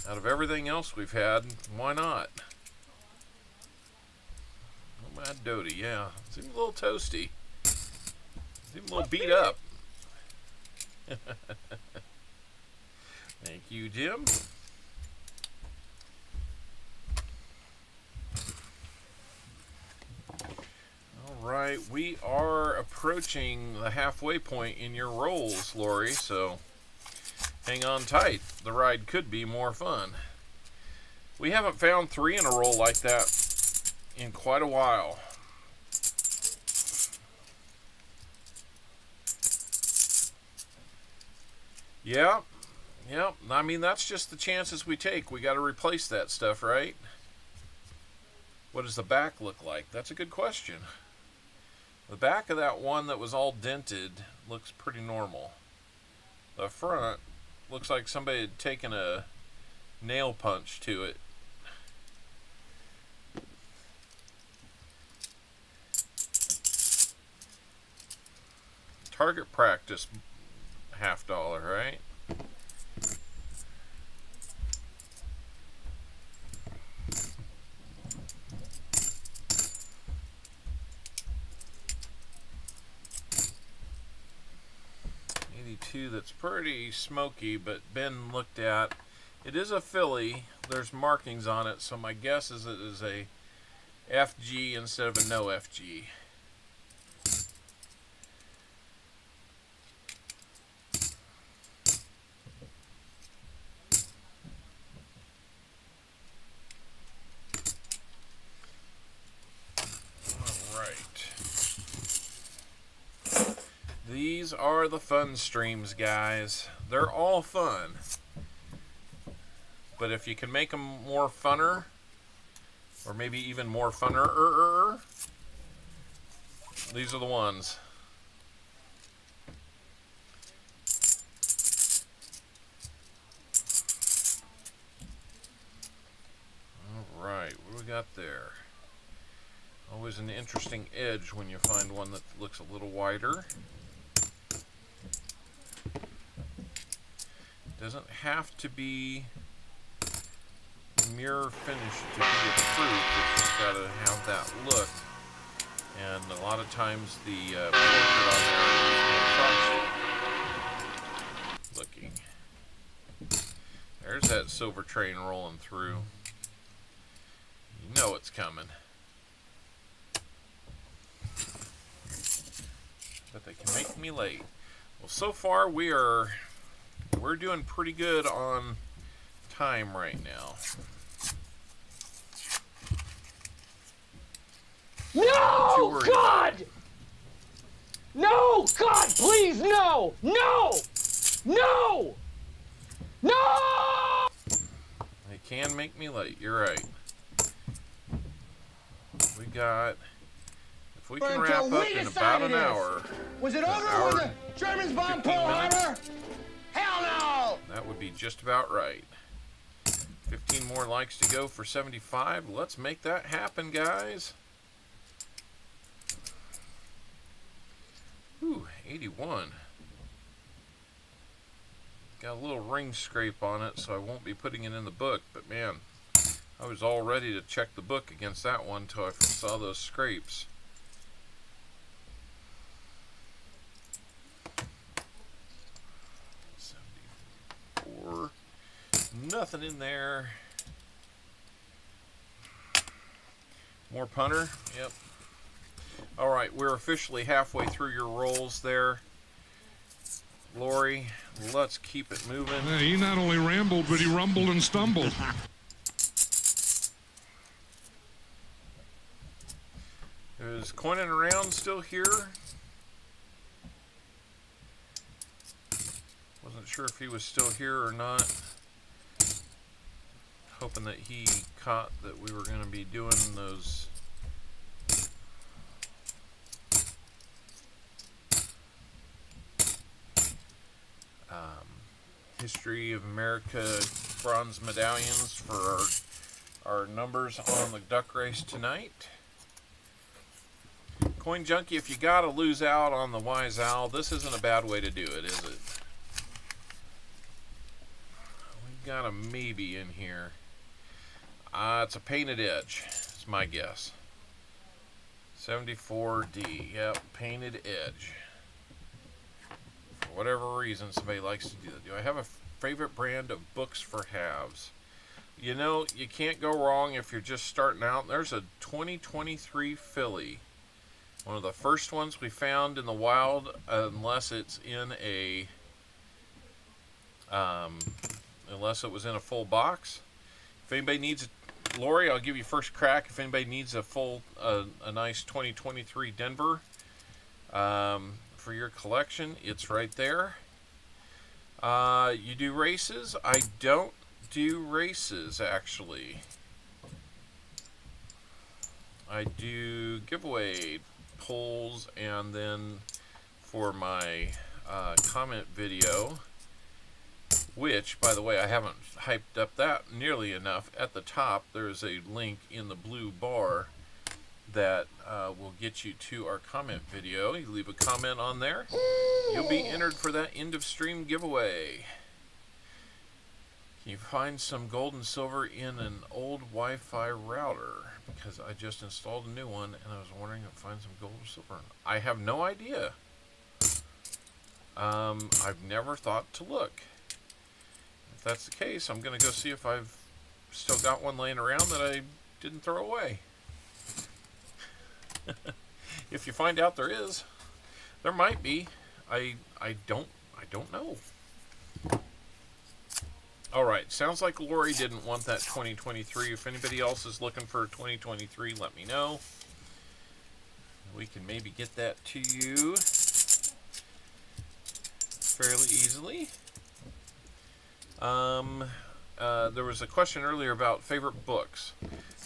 A: Out of everything else we've had, why not? Oh, Mad Doty, yeah. Seems a little toasty. Seems a little beat up. Thank you, Jim. Alright, we are approaching the halfway point in your rolls, Lori, so hang on tight. The ride could be more fun. We haven't found 3 in a row like that in quite a while. Yeah. Yep. I mean, that's just the chances we take. We got to replace that stuff, right? What does the back look like? That's a good question. The back of that one that was all dented looks pretty normal. The front looks like somebody had taken a nail punch to it. Target practice $50, right? That's pretty smoky, but Ben looked at. It is a Philly. There's markings on it, so my guess is it is a FG instead of a no FG. These are the fun streams, guys. They're all fun. But if you can make them more funner, or maybe even more funner, these are the ones. Alright, what do we got there? Always an interesting edge when you find one that looks a little wider. Doesn't have to be mirror finish to be approved. It's just got to have that look. And a lot of times the portrait on there is more crunched looking. There's that silver train rolling through. You know it's coming. But they can make me late. Well, so far we're doing pretty good on time right now.
H: No, God! No, God, please, no! No! No! No!
A: They can make me late. You're right. We got. If we can wrap up in about an hour.
H: Was it over when the Germans bombed Pearl Harbor? Hell no!
A: That would be just about right. 15 more likes to go for 75. Let's make that happen, guys. Ooh, 81. Got a little ring scrape on it, so I won't be putting it in the book. But man, I was all ready to check the book against that one until I saw those scrapes. $74. Nothing in there. More punter. Yep. All right, we're officially halfway through your rolls there, Lori. Let's keep it moving.
C: He not only rambled, but he rumbled and stumbled.
A: Is Coining Around still here? Wasn't sure if he was still here or not. Hoping that he caught that we were going to be doing those. History of America bronze medallions for our numbers on the duck race tonight. Coin Junkie, if you gotta lose out on the Wise Owl, this isn't a bad way to do it, is it? We got a maybe in here. It's a painted edge, it's my guess. 74D, yep, painted edge. For whatever reason, somebody likes to do that. Do I have a favorite brand of books for halves? You know, you can't go wrong if you're just starting out. There's a 2023 filly. One of the first ones we found in the wild, unless it's in a, unless it was in a full box. If anybody needs, Lori, I'll give you first crack. If anybody needs a full, a nice 2023 Denver, for your collection, it's right there. You do races? I don't do races, actually. I do giveaway polls, and then for my comment video, which, by the way, I haven't hyped up that nearly enough. At the top, there's a link in the blue bar that will get you to our comment video. You leave a comment on there, you'll be entered for that end of stream giveaway. Can you find some gold and silver in an old Wi-Fi router? Because I just installed a new one and I was wondering if I find some gold or silver. I have no idea. I've never thought to look. If that's the case, I'm going to go see if I've still got one laying around that I didn't throw away. If you find out there is, there might be. I don't know. All right, sounds like Lori didn't want that 2023. If anybody else is looking for 2023, let me know. We can maybe get that to you fairly easily. There was a question earlier about favorite books.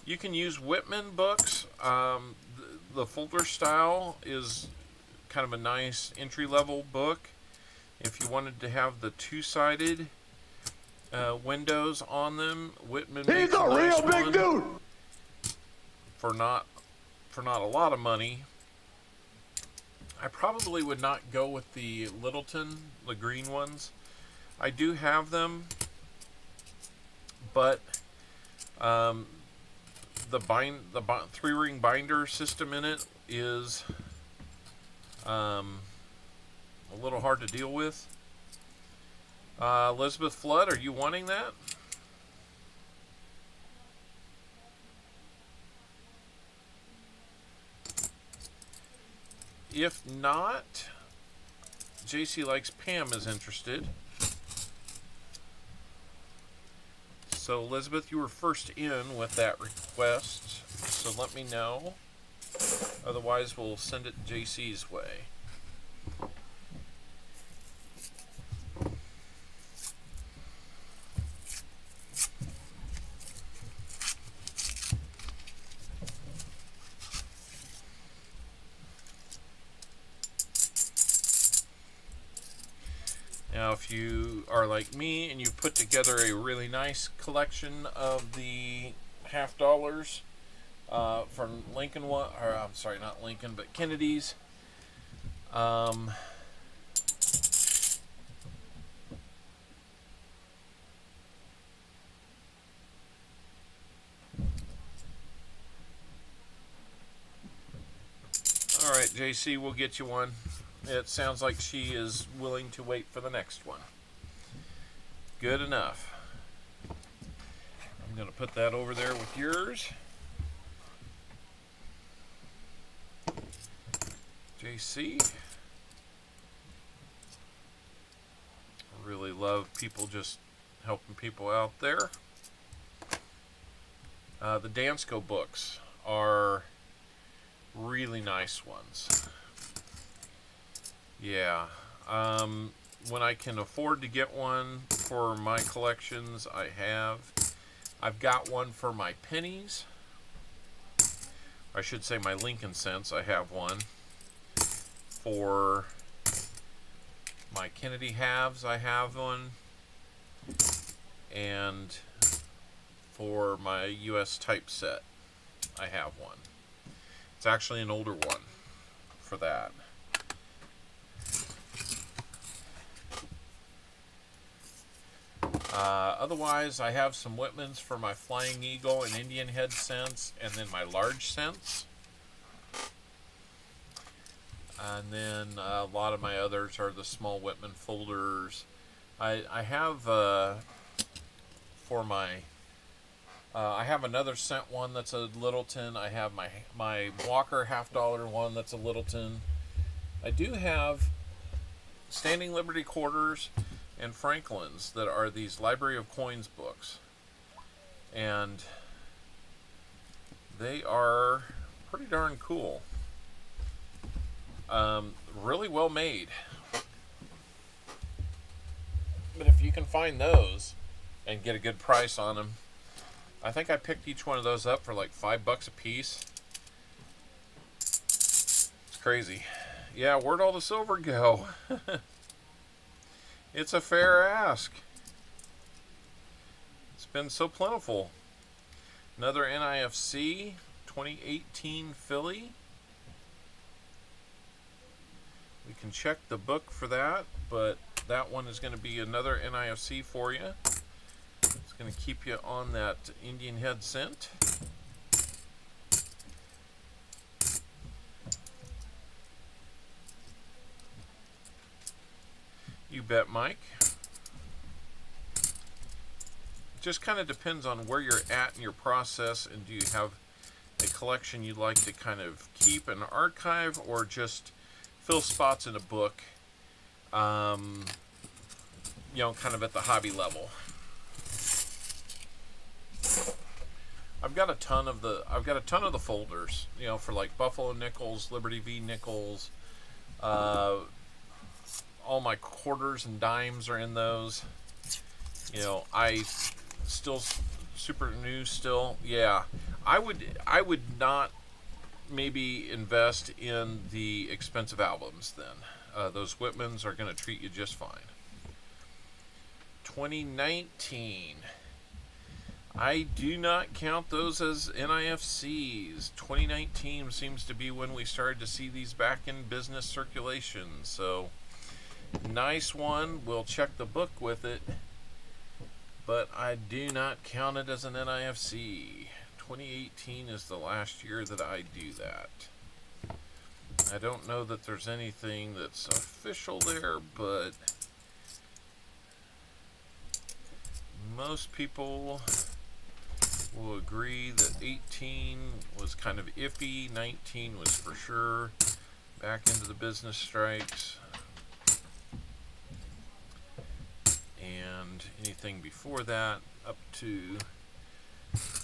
A: You can use Whitman books. The folder style is kind of a nice entry-level book. If you wanted to have the two-sided windows on them, Whitman makes a nice one. He's a real big dude. For not a lot of money. I probably would not go with the Littleton, the green ones. I do have them, but The three-ring binder system in it is a little hard to deal with. Elizabeth Flood, are you wanting that? If not, JC Likes Pam is interested. So Elizabeth, you were first in with that request, so let me know. Otherwise, we'll send it JC's way. Now, if you are like me and you put together a really nice collection of the half dollars from Lincoln, or I'm sorry, not Lincoln, but Kennedy's. Alright, JC, we'll get you one. It sounds like she is willing to wait for the next one. Good enough. I'm going to put that over there with yours. JC. I really love people just helping people out there. The Dansko books are really nice ones. Yeah. When I can afford to get one for my collections, I have. I've got one for my pennies. I should say my Lincoln cents. I have one. For my Kennedy halves, I have one. And for my US typeset, I have one. It's actually an older one for that. Otherwise, I have some Whitmans for my Flying Eagle and Indian Head cents, and then my large cents. And then a lot of my others are the small Whitman folders. I have for my I have another cent one that's a Littleton. I have my Walker $half one that's a Littleton. I do have Standing Liberty quarters and Franklin's that are these Library of Coins books, and they are pretty darn cool. Really well made. But if you can find those and get a good price on them, I think I picked each one of those up for like $5 a piece. It's crazy. Yeah, where'd all the silver go? It's a fair ask. It's been so plentiful. Another NIFC 2018 Philly. We can check the book for that, but that one is going to be another NIFC for you. It's going to keep you on that Indian Head cent. You bet, Mike. Just kind of depends on where you're at in your process, and do you have a collection you'd like to kind of keep and archive, or just fill spots in a book, you know, kind of at the hobby level. I've got a ton of the folders, you know, for like Buffalo Nickels, Liberty V Nickels. All my quarters and dimes are in those. You know, I still super new still. Yeah, I would not maybe invest in the expensive albums then. Those Whitmans are going to treat you just fine. 2019. I do not count those as NIFCs. 2019 seems to be when we started to see these back in business circulation. So, nice one. We'll check the book with it. but I do not count it as an NIFC. 2018 is the last year that I do that. I don't know that there's anything that's official there, but most people will agree that 18 was kind of iffy, 19 was for sure back into the business strikes, and anything before that up to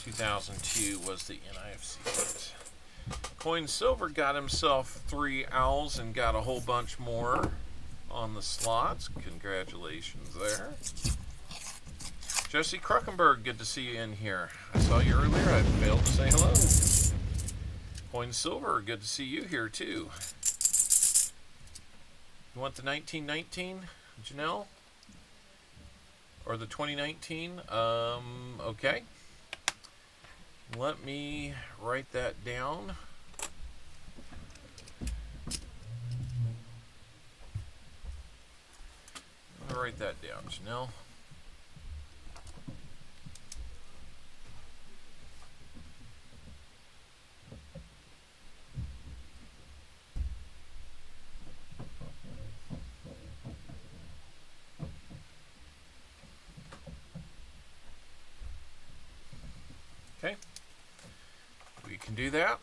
A: 2002 was the NIFCs. Coin Silver got himself 3 owls and got a whole bunch more on the slots. Congratulations there. Jesse Kruckenberg, good to see you in here. I saw you earlier. I failed to say hello. Coin Silver, good to see you here too. You want the 1919, Janelle? Or the 2019? Okay. Let me write that down. I'm gonna write that down, Janelle. Okay, we can do that.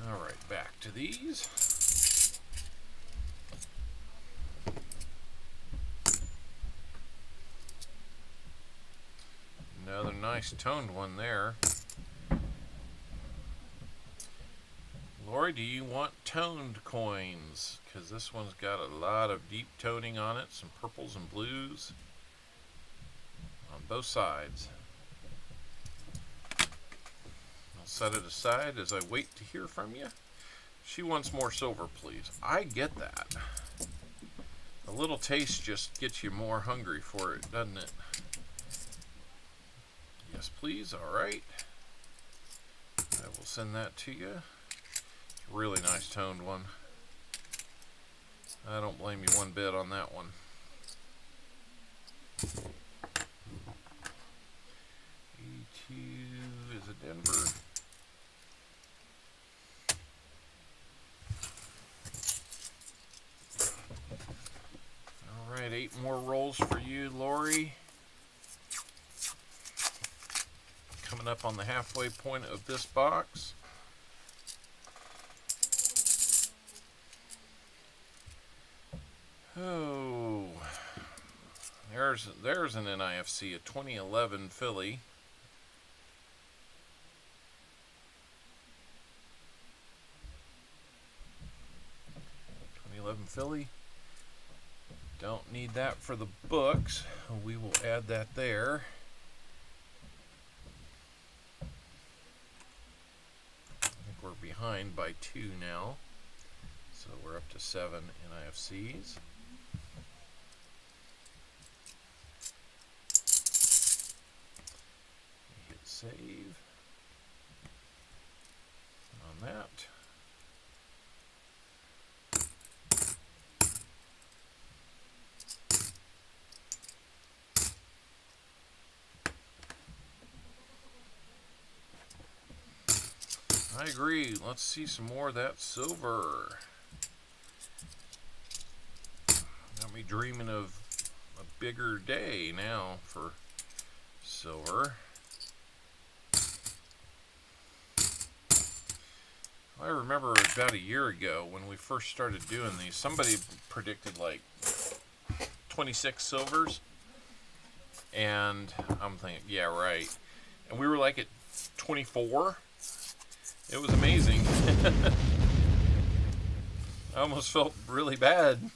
A: All right, back to these. Another nice toned one there. Lori, do you want toned coins? Because this one's got a lot of deep toning on it, some purples and blues on both sides. I'll set it aside as I wait to hear from you. She wants more silver, please. I get that. A little taste just gets you more hungry for it, doesn't it? Yes, please. All right. I will send that to you. Really nice toned one. I don't blame you one bit on that one. E2 is a Denver. All right, 8 more rolls for you, Lori. Coming up on the halfway point of this box. Oh, there's an NIFC, a 2011 Philly. Philly. Don't need that for the books. We will add that there. I think we're behind by 2 now. So we're up to 7 NIFCs. Hit save on that. I agree. Let's see some more of that silver. Got me dreaming of a bigger day now for silver. I remember about a year ago when we first started doing these, somebody predicted like 26 silvers. And I'm thinking, yeah, right. And we were like at 24. It was amazing. I almost felt really bad.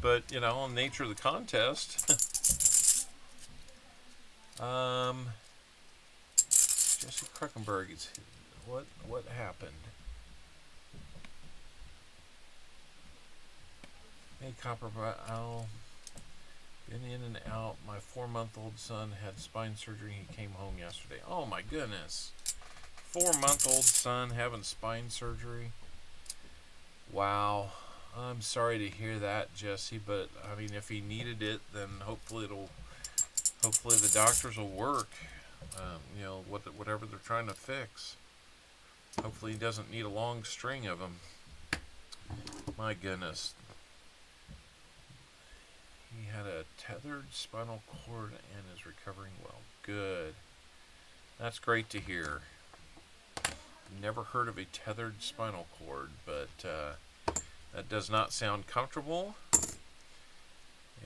A: But, you know, on the nature of the contest. Jesse Kruckenberg is what happened? Hey, CopperOwl. Been in and out. My 4-month-old son had spine surgery. He came home yesterday. Oh my goodness. 4-month-old son having spine surgery. Wow. I'm sorry to hear that, Jesse, but I mean, if he needed it, then hopefully the doctors will work. You know, whatever they're trying to fix. Hopefully he doesn't need a long string of them. My goodness. He had a tethered spinal cord and is recovering well. Good. That's great to hear. Never heard of a tethered spinal cord, but that does not sound comfortable.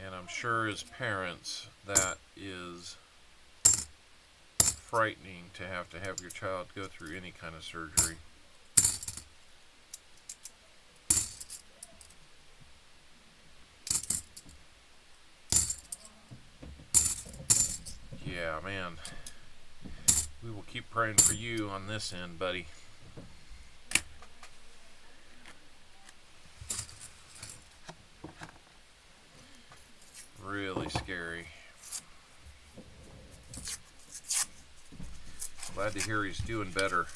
A: And I'm sure as parents, that is frightening to have your child go through any kind of surgery. Yeah, man. We will keep praying for you on this end, buddy. Really scary. Glad to hear he's doing better.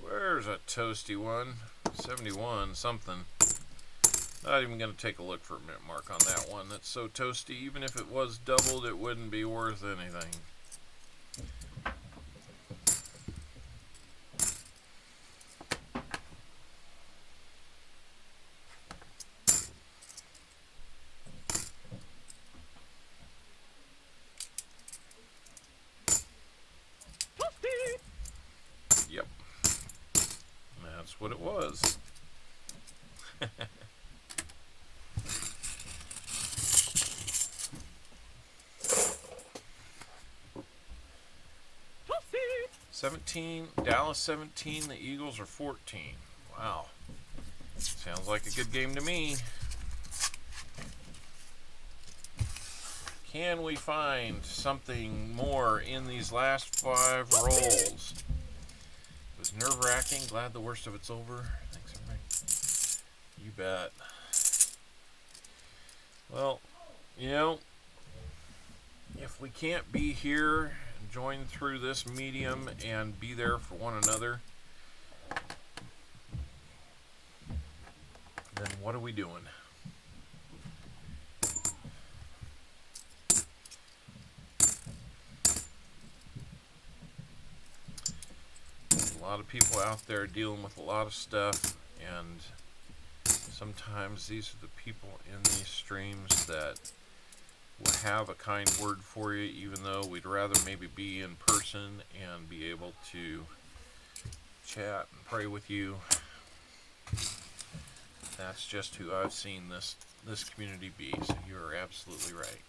A: Where's a toasty one? 71 something. Not even going to take a look for a minute mark on that one. That's so toasty. Even if it was doubled, it wouldn't be worth anything. Yep. That's what it was. Dallas 17, the Eagles are 14. Wow. Sounds like a good game to me. Can we find something more in these last 5 rolls? It was nerve-wracking. Glad the worst of it's over. Thanks, everybody. You bet. Well, you know, if we can't be here and join through this medium and be there for one another, then what are we doing? There's a lot of people out there dealing with a lot of stuff, and sometimes these are the people in these streams that will have a kind word for you, even though we'd rather maybe be in person and be able to chat and pray with you. That's just who I've seen this community be, so you're absolutely right.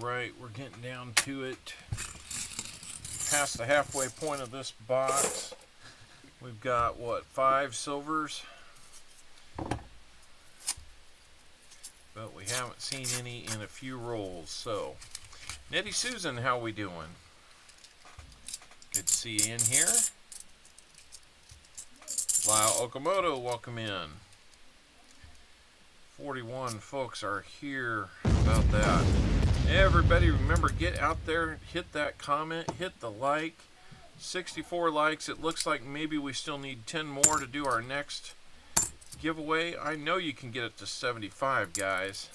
A: Alright, we're getting down to it. Past the halfway point of this box. We've got, what, 5 silvers? But we haven't seen any in a few rolls. So, Nettie Susan, how we doing? Good to see you in here. Lyle Okamoto, welcome in. 41 folks are here. How about that? Everybody remember, get out there, hit that comment, hit the like. 64 likes. It looks like maybe we still need 10 more to do our next giveaway. I know you can get it to 75, guys.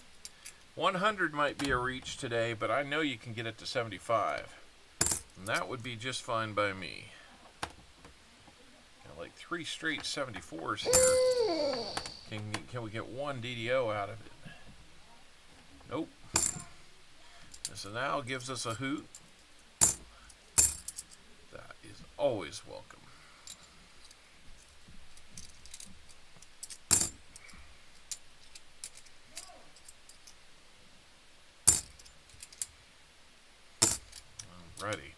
A: 100 might be a reach today, but I know you can get it to 75. And that would be just fine by me. Got like 3 straight 74s here. Can we get 1 DDO out of it? Nope. So now gives us a hoot. That. always welcome. Alrighty.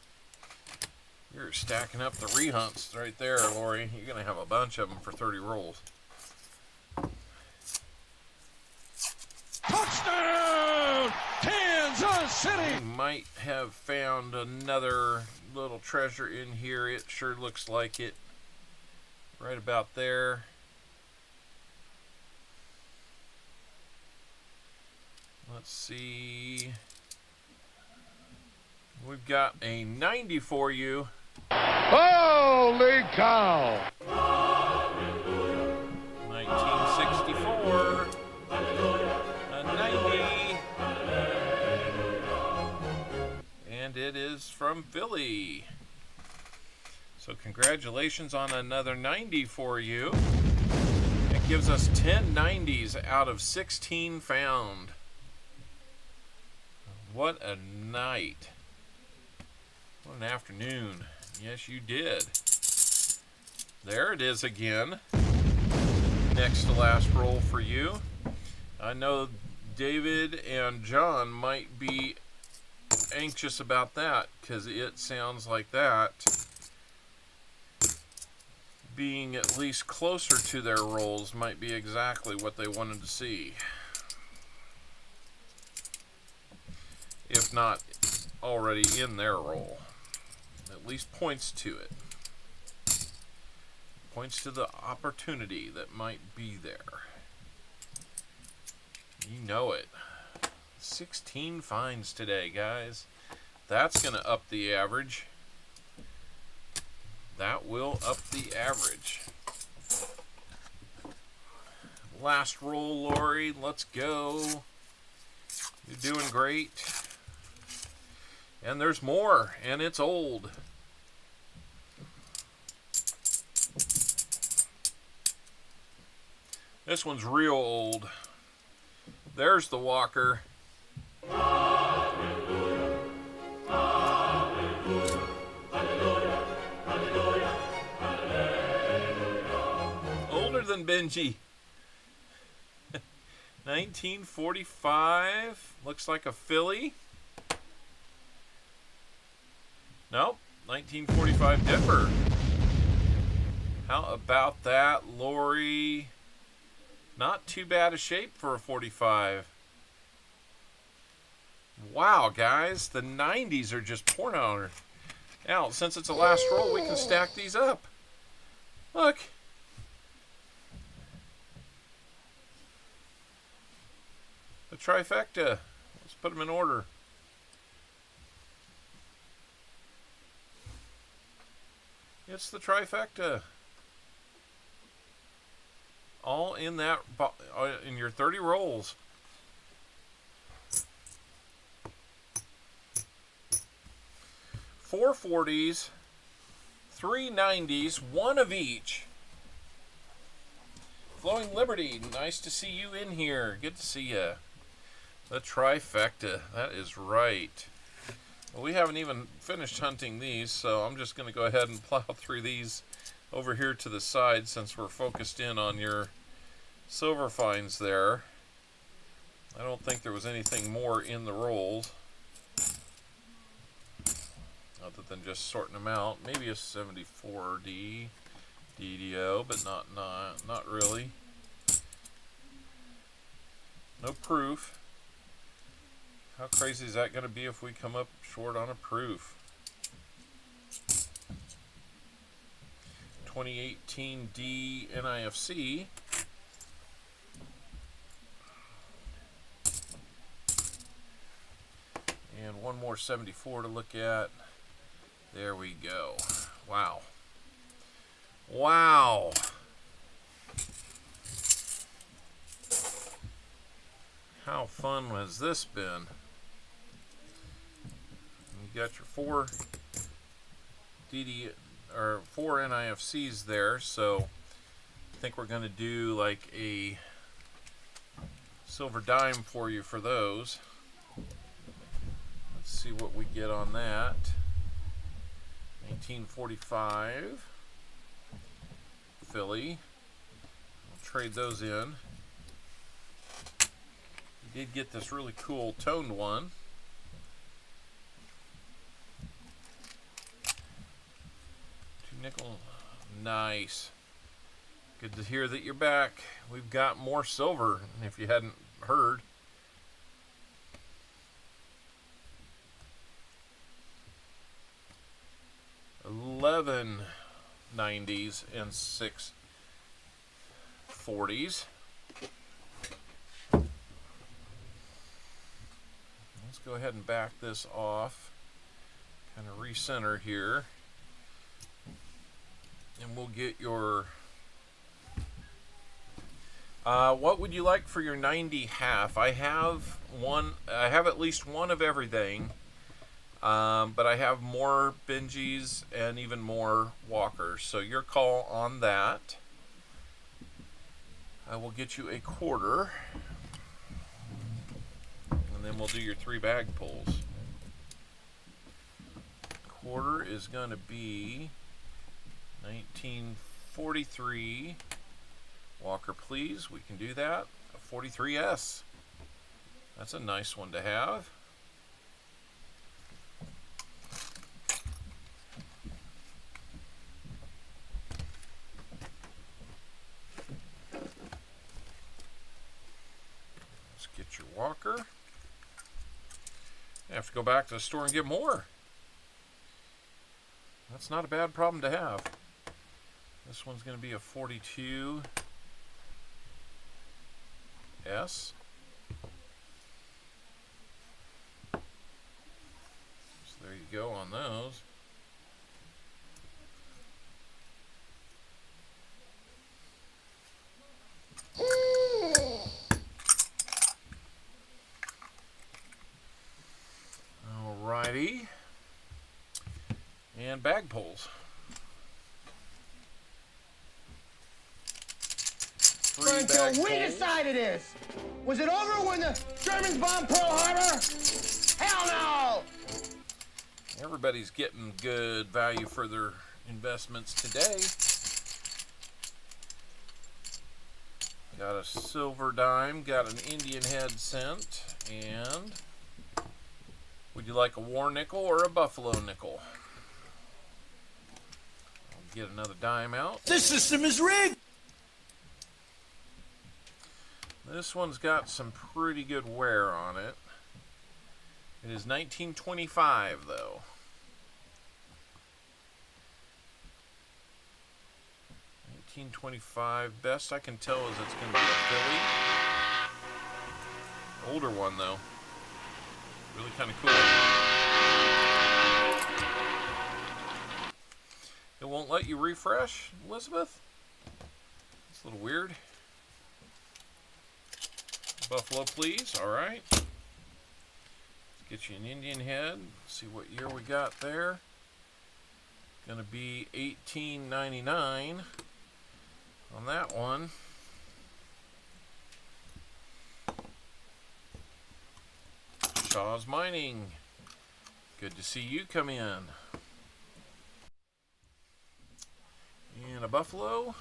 A: You're stacking up the rehunts right there, Lori. You're going to have a bunch of them for 30 rolls.
C: Touchdown, Kansas City!
A: We might have found another little treasure in here. It sure looks like it. Right about there. Let's see. We've got a 90 for you.
C: Holy cow!
A: 1964. A 90. And it is from Philly. So congratulations on another 90 for you. It gives us 10 90s out of 16 found. What a night. What an afternoon. Yes, you did. There it is again. Next to last roll for you. I know David and John might be anxious about that because it sounds like that being at least closer to their rolls might be exactly what they wanted to see. If not already in their roll. At least points to it. Points to the opportunity that might be there. You know it. 16 finds today, guys. That's going to up the average. That will up the average. Last roll, Lori. Let's go. You're doing great. And there's more, and it's old. This one's real old. There's the Walker. Older than Benji. 1945. Looks like a Philly. Nope. 1945 Denver. How about that, Lori? Not too bad a shape for a 45. Wow, guys. The 90s are just pouring on her. Now, since it's a last roll, we can stack these up. Look. The trifecta. Let's put them in order. It's the trifecta. All in that, in your 30 rolls. Four 40s, 3 90s, one of each. Flowing Liberty, nice to see you in here. Good to see you. The trifecta, that is right. Well, we haven't even finished hunting these, so I'm just going to go ahead and plow through these over here to the side since we're focused in on your silver finds there. I don't think there was anything more in the rolls other than just sorting them out. Maybe a 74D DDO, but not really. No proof. How crazy is that going to be if we come up short on a proof? 2018 D NIFC. And one more 74 to look at. There we go. Wow. Wow. How fun has this been? You got your 4 NIFCs there, so I think we're going to do like a silver dime for you for those. Let's see what we get on that. 1945 Philly. I'll trade those in. We did get this really cool toned one. Two nickel. Nice. Good to hear that you're back. We've got more silver, if you hadn't heard. $11.90s and $6.40s. Let's go ahead and back this off. Kind of recenter here. And we'll get your... what would you like for your 90 half? I have at least one of everything. But I have more Benjis and even more Walkers. So your call on that. I will get you a quarter. And then we'll do your 3 bag pulls. Quarter is going to be 1943. Walker, please. We can do that. A 43S. That's a nice one to have. Let's get your Walker. You have to go back to the store and get more. That's not a bad problem to have. This one's going to be a 42S. So there you go on those. Alrighty. And bag pulls.
H: Until we decided this. Was it over when the Germans bombed Pearl Harbor? Hell no!
A: Everybody's getting good value for their investments today. Got a silver dime, got an Indian head cent, and would you like a war nickel or a buffalo nickel? I'll get another dime out.
H: This system is rigged!
A: This one's got some pretty good wear on it. It is 1925 though. $19.25. Best I can tell is it's going to be a Philly. Older one though. Really kind of cool. It won't let you refresh, Elizabeth? It's a little weird. Buffalo, please. All right. Let's get you an Indian head. See what year we got there. Going to be $18.99 on that one. Shaw's Mining. Good to see you come in. And a Buffalo.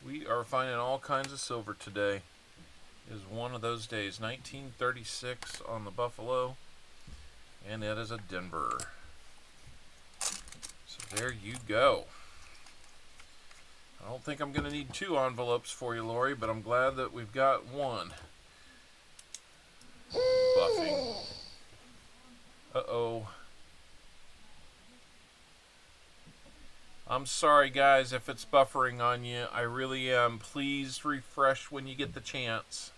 A: We are finding all kinds of silver today. It is one of those days. 1936 on the Buffalo. And it is a Denver. So there you go. I don't think I'm going to need 2 envelopes for you, Lori, but I'm glad that we've got one. Buffing. Uh-oh. I'm sorry, guys, if it's buffering on you. I really am. Please refresh when you get the chance.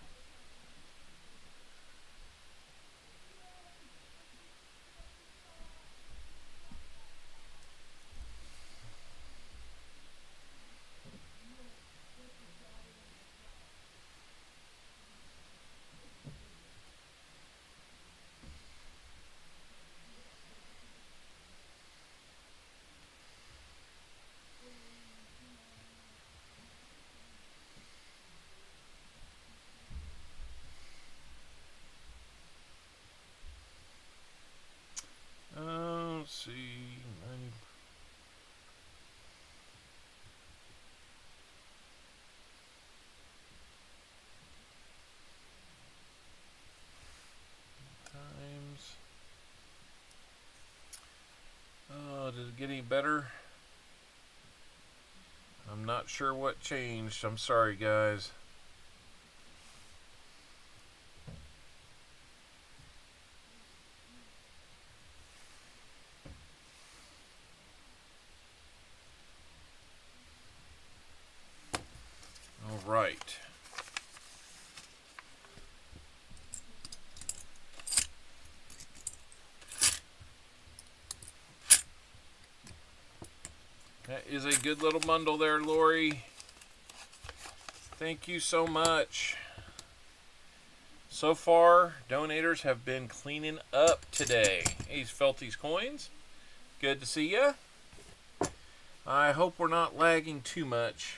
A: did it get any better? I'm not sure what changed. I'm sorry, guys. All right. That is a good little bundle there, Lori. Thank you so much. So far, donators have been cleaning up today. He's felt these coins. Good to see ya. I hope we're not lagging too much.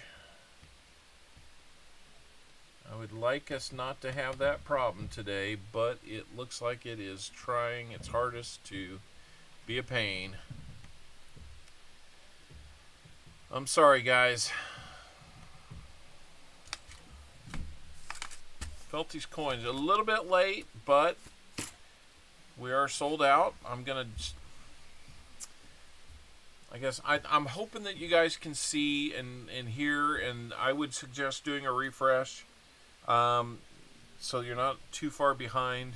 A: I would like us not to have that problem today, but it looks like it is trying its hardest to be a pain. I'm sorry, guys. Felt these coins a little bit late, but we are sold out. I guess I'm hoping that you guys can see and hear, and I would suggest doing a refresh so you're not too far behind.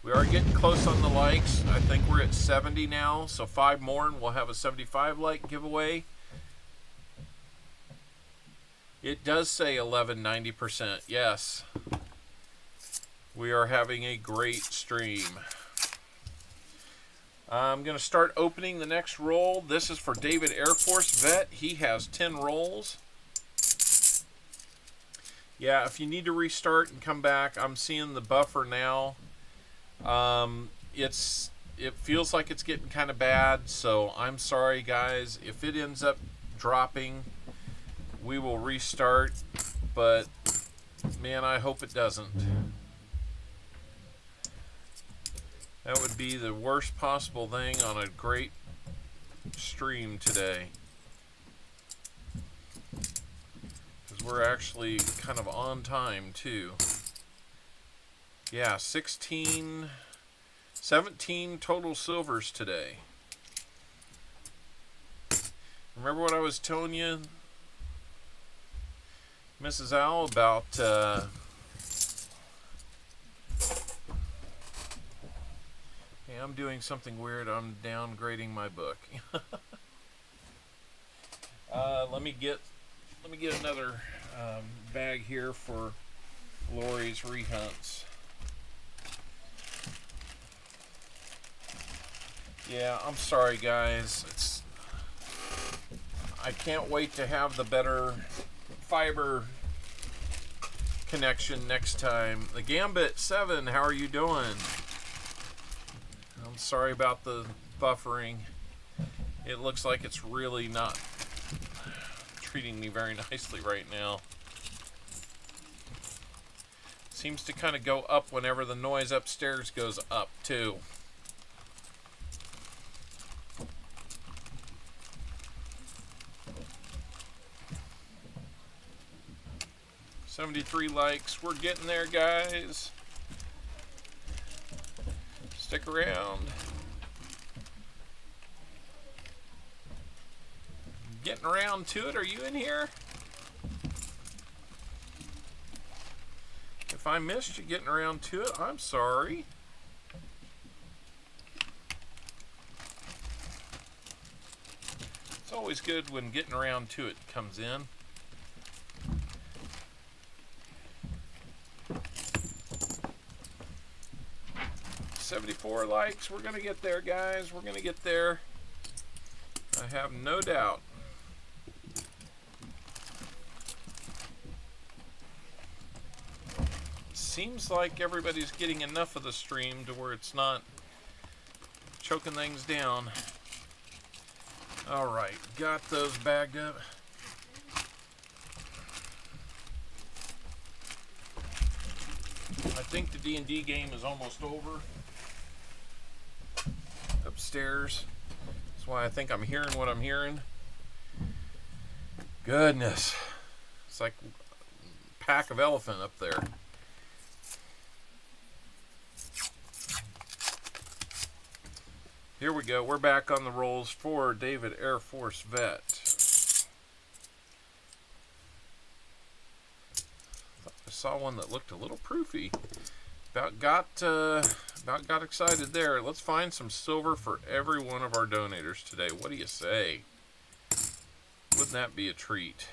A: We are getting close on the likes. I think we're at 70 now, so 5 more and we'll have a 75 like giveaway. It does say 1190%. Yes. We are having a great stream. I'm going to start opening the next roll. This is for David Air Force Vet. He has 10 rolls. Yeah, if you need to restart and come back, I'm seeing the buffer now. It feels like it's getting kind of bad, so I'm sorry, guys. If it ends up dropping, we will restart, but man, I hope it doesn't. That would be the worst possible thing on a great stream today. Because we're actually kind of on time too. Yeah, 17 total silvers today. Remember what I was telling you, Mrs. Owl, about hey, I'm doing something weird. I'm downgrading my book. Let me get another bag here for Lori's rehunts. Yeah, I'm sorry, guys. I can't wait to have the better fiber connection next time. The Gambit 7, how are you doing? I'm sorry about the buffering. It looks like it's really not treating me very nicely right now. Seems to kind of go up whenever the noise upstairs goes up too. $73 likes. We're getting there, guys. Stick around. Getting around to it. Are you in here? If I missed you getting around to it, I'm sorry. It's always good when getting around to it comes in. $74 likes. We're gonna get there, guys. We're gonna get there. I have no doubt. Seems like everybody's getting enough of the stream to where it's not choking things down. All right, got those bagged up. I think the D&D game is almost over. Upstairs. That's why I think I'm hearing what I'm hearing. Goodness. It's like a pack of elephant up there. Here we go. We're back on the rolls for David Air Force Vet. I saw one that looked a little proofy. About got excited there. Let's find some silver for every one of our donators today. What do you say? Wouldn't that be a treat?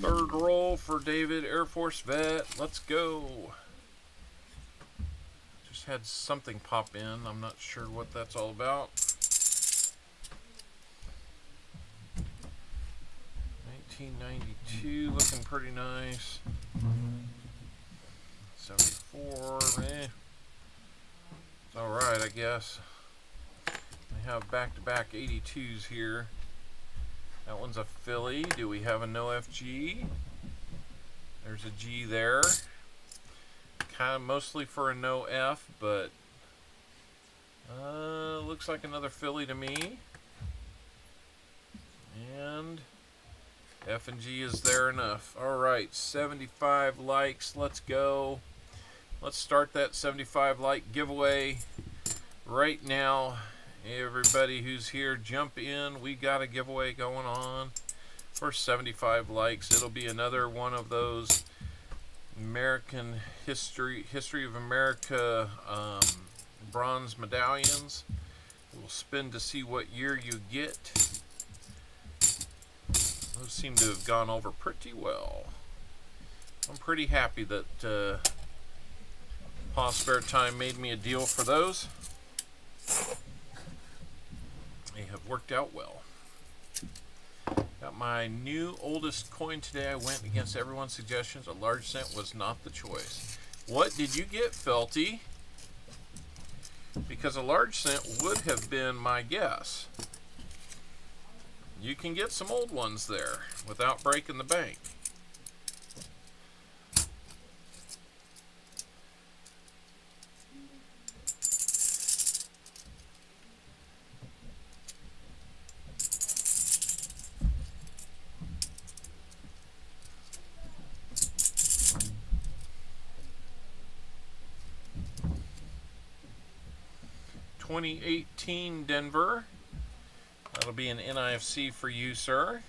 A: Third roll for David Air Force Vet. Let's go. Just had something pop in. I'm not sure what that's all about. 1992, looking pretty nice. 74, eh. It's alright, I guess. We have back-to-back 82s here. That one's a Philly. Do we have a no FG? There's a G there. Kind of mostly for a no F, but looks like another Philly to me. And F and G is there enough. Alright, 75 likes. Let's go. Let's start that 75 like giveaway right now. Everybody who's here, jump in. We got a giveaway going on for 75 likes. It'll be another one of those American history of America bronze medallions. We'll spin to see what year you get. Those seem to have gone over pretty well. I'm pretty happy that Pa Spare Time made me a deal for those. They have worked out well. Got my new oldest coin today. I went against everyone's suggestions. A large cent was not the choice. What did you get, Felty? Because a large cent would have been my guess. You can get some old ones there without breaking the bank. $2018 Denver. That'll be an NIFC for you, sir.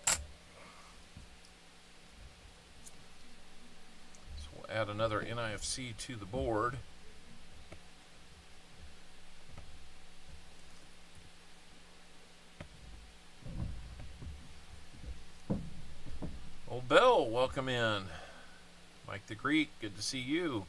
A: So we'll add another NIFC to the board. Old Bell, welcome in. Mike the Greek, good to see you.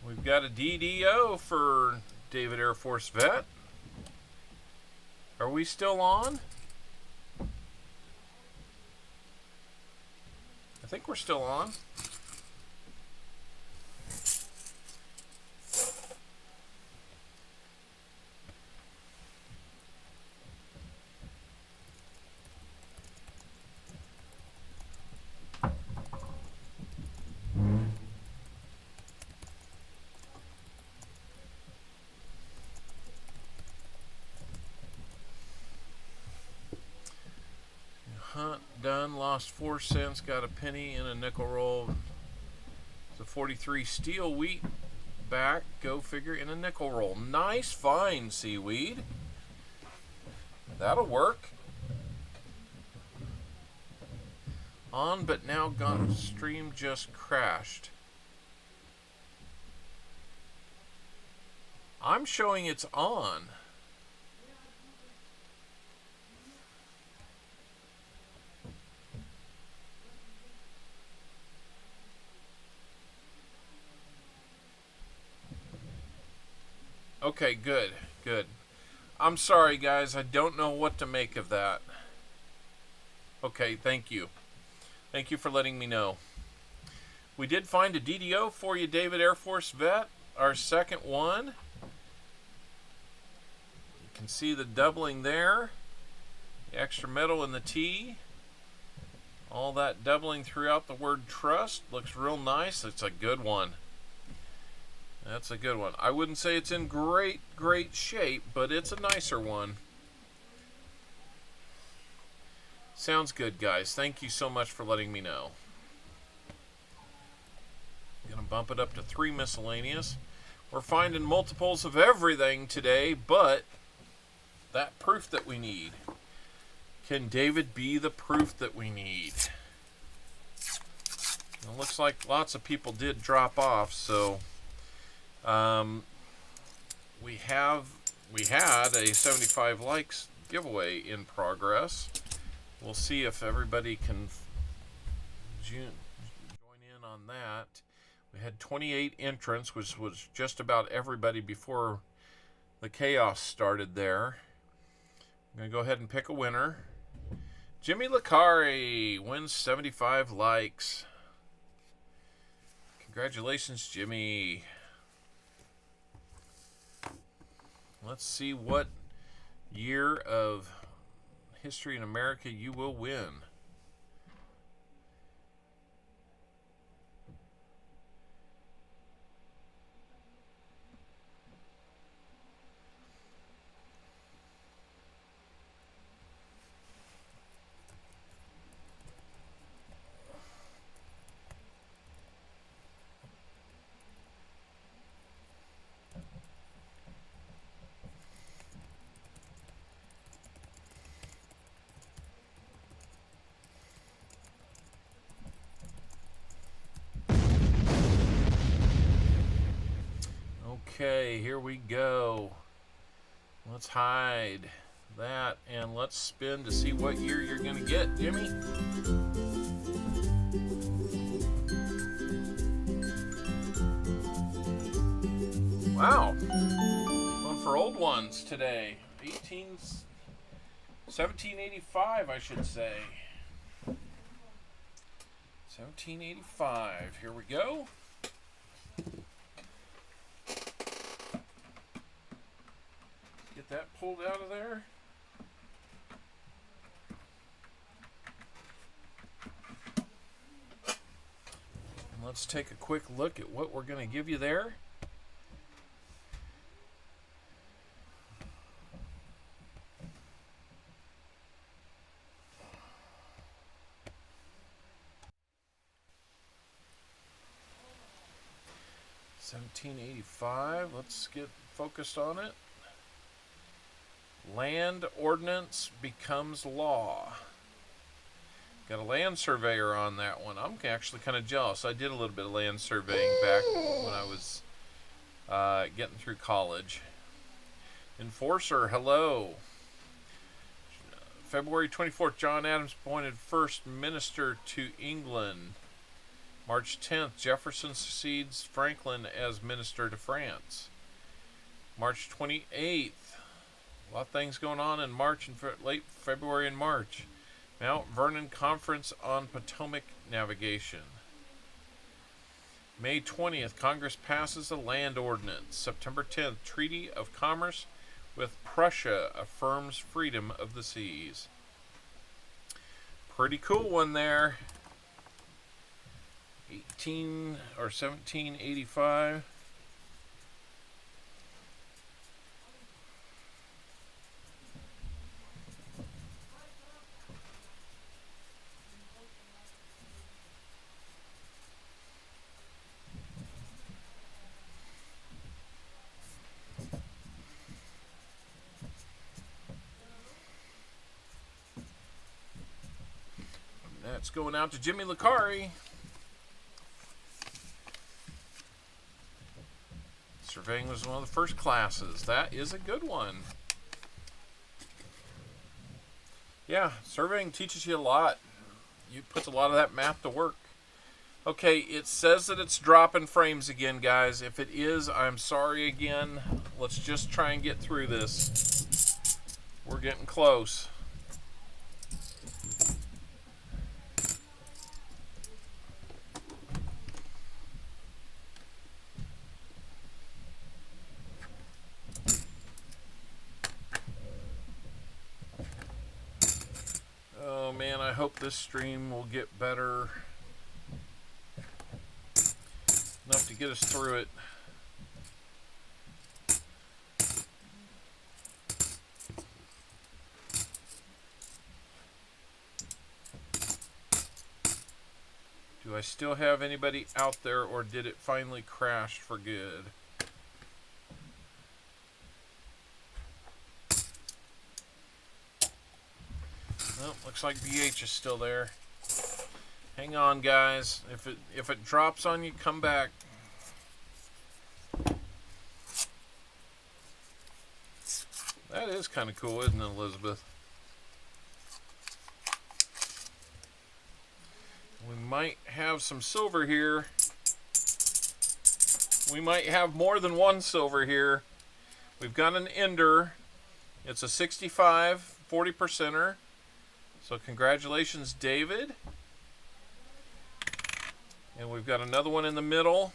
A: We've got a DDO for David Air Force Vet. Are we still on? I think we're still on. Hunt done, lost 4 cents, got a penny in a nickel roll. The 43 steel wheat back, go figure, in a nickel roll. Nice find, Seaweed. That'll work. On but now gone. Stream just crashed. I'm showing it's on. Okay, good, good. I'm sorry, guys. I don't know what to make of that. Okay, thank you. Thank you for letting me know. We did find a DDO for you, David Air Force Vet. Our second one. You can see the doubling there. The extra metal in the T. All that doubling throughout the word trust. Looks real nice. It's a good one. That's a good one. I wouldn't say it's in great shape, but it's a nicer one. Sounds good, guys. Thank you so much for letting me know. I'm going to bump it up to 3 miscellaneous. We're finding multiples of everything today, but that proof that we need. Can David be the proof that we need? It looks like lots of people did drop off, so we had a 75 likes giveaway in progress. We'll see if everybody can join in on that. We had 28 entrants, which was just about everybody before the chaos started there. I'm going to go ahead and pick a winner. Jimmy Licari wins 75 likes. Congratulations, Jimmy. Let's see what year of history in America you will win. Okay, here we go. Let's hide that and let's spin to see what year you're going to get, Jimmy. Wow. Going for old ones today. 1785, I should say. 1785. Here we go. Get that pulled out of there. And let's take a quick look at what we're going to give you there. $17.85. Let's get focused on it. Land ordinance becomes law. Got a land surveyor on that one. I'm actually kind of jealous. I did a little bit of land surveying back when I was getting through college. Enforcer, hello. February 24th, John Adams appointed first minister to England. March 10th, Jefferson succeeds Franklin as minister to France. March 28th, a lot of things going on in March and late February and March. Mount Vernon Conference on Potomac Navigation. May 20th, Congress passes a land ordinance. September 10th, Treaty of Commerce with Prussia affirms freedom of the seas. Pretty cool one there. 1785. That's going out to Jimmy Licari. Surveying was one of the first classes. That is a good one. Yeah, surveying teaches you a lot. You puts a lot of that math to work. Okay, it says that it's dropping frames again, guys. If it is, I'm sorry again. Let's just try and get through this. We're getting close. Oh man, I hope this stream will get better enough to get us through it. Do I still have anybody out there, or did it finally crash for good? Well, looks like BH is still there. Hang on, guys. If it drops on you, come back. That is kind of cool, isn't it, Elizabeth? We might have some silver here. We might have more than one silver here. We've got an ender. It's a 65 40%er. So congratulations, David. And we've got another one in the middle.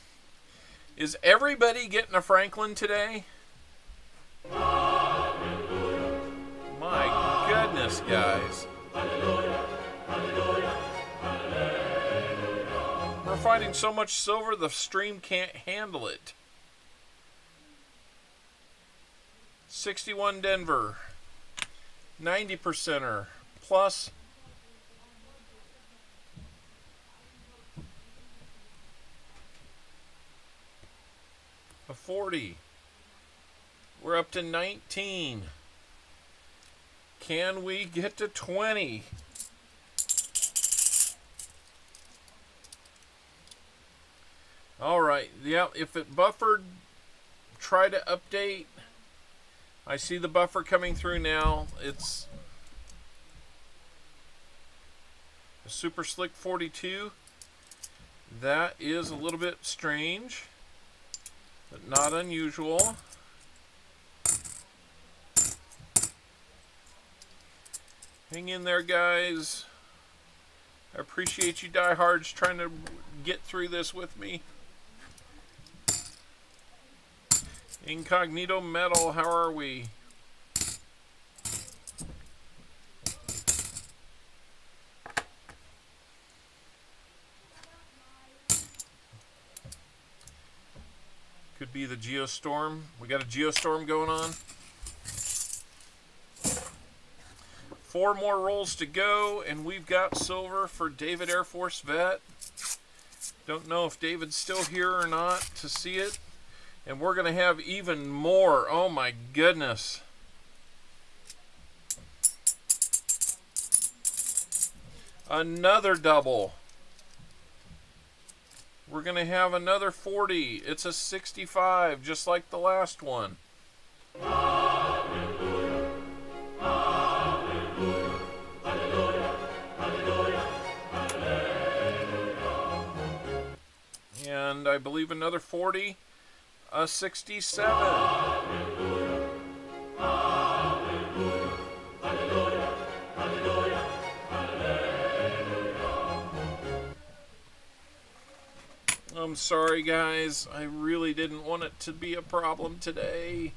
A: Is everybody getting a Franklin today? My goodness, guys. We're finding so much silver, the stream can't handle it. 61 Denver. 90%er. Plus a 40. We're up to 19. Can we get to 20? All right. Yeah, if it buffered, try to update. I see the buffer coming through now. It's a Super Slick 42. That is a little bit strange, but not unusual. Hang in there, guys. I appreciate you diehards trying to get through this with me. Incognito Metal, how are we? Could be the Geostorm. We got a Geostorm going on. 4 more rolls to go, and we've got silver for David Air Force Vet. Don't know if David's still here or not to see it. And we're going to have even more. Oh my goodness. Another double. We're going to have another 40. It's a 65, just like the last one. And I believe another 40. A 67. I'm sorry, guys. I really didn't want it to be a problem today.